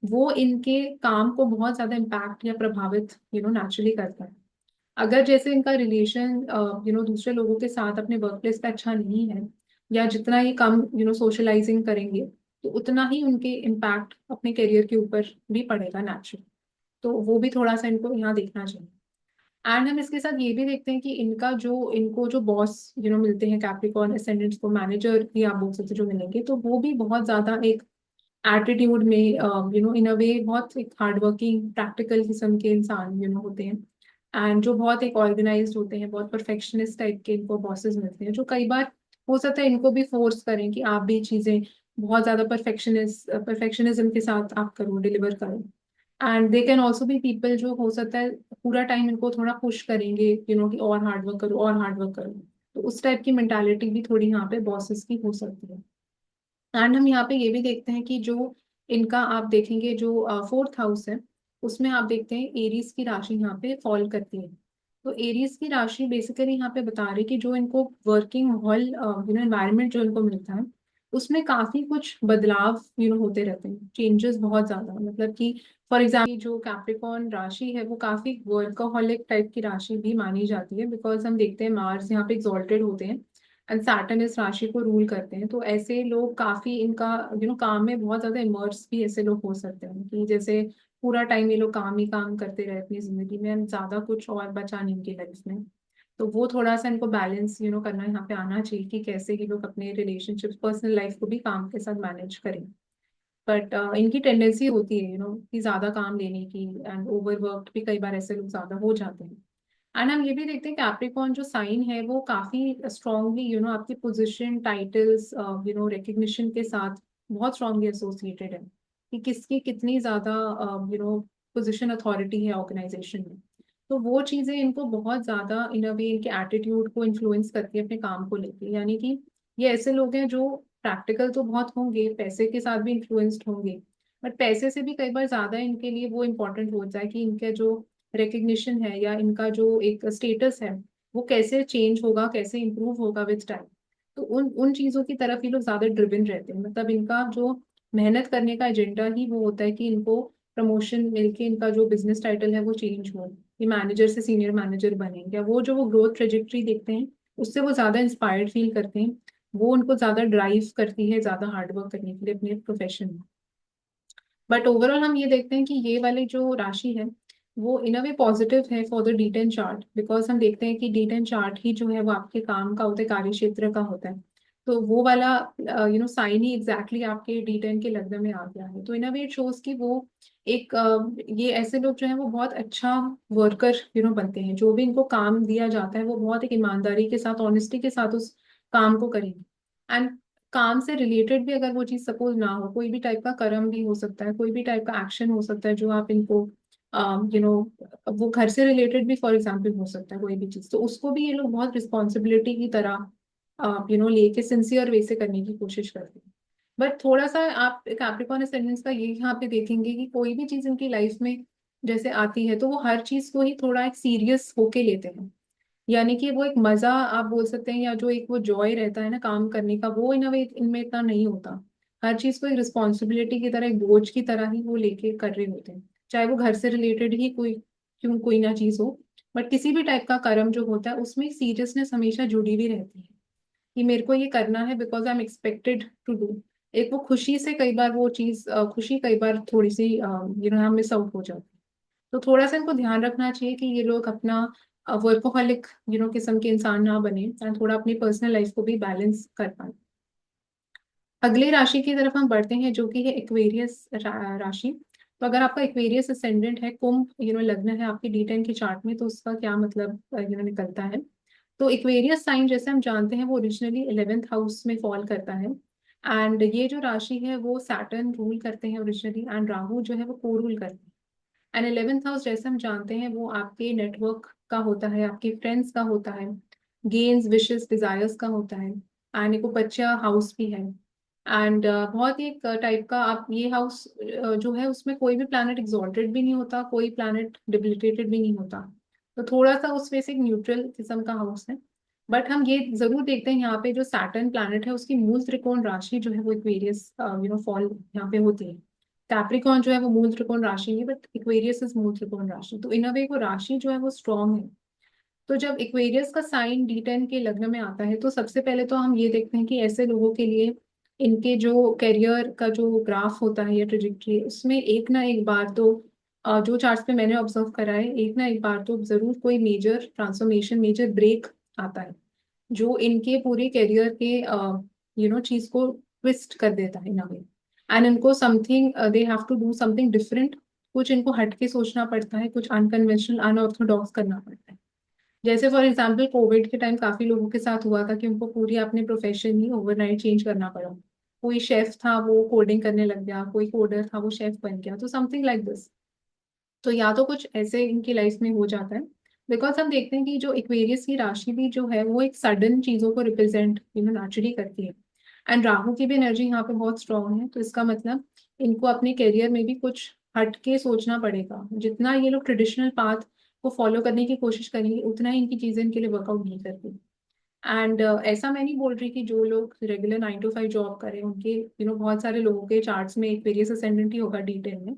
वो इनके काम को बहुत ज्यादा इम्पैक्ट या प्रभावित नेचुरली करता है। अगर जैसे इनका रिलेशन दूसरे लोगों के साथ अपने वर्क प्लेस पे अच्छा नहीं है, या जितना ही कम सोशलाइजिंग करेंगे, तो उतना ही उनके इम्पैक्ट अपने करियर के ऊपर भी पड़ेगा नेचुरली। तो वो भी थोड़ा सा इनको यहाँ देखना चाहिए। एंड हम इसके साथ ये भी देखते हैं कि इनको जो बॉस मिलते हैं कैप्रिकॉर्न एसेंडेंट्स को, मैनेजर भी आप बोल सकते हो जो मिलेंगे, तो वो भी बहुत ज्यादा एक एटीट्यूड में इन अ वे बहुत एक हार्ड वर्किंग प्रैक्टिकल किस्म के इंसान होते हैं। एंड जो बहुत एक ऑर्गेनाइज्ड होते हैं, बहुत परफेक्शनिस्ट टाइप के इनको बॉसेस मिलते हैं, जो कई बार हो सकता है इनको भी फोर्स करें कि आप भी चीजें बहुत ज्यादा परफेक्शनिज्म के साथ आप करो, डिलीवर करो। And they can also be people जो हो सकता है पूरा टाइम इनको थोड़ा पुश करेंगे कि और हार्ड वर्क करो, और हार्ड वर्क करो। तो उस टाइप की मेंटालिटी भी थोड़ी यहाँ पे बॉसेस की हो सकती है। एंड हम यहाँ पे ये भी देखते हैं कि जो इनका आप देखेंगे जो 4th हाउस है, उसमें आप देखते हैं एरीज की राशि यहाँ पे फॉल करती है। तो एरीज की राशि बेसिकली यहाँ पे बता रही है कि जो इनको वर्किंग माहौल एनवायरनमेंट जो इनको मिलता है, उसमें काफी कुछ बदलाव होते रहते हैं, चेंजेस बहुत ज्यादा, मतलब कि फॉर एग्जाम्पल जो कैप्रिकॉर्न राशि है वो काफी वर्कaholic टाइप की राशि भी मानी जाती है, बिकॉज हम देखते हैं मार्स यहाँ पे एक्सॉल्टेड होते हैं एंड सैटर्न इस राशि को रूल करते हैं। तो ऐसे लोग काफी इनका काम में बहुत ज्यादा इमर्स भी ऐसे लोग हो सकते हैं कि जैसे पूरा टाइम ये लोग काम ही काम करते रहे अपनी जिंदगी में and ज्यादा कुछ और बचा नहीं इनकी लाइफ में। तो वो थोड़ा सा इनको बैलेंस करना यहाँ पे आना चाहिए कि कैसे ये लोग अपने रिलेशनशिप पर्सनल लाइफ को भी काम के साथ मैनेज करें। बट इनकी टेंडेंसी होती है कि ज्यादा काम लेने की, एंड ओवरवर्क भी कई बार ऐसे लोग ज्यादा हो जाते हैं। एंड हम ये भी देखते हैं कैप्रिकॉर्न जो साइन है वो काफी स्ट्रांगली आपकी पोजीशन, टाइटल्स, रिकग्निशन के साथ बहुत स्ट्रांगली एसोसिएटेड है कि किसकी कितनी ज्यादा पोजीशन अथॉरिटी है ऑर्गेनाइजेशन में। तो वो चीजें इनको बहुत ज्यादा इन अ वे इनके एटीट्यूड को इन्फ्लुएंस करती है अपने काम को लेके। यानी कि ये ऐसे लोग हैं जो प्रैक्टिकल तो बहुत होंगे, पैसे के साथ भी इन्फ्लुएंस्ड होंगे, बट पैसे से भी कई बार ज्यादा इनके लिए वो इम्पोर्टेंट हो जाए कि इनका जो रिकग्निशन है या इनका जो एक स्टेटस है वो कैसे चेंज होगा, कैसे इंप्रूव होगा विद टाइम। तो उन उन चीजों की तरफ ये लोग ज्यादा ड्रिवन रहते हैं, मतलब इनका जो मेहनत करने का एजेंडा ही वो होता है कि इनको प्रमोशन मिलके इनका जो बिजनेस टाइटल है वो चेंज हो, ये मैनेजर से सीनियर मैनेजर बने, या वो जो वो ग्रोथ ट्रेजेक्टरी देखते हैं उससे वो ज्यादा इंस्पायर्ड फील करते हैं। वो उनको ज्यादा ड्राइव करती है ज्यादा हार्ड वर्क करने के लिए अपने प्रोफेशन में। बट ओवरऑल हम ये देखते हैं कि ये वाली जो राशि है वो इन अ वे पॉजिटिव है for the D10 chart, because हम देखते हैं कि D10 चार्ट ही जो है वो आपके काम का होता है, कार्य क्षेत्र का होता है। तो वो वाला साइन ही एग्जैक्टली आपके D10 के लग्न में आ गया है। तो इन अ वे इट शोज कि वो एक ये ऐसे लोग जो है वो बहुत अच्छा वर्कर बनते हैं, जो भी इनको काम दिया जाता है वो बहुत एक ईमानदारी के साथ, ऑनेस्टी के साथ उस काम को करेंगे। एंड काम से रिलेटेड भी अगर वो चीज सपोज ना हो, कोई भी टाइप का कर्म भी हो सकता है, कोई भी टाइप का एक्शन हो सकता है जो आप इनको यू नो वो घर से रिलेटेड भी फॉर एग्जाम्पल हो सकता है कोई भी चीज, तो उसको भी ये लोग बहुत रिस्पॉन्सिबिलिटी की तरह लेके सिंसियर वे से करने की कोशिश करते हैं। बट थोड़ा सा आप कैप्रिकॉर्न असेंडेंस का ये यहाँ पे देखेंगे कि कोई भी चीज इनकी लाइफ में जैसे आती है तो वो हर चीज को ही थोड़ा एक सीरियस होके लेते हैं। यानी कि वो एक मजा आप बोल सकते हैं, या जो एक वो जॉय रहता है ना काम करने का, वो इन वे इनमें इतना नहीं होता। हर चीज को एक रिस्पॉन्सिबिलिटी की तरह, एक बोझ की तरह ही वो लेके कर रहे होते हैं, चाहे वो घर से रिलेटेड ही कोई ना चीज हो। बट किसी भी टाइप का कर्म जो होता है उसमें सीरियसनेस हमेशा जुड़ी हुई रहती है कि मेरे को ये करना है because I am expected to do. एक वो खुशी से कई बार वो चीज खुशी कई बार थोड़ी सी हम मिस आउट हो जाती है। तो थोड़ा सा इनको ध्यान रखना चाहिए कि ये लोग अपना वर्कोहलिक किस्म के इंसान ना बने, और थोड़ा अपनी पर्सनल लाइफ को भी बैलेंस कर पाए। अगली राशि की तरफ हम बढ़ते हैं जो कि है एक्वेरियस राशि। तो अगर आपका एक्वेरियस असेंडेंट है, कुंभ लग्न है आपके D10 के चार्ट में, तो उसका क्या मतलब निकलता है। तो एक्वेरियस साइन जैसे हम जानते हैं वो ओरिजिनली 11th हाउस में फॉल करता है। एंड ये जो राशि है वो सैटर्न रूल करते हैं ओरिजिनली, एंड राहु जो है वो को रूल करते हैं। एंड 11th हाउस जैसे हम जानते हैं वो आपके नेटवर्क का होता है, आपके फ्रेंड्स का होता है, गेन्स विशेस डिजायर्स का होता है, एंड एक बच्चा हाउस भी है। एंड बहुत ही एक टाइप का आप ये हाउस जो है उसमें कोई भी प्लैनेट एग्जॉल्टेड भी नहीं होता, कोई प्लैनेट डिबिलिटेटेड भी नहीं होता। तो थोड़ा सा उसमें से एक न्यूट्रल किस्म का हाउस है। बट हम ये जरूर देखते हैं यहाँ पे जो सैटर्न प्लैनेट है उसकी मूल त्रिकोण राशि जो है वो एक्वेरियस फॉल यहाँ पे होती है। कैप्रिकॉन जो है वो मूल त्रिकोण राशि है, बट एक्वेरियस इज मूल त्रिकोण राशि, तो इन अ वे वो राशि जो है वो स्ट्रांग है। तो जब एक्वेरियस का साइन D10 के लग्न में आता है तो सबसे पहले तो हम ये देखते हैं कि ऐसे लोगों के लिए इनके जो करियर का जो ग्राफ होता है या ट्रेजेक्टरी, उसमें एक ना एक बार तो जो चार्ट्स पे मैंने ऑब्जर्व करा है, एक ना एक बार तो जरूर कोई मेजर ट्रांसफॉर्मेशन, मेजर ब्रेक आता है जो इनके पूरे करियर के चीज को ट्विस्ट कर देता है ना वे। एंड इनको something they have to do something different, कुछ इनको हटके सोचना पड़ता है, कुछ अनकन्वेंशनल अनऑर्थोडॉक्स करना पड़ता है। जैसे फॉर एग्जाम्पल कोविड के टाइम काफी लोगों के साथ हुआ था कि उनको पूरी अपने प्रोफेशन ही ओवरनाइट चेंज करना पड़ा। कोई शेफ था वो कोडिंग करने लग गया, कोई कोडर था वो शेफ बन गया, तो समथिंग लाइक दिस। तो या तो कुछ ऐसे इनकी लाइफ में हो जाता है। बिकॉज हम देखते हैं कि जो इक्वेरियस की राशि भी जो है वो एक सडन चीजों को रिप्रेजेंट नेचुरली करती है। एंड राहु की भी एनर्जी यहाँ पे बहुत स्ट्रांग है, तो इसका मतलब इनको अपने करियर में भी कुछ हट के सोचना पड़ेगा। जितना ये लोग ट्रेडिशनल पाथ को फॉलो करने की कोशिश करेंगे उतना ही इनकी चीजें इनके लिए वर्कआउट नहीं करती। एंड ऐसा मैं नहीं बोल रही कि जो लोग रेगुलर 9 to 5 जॉब करें उनके बहुत सारे लोगों के चार्ट्स में एक्वेरियस असेंडेंट ही होगा D10 में।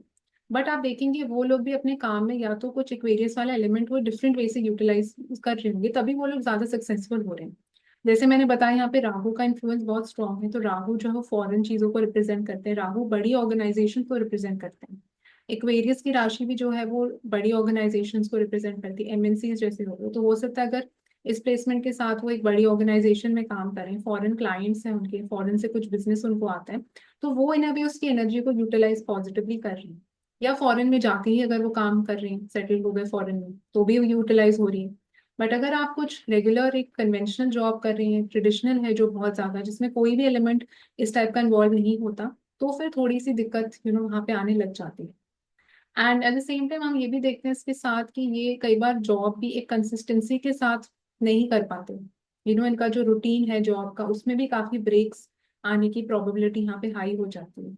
बट आप देखेंगे वो लोग भी अपने काम में या तो कुछ एक्वेरियस वाला एलिमेंट वो डिफरेंट वे से यूटिलाइज कर रहे होंगे, तभी वो लोग ज्यादा सक्सेसफुल हो रहे हैं। जैसे मैंने बताया यहाँ पे राहु का इन्फ्लुएंस बहुत स्ट्रांग है, तो राहु जो है फॉरेन चीजों को रिप्रेजेंट करते हैं, राहु बड़ी ऑर्गेनाइजेशन को रिप्रेजेंट करते हैं। एक्वेरियस की राशि भी जो है वो बड़ी ऑर्गेनाइजेशंस को रिप्रेजेंट करती है, MNCs जैसे हो गए। तो हो सकता है अगर इस प्लेसमेंट के साथ वो एक बड़ी ऑर्गेनाइजेशन में काम करें, फॉरेन क्लाइंट्स हैं उनके, फॉरेन से कुछ बिजनेस उनको आता है, तो वो इन अभी उसकी एनर्जी को यूटिलाइज पॉजिटिवली कर रही है। या फॉरेन में जाके ही अगर वो काम कर रहे हैं, सेटल हो गए फॉरेन में, तो भी यूटिलाइज हो रही है। बट अगर आप कुछ रेगुलर एक कन्वेंशनल जॉब कर रही हैं, ट्रेडिशनल है जो बहुत ज्यादा, जिसमें कोई भी एलिमेंट इस टाइप का इन्वॉल्व नहीं होता, तो फिर थोड़ी सी दिक्कत वहाँ पे आने लग जाती है। And at the same time हम ये भी देखते हैं इसके साथ कि ये कई बार जॉब भी एक कंसिस्टेंसी के साथ नहीं कर पाते। इनका जो रूटीन है जॉब का उसमें भी काफी ब्रेक्स आने की प्रोबेबिलिटी यहाँ पे हाई हो जाती है।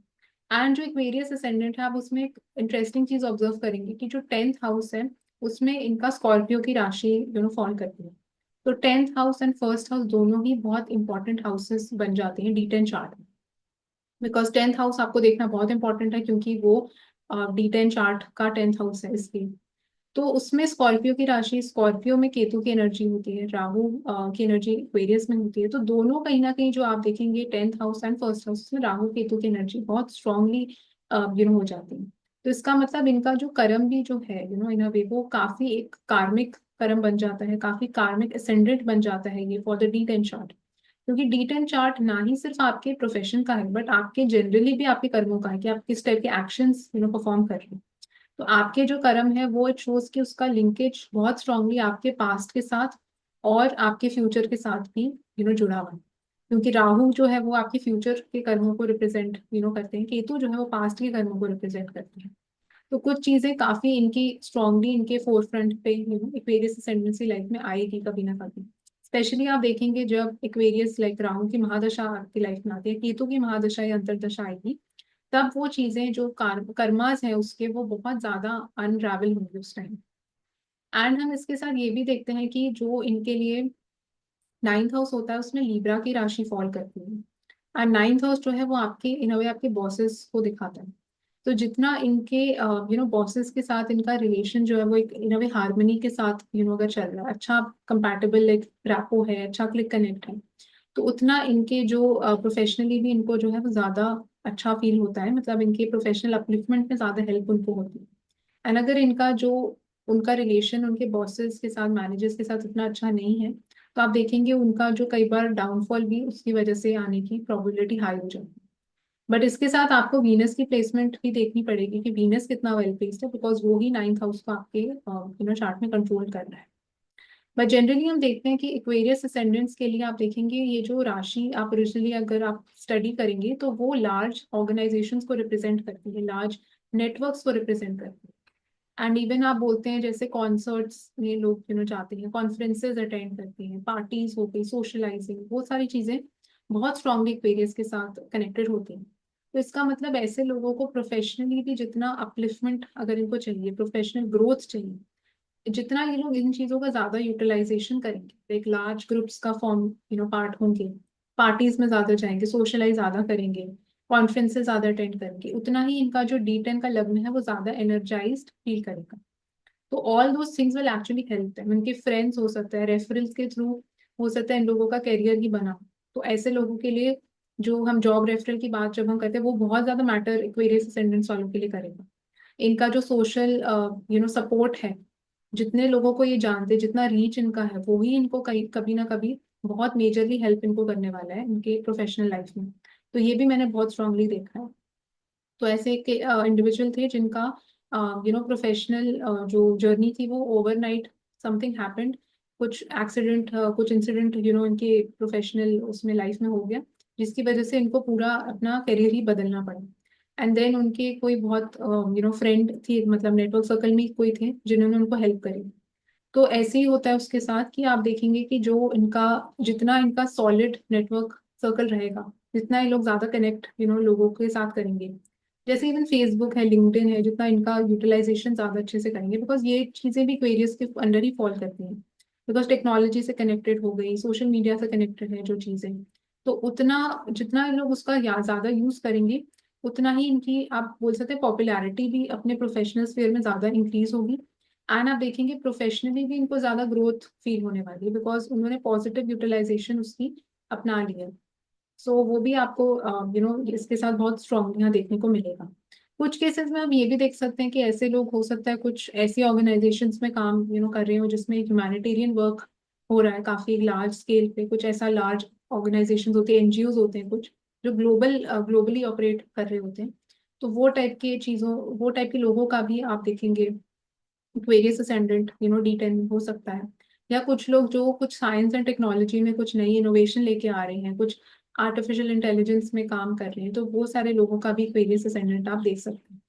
एंड जो एक वेरियस असेंडेंट है, आप उसमें एक इंटरेस्टिंग चीज ऑब्जर्व करेंगे कि जो 10th हाउस है उसमें इनका स्कॉर्पियो की राशि फॉल करती है। तो 10th house and first house दोनों ही बहुत इंपॉर्टेंट हाउसेस बन जाते हैं D10 चार्ट में। बिकॉज 10th हाउस आपको देखना बहुत इंपॉर्टेंट है, क्योंकि वो D10 चार्ट का 10th हाउस है इसलिए। तो उसमें स्कॉर्पियो की राशि, स्कॉर्पियो में केतु की एनर्जी होती है, राहु की एनर्जी एक्वेरियस में होती है, तो दोनों कहीं ना कहीं जो आप देखेंगे 10th house and first house में राहु केतु की एनर्जी बहुत स्ट्रांगली हो जाती है। तो इसका मतलब इनका जो कर्म भी जो है इन अ वे वो काफी एक कार्मिक कर्म बन जाता है, काफी कार्मिक असेंडेंट बन जाता है ये फॉर द D10 चार्ट। क्योंकि D10 चार्ट ना ही सिर्फ आपके प्रोफेशन का है, बट आपके जनरली भी आपके कर्मों का है कि आप किस टाइप के एक्शंस परफॉर्म कर रहे हैं। तो आपके जो कर्म है वो इट शोज कि उसका लिंकेज बहुत स्ट्रांगली आपके पास्ट के साथ और आपके फ्यूचर के साथ भी जुड़ा हुआ है। क्योंकि राहु जो है वो आपके फ्यूचर के कर्मों को रिप्रेजेंट करते हैं, केतु जो है वो पास्ट के कर्मों को रिप्रेजेंट करते हैं। तो कुछ चीजें काफी इनकी स्ट्रांगली इनके फोर फ्रंट पे एक्वेरियस असेंडेंसी लाइफ में आएगी कभी ना कभी। स्पेशली आप देखेंगे जब एक्वेरियस लाइक राहु की महादशा आपकी लाइफ में आती है, केतु की महादशा या अंतरदशा आएगी, तब वो चीजें जो कर्मास है उसके वो बहुत ज्यादा अनरावल होंगे उस टाइम। एंड हम इसके साथ ये भी देखते हैं कि जो इनके लिए 9th हाउस होता है उसमें लीब्रा की राशि फॉल करती है। एंड 9th हाउस जो है वो आपके इन अ वे आपके बॉसेस को दिखाता है। तो जितना इनके बॉसेस के साथ इनका रिलेशन जो है वो एक इन अ वे हार्मनी के साथ अगर चल रहा है, अच्छा कंपैटिबल एक रैपो है, अच्छा क्लिक कनेक्ट है, तो उतना इनके जो प्रोफेशनली भी इनको जो है वो ज्यादा अच्छा फील होता है, मतलब इनके प्रोफेशनल अपलिफ्टमेंट में ज्यादा हेल्प उनको होती है। एंड अगर इनका जो उनका रिलेशन उनके बॉसेस के साथ, मैनेजर्स के साथ इतना अच्छा नहीं है, तो आप देखेंगे उनका जो कई बार डाउनफॉल भी उसकी वजह से आने की प्रोबेबिलिटी हाई हो जाती है। बट इसके साथ आपको वीनस की प्लेसमेंट भी देखनी पड़ेगी कि वीनस कितना वेल प्लेस्ड है, बिकॉज वो ही 9th हाउस को आपके चार्ट में कंट्रोल कर रहा है। बट जनरली हम देखते हैं कि एक्वेरियस असेंडेंट्स के लिए आप देखेंगे ये जो राशि आप ओरिजिनली अगर आप स्टडी करेंगे तो वो लार्ज ऑर्गेनाइजेशंस को रिप्रेजेंट करती है, लार्ज नेटवर्क्स को रिप्रेजेंट करती है। एंड इवन आप बोलते हैं जैसे कॉन्सर्ट्स में लोग जाते हैं, कॉन्फ्रेंसेज अटेंड करते हैं, पार्टीज हो गई, सोशलाइजिंग, वो सारी चीजें बहुत स्ट्रांगली एक्वेरियस के साथ कनेक्टेड होती हैं। तो इसका मतलब ऐसे लोगों को प्रोफेशनली भी जितना अपलिफ्टमेंट अगर इनको चाहिए, प्रोफेशनल ग्रोथ चाहिए, जितना ये लोग इन चीजों का ज्यादा यूटिलाइजेशन करेंगे, एक लार्ज ग्रुप्स का फॉर्म पार्ट होंगे, पार्टीज में ज्यादा जाएंगे, सोशलाइज ज्यादा करेंगे, कॉन्फ्रेंसेस ज्यादा अटेंड करेंगे, उतना ही इनका जो D10 का लग्न है वो ज्यादा एनर्जाइज्ड फील करेगा। तो all those things will actually help them. उनके फ्रेंड्स हो सकता है, रेफरेंस के थ्रू हो सकता है इन लोगों का करियर ही बना। तो ऐसे लोगों के लिए जो हम जॉब रेफरल की बात जब हम करते हैं वो बहुत ज्यादा मैटर एक्वेरियस असेंडेंट्स वालों के लिए करेगा। इनका जो सोशल सपोर्ट है, जितने लोगों को ये जानते हैं, जितना रीच इनका है, वो ही इनको कहीं कभी ना कभी बहुत मेजरली हेल्प इनको करने वाला है इनके प्रोफेशनल लाइफ में। तो ये भी मैंने बहुत स्ट्रांगली देखा है। तो ऐसे इंडिविजुअल थे जिनका प्रोफेशनल जो जर्नी थी वो ओवरनाइट समथिंग हैपेंड, कुछ एक्सीडेंट, कुछ इंसिडेंट इनके प्रोफेशनल उसमें लाइफ में हो गया, जिसकी वजह से इनको पूरा अपना करियर ही बदलना पड़ा। एंड देन उनके कोई बहुत फ्रेंड थी, मतलब नेटवर्क सर्कल में कोई थे जिन्होंने उनको हेल्प करी। तो ऐसे ही होता है उसके साथ कि आप देखेंगे कि जो इनका जितना इनका सॉलिड नेटवर्क सर्कल रहेगा, जितना ये लोग ज्यादा कनेक्ट लोगों के साथ करेंगे, जैसे इवन फेसबुक है, लिंक्डइन है, जितना इनका यूटिलाइजेशन ज्यादा अच्छे से करेंगे, बिकॉज ये चीजें भी क्वेरियस के अंडर ही फॉल करती हैं, बिकॉज टेक्नोलॉजी से कनेक्टेड हो गई, सोशल मीडिया से कनेक्टेड है जो चीजें, तो उतना जितना ये लोग उसका ज्यादा यूज करेंगे, उतना ही इनकी आप बोल सकते हैं पॉपुलैरिटी भी अपने प्रोफेशनल स्फीयर में ज्यादा इंक्रीज होगी। एंड आप देखेंगे प्रोफेशनली भी इनको ज्यादा ग्रोथ फील होने वाली है, बिकॉज उन्होंने पॉजिटिव यूटिलाइजेशन उसकी अपना लिया। सो वो भी आपको इसके साथ बहुत स्ट्रांग यहाँ देखने को मिलेगा। कुछ केसेस में हम ये भी देख सकते हैं कि ऐसे लोग हो सकता है कुछ ऐसी ऑर्गेनाइजेशंस में काम कर रहे हो जिसमें ह्यूमैनिटेरियन वर्क हो रहा है काफी लार्ज स्केल पे, कुछ ऐसा लार्ज ऑर्गेनाइजेशंस होते हैं, NGOs होते हैं कुछ, जो ग्लोबली ऑपरेट कर रहे होते हैं। तो वो टाइप के लोगों का भी आप देखेंगे वेरियस असेंडेंट D10 हो सकता है। या कुछ लोग जो कुछ साइंस एंड टेक्नोलॉजी में कुछ नई इनोवेशन लेके आ रहे हैं, कुछ आर्टिफिशियल इंटेलिजेंस में काम कर रहे हैं, तो वो सारे लोगों का भी वेरियस असेंडेंट आप देख सकते हैं।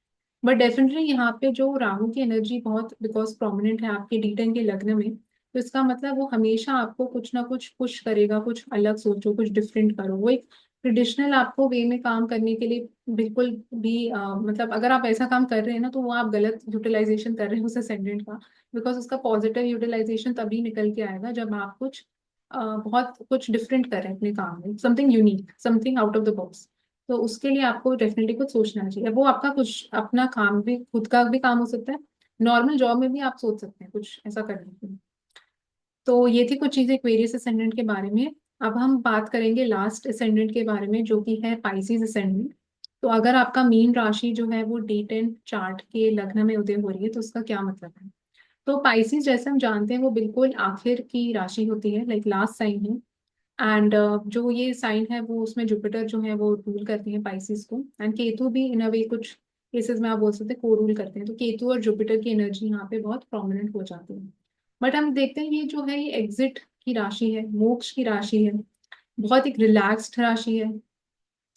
बट डेफिनेटली यहाँ पे जो राहु की एनर्जी बहुत बिकॉज प्रोमिनेंट है आपके D10 के लग्न में, तो इसका मतलब वो हमेशा आपको कुछ ना कुछ पुश करेगा, कुछ अलग सोचो, कुछ डिफरेंट करो। वो एक ट्रेडिशनल आपको वे में काम करने के लिए बिल्कुल भी मतलब अगर आप ऐसा काम कर रहे हैं ना, तो वो आप गलत यूटिलाइजेशन कर रहे हैं उस असेंडेंट का, बिकॉज उसका पॉजिटिव यूटिलाइजेशन तभी निकल के आएगा जब आप कुछ बहुत कुछ डिफरेंट करें अपने काम में, something unique, something out of the box. तो उसके लिए आपको डेफिनेटली कुछ सोचना चाहिए। वो आपका कुछ अपना काम भी, खुद का भी काम हो सकता है, नॉर्मल जॉब में भी आप सोच सकते हैं कुछ ऐसा करने के लिए। तो ये थी कुछ चीजें एक्वेरियस असेंडेंट के बारे में। अब हम बात करेंगे लास्ट असेंडेंट के बारे में जो कि है पाइसेस असेंडेंट। तो अगर आपका मीन राशि जो है वो D10 चार्ट के लग्न में उदय हो रही है तो उसका क्या मतलब है। तो पाइसेस जैसे हम जानते हैं वो बिल्कुल आखिर की राशि होती है, लाइक लास्ट साइन है। एंड जो ये साइन है वो उसमें जुपिटर जो है वो रूल करती है पाइसेस को, एंड केतु भी इन अ वे कुछ केसेस में आप बोल सकते हैं को रूल करते हैं। तो केतु और जुपिटर की एनर्जी यहाँ पे बहुत प्रोमिनेंट हो जाती है। बट हम देखते हैं ये जो है ये एग्जिट की राशि है, मोक्ष की राशि है, बहुत एक रिलैक्स्ड राशि है।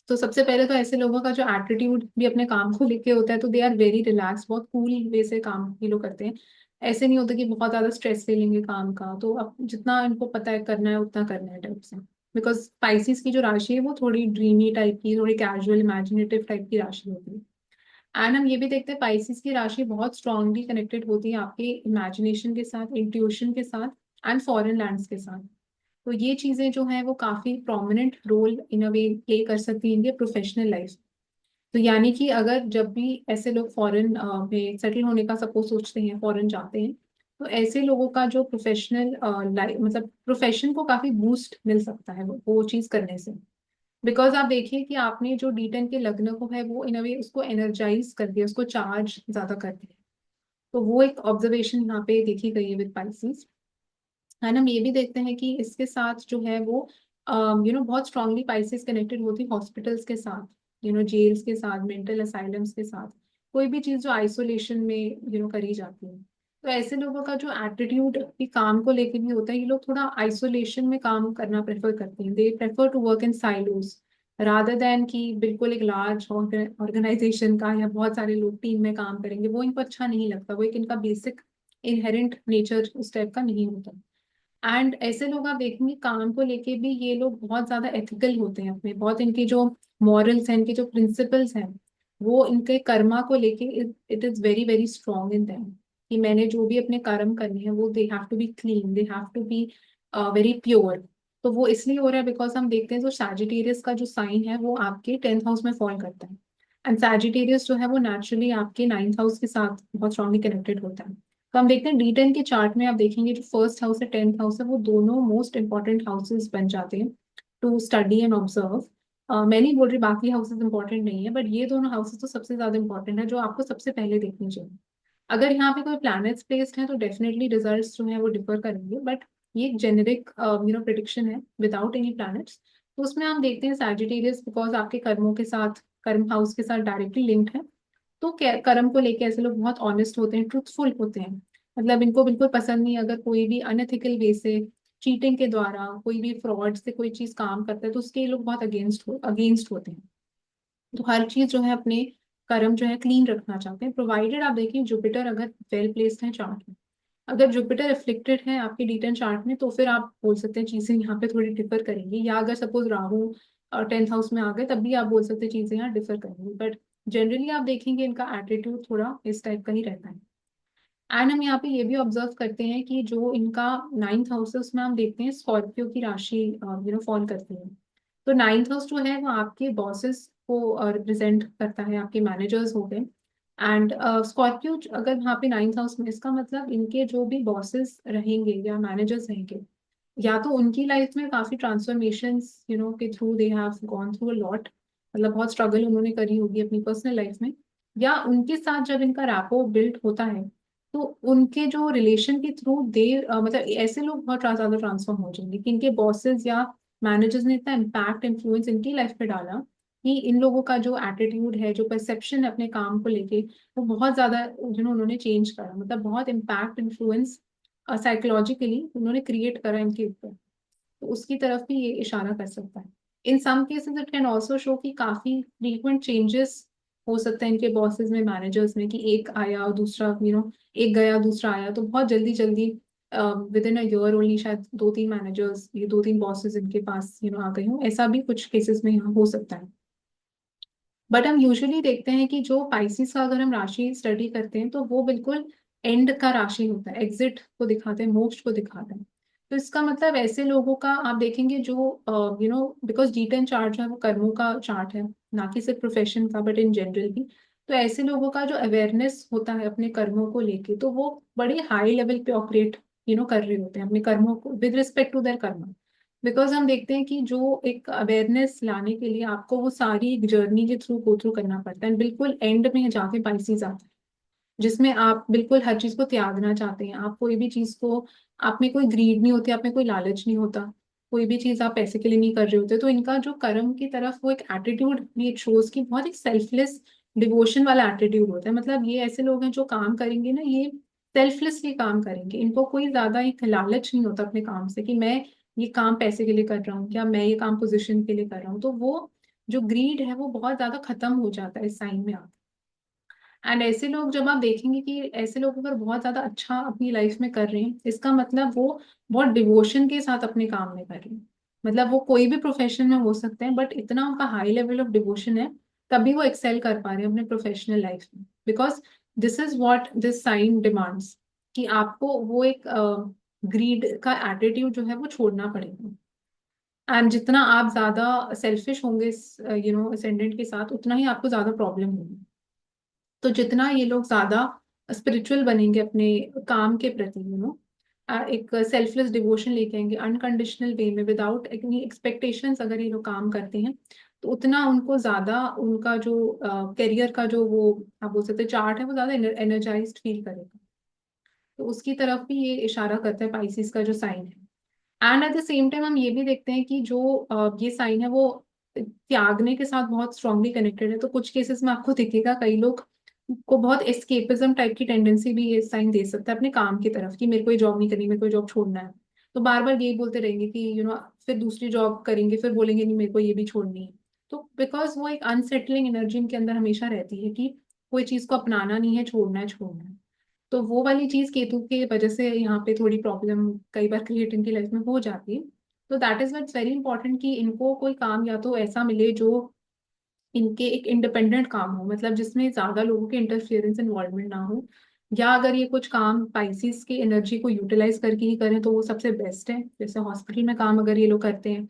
तो सबसे पहले तो ऐसे लोगों का जो एटीट्यूड भी अपने काम को लेके होता है, तो दे आर वेरी रिलैक्स, बहुत कूल वे से काम ये लोग करते हैं। ऐसे नहीं होता कि बहुत ज्यादा स्ट्रेस ले लेंगे काम का, तो अब जितना इनको पता है करना है उतना करना है टाइप से। बिकॉज स्पाइसिस की जो राशि है वो थोड़ी ड्रीमी टाइप की, थोड़ी कैजुअल इमेजिनेटिव टाइप की राशि होती है। एंड हम ये भी देखते हैं पाइसिस की राशि बहुत स्ट्रांगली कनेक्टेड होती है आपके इमेजिनेशन के साथ, इंट्यूशन के साथ, एंड फॉरेन लैंड्स के साथ। तो ये चीजें जो है वो काफी prominent role in a way play कर सकती हैं इनके प्रोफेशनल लाइफ। तो यानी कि अगर जब भी ऐसे लोग फॉरेन में सेटल होने का सपोज सोचते हैं, फॉरेन जाते हैं, तो ऐसे लोगों का जो प्रोफेशनल लाइफ, मतलब प्रोफेशन को काफी बूस्ट मिल सकता है वो चीज करने से। बिकॉज आप देखिए कि आपने जो D10 के लग्न को है वो इन अ वे उसको एनर्जाइज कर दिया, उसको चार्ज ज्यादा कर दिया। तो वो एक ऑब्जर्वेशन यहाँ पे देखी गई है विद पाइसेस। एंड हम ये भी देखते हैं कि इसके साथ जो है वो बहुत स्ट्रांगली पाइसेस कनेक्टेड होती है हॉस्पिटल्स के साथ, जेल्स के साथ, मेंटल असाइलम्स के साथ, कोई भी चीज जो आइसोलेशन में करी जाती है। तो ऐसे लोगों का जो एटीट्यूड भी काम को लेके भी होता है, ये लोग थोड़ा आइसोलेशन में काम करना प्रेफर करते हैं। They prefer to work in silos rather than कि बिल्कुल एक लार्ज ऑर्गेनाइजेशन का या बहुत सारे लोग टीम में काम करेंगे, वो इनको अच्छा नहीं लगता। वो एक इनका बेसिक इनहेरेंट नेचर उस टाइप का नहीं होता। एंड ऐसे लोग आप देखेंगे काम को लेके भी ये लोग बहुत ज्यादा एथिकल होते हैं अपने, बहुत इनके जो मॉरल्स हैं, इनके जो प्रिंसिपल्स हैं, वो इनके कर्मा को लेके it is very very strong in them, कि मैंने जो भी अपने कर्म करने हैं वो they have to be clean, they have to be very pure. तो वो इसलिए हो रहा है बिकॉज हम देखते हैं जो सैजिटेरियस का जो साइन है वो आपके 10th हाउस में फॉल करता है। एंड सैजिटेरियस जो है वो नेचुरली आपके 9th हाउस के साथ बहुत स्ट्रांगली कनेक्टेड होता है। तो हम देखते हैं D10 के चार्ट में, आप देखेंगे जो फर्स्ट हाउस है 10th हाउस है, वो दोनों मोस्ट इंपॉर्टेंट हाउसेस बन जाते हैं टू स्टडी एंड ऑब्जर्व। मैं नहीं बोल रही बाकी हाउसेस इंपॉर्टेंट नहीं है, बट ये दोनों हाउसेस तो सबसे ज्यादा इंपॉर्टेंट है, जो आपको सबसे पहले देखनी चाहिए। अगर यहाँ पे कोई प्लैनेट्स प्लेस्ड है तो डेफिनेटली रिजल्ट्स जो है वो डिफर करेंगे, बट ये एक जेनेरिक प्रिडिक्शन है विदाउट एनी प्लैनेट्स। तो उसमें हम देखते हैं सैजिटेरियस बिकॉज आपके कर्मों के साथ, कर्म हाउस के साथ डायरेक्टली लिंक्ड है। तो कर्म को लेके ऐसे लोग बहुत ऑनेस्ट होते हैं, ट्रूथफुल होते हैं। मतलब इनको बिल्कुल पसंद नहीं अगर कोई भी अनएथिकल वे से, चीटिंग के द्वारा, कोई भी फ्रॉड से कोई चीज काम करता है तो उसके ये लोग बहुत अगेंस्ट होते हैं। तो हर चीज जो है अपने कर्म जो है क्लीन रखना चाहते हैं, प्रोवाइडेड आप देखिए जुपिटर अगर वेल प्लेस्ड है चार्ट में। अगर जुपिटर एफ्लिक्टेड है आपके D10 चार्ट में तो फिर आप बोल सकते हैं चीजें यहाँ पे थोड़ी डिफर करेंगी, या अगर सपोज राहु 10th हाउस में आ गए तब भी आप बोल सकते हैं चीजें यहाँ डिफर करेंगी, बट जनरली आप देखेंगे इनका एटीट्यूड थोड़ा इस टाइप का ही रहता है। एंड हम यहाँ पे ये भी ऑब्जर्व करते हैं कि जो इनका 9th हाउस है उसमें हम देखते हैं स्कॉर्पियो की राशि फॉल करती है। तो 9th हाउस जो है वो आपके बॉसेस को रिप्रेजेंट करता है, आपके मैनेजर्स हो गए। एंड स्कॉर्पियो अगर वहाँ पे 9th हाउस में, इसका मतलब इनके जो भी बॉसेस रहेंगे या मैनेजर्स रहेंगे, या तो उनकी लाइफ में काफी ट्रांसफॉर्मेशंस के through they have gone through a lot, मतलब बहुत स्ट्रगल उन्होंने करी होगी अपनी पर्सनल लाइफ में, या उनके साथ जब इनका रैपो बिल्ड होता है तो उनके जो रिलेशन के थ्रू दे मतलब ऐसे लोग बहुत ज्यादा ट्रांसफॉर्म हो जाएंगे कि इनके बॉसेस या मैनेजर्स ने इतना इम्पैक्ट इन्फ्लुएंस इनकी लाइफ पे डाला कि इन लोगों का जो एटीट्यूड है, जो परसेप्शन है अपने काम को लेके, वो बहुत ज्यादा उन्होंने चेंज करा, मतलब बहुत इम्पैक्ट इन्फ्लुएंस साइकोलॉजिकली उन्होंने क्रिएट करा इनके ऊपर। तो उसकी तरफ भी ये इशारा कर सकता है। In some cases it can also show कि काफी फ्रीक्वेंट चेंजेस हो सकता है इनके बॉसेस में, मैनेजर्स में, कि एक आया और दूसरा एक गया दूसरा आया, तो बहुत जल्दी जल्दी with in a year only शायद दो तीन मैनेजर्स, ये दो तीन बॉसेस इनके पास आ गए हों, ऐसा भी कुछ केसेस में यहाँ हो सकता है। बट हम यूजुअली देखते हैं कि जो पाइसिस का अगर हम राशि स्टडी करते हैं तो वो बिल्कुल एंड का राशि होता है, एग्जिट को दिखाते हैं, मोक्ष को दिखाते हैं। तो इसका मतलब ऐसे लोगों का आप देखेंगे जो बिकॉज D10 चार्ट जो है वो कर्मों का चार्ट है, ना कि सिर्फ प्रोफेशन का बट इन जनरल भी। तो ऐसे लोगों का जो अवेयरनेस होता है अपने कर्मों को लेके, तो वो बड़े हाई लेवल पे ऑपरेट कर रहे होते हैं अपने कर्मों को विद रिस्पेक्ट टू देयर कर्म। बिकॉज हम देखते हैं कि जो एक अवेयरनेस लाने के लिए आपको वो सारी एक जर्नी के थ्रू गो थ्रू करना पड़ता है, बिल्कुल एंड में जाके पाइसेस आता है जिसमें आप बिल्कुल हर चीज को त्यागना चाहते हैं। आप कोई भी चीज को, आप में कोई ग्रीड नहीं होती, आप में कोई लालच नहीं होता, कोई भी चीज आप पैसे के लिए नहीं कर रहे होते। तो इनका जो कर्म की तरफ वो एक एटीट्यूड भी शोज की बहुत एक सेल्फलेस डिवोशन वाला एटीट्यूड होता है। मतलब ये ऐसे लोग हैं जो काम करेंगे ना, ये सेल्फलेसली काम करेंगे, इनको कोई ज्यादा एक लालच नहीं होता अपने काम से कि मैं ये काम पैसे के लिए कर रहा हूँ या मैं ये काम पोजिशन के लिए कर रहा हूँ। तो वो जो ग्रीड है वो बहुत ज्यादा खत्म हो जाता है इस साइन में आके। एंड ऐसे लोग जब आप देखेंगे कि ऐसे लोग अगर बहुत ज्यादा अच्छा अपनी लाइफ में कर रहे हैं, इसका मतलब वो बहुत डिवोशन के साथ अपने काम में कर रहे हैं। मतलब वो कोई भी प्रोफेशन में हो सकते हैं बट इतना उनका हाई लेवल ऑफ डिवोशन है, तभी वो एक्सेल कर पा रहे हैं अपने प्रोफेशनल लाइफ में। Because this is what this sign demands, कि आपको वो एक ग्रीड का एटीट्यूड जो है वो छोड़ना पड़ेगा। एंड जितना आप ज्यादा सेल्फिश होंगे असेंडेंट के साथ, उतना ही आपको ज्यादा प्रॉब्लम होगी। तो जितना ये लोग ज्यादा स्पिरिचुअल बनेंगे अपने काम के प्रति, एक सेल्फलेस डिवोशन लेके आएंगे अनकंडीशनल वे में विदाउट एनी एक्सपेक्टेशंस, अगर ये लोग काम करते हैं तो उतना उनको ज्यादा उनका जो करियर का जो वो आप बोल सकते चार्ट है वो ज्यादा एनर्जाइज्ड फील करेगा। तो उसकी तरफ भी ये इशारा करता है पाइसिस का जो साइन है। And at the same time हम ये भी देखते हैं कि जो ये साइन है वो त्यागने के साथ बहुत स्ट्रांगली कनेक्टेड है। तो कुछ केसेस में आपको दिखेगा कई लोग को बहुत एस्केपिज्म टाइप की टेंडेंसी भी ये साइन दे सकता है अपने काम की तरफ, कि मेरे को ये जॉब नहीं करनी, मेरे को ये जॉब छोड़ना है। तो बार बार यही बोलते रहेंगे कि फिर दूसरी जॉब करेंगे, फिर बोलेंगे नहीं मेरे को ये भी छोड़नी है। तो बिकॉज वो एक अनसेटलिंग एनर्जी इनके अंदर हमेशा रहती है कि कोई चीज को अपनाना नहीं है, छोड़ना है छोड़ना है। तो वो वाली चीज केतु के वजह से यहाँ पे थोड़ी प्रॉब्लम कई बार क्रिएट इनकी लाइफ में हो जाती है। तो that is what's very important कि इनको कोई काम या तो ऐसा मिले जो इनके एक इंडिपेंडेंट काम हो, मतलब जिसमें ज्यादा लोगों के इंटरफियरेंस इन्वॉल्वमेंट ना हो। या अगर ये कुछ काम पाइसिस की एनर्जी को यूटिलाइज करके ही करें तो वो सबसे बेस्ट है। जैसे हॉस्पिटल में काम अगर ये लोग करते हैं,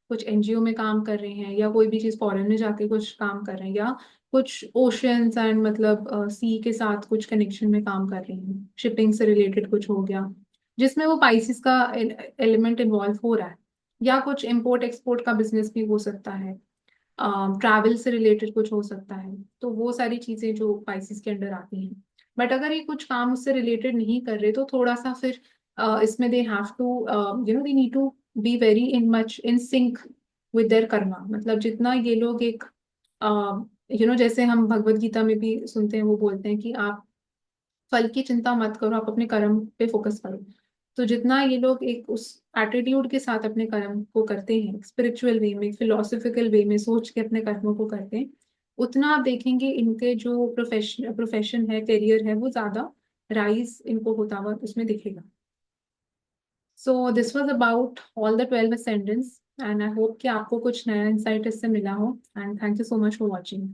कुछ एनजीओ में काम कर रहे हैं, या कोई भी चीज फॉरेन में जाके कुछ काम कर रहे हैं, या कुछ ओशंस एंड मतलब सी के साथ कुछ कनेक्शन में काम कर रहे हैं, शिपिंग से रिलेटेड कुछ हो गया जिसमें वो पाइसिस का एलिमेंट इन्वॉल्व हो रहा है। या कुछ इम्पोर्ट एक्सपोर्ट का बिजनेस भी हो सकता है, ट्रैवल से रिलेटेड कुछ हो सकता है। तो वो सारी चीजें जो पाइसेस के अंडर आती हैं। बट अगर ये कुछ काम उससे रिलेटेड नहीं कर रहे तो थोड़ा सा फिर इसमें they have to they need to be very in much in sync with their karma. मतलब जितना ये लोग एक जैसे हम भगवत गीता में भी सुनते हैं, वो बोलते हैं कि आप फल की चिंता मत करो, आप अपने कर्म पे फोकस करो। तो जितना ये लोग एक उस एटीट्यूड के साथ अपने कर्म को करते हैं, स्पिरिचुअल वे में, फिलोसफिकल वे में सोच के अपने कर्मों को करते हैं, उतना आप देखेंगे इनके जो प्रोफेशन प्रोफेशन है, करियर है, वो ज्यादा राइज इनको होता हुआ उसमें दिखेगा। So this was about all the 12 ascendants and I hope कि आपको कुछ नया इंसाइट इससे मिला हो। And thank you so much for watching.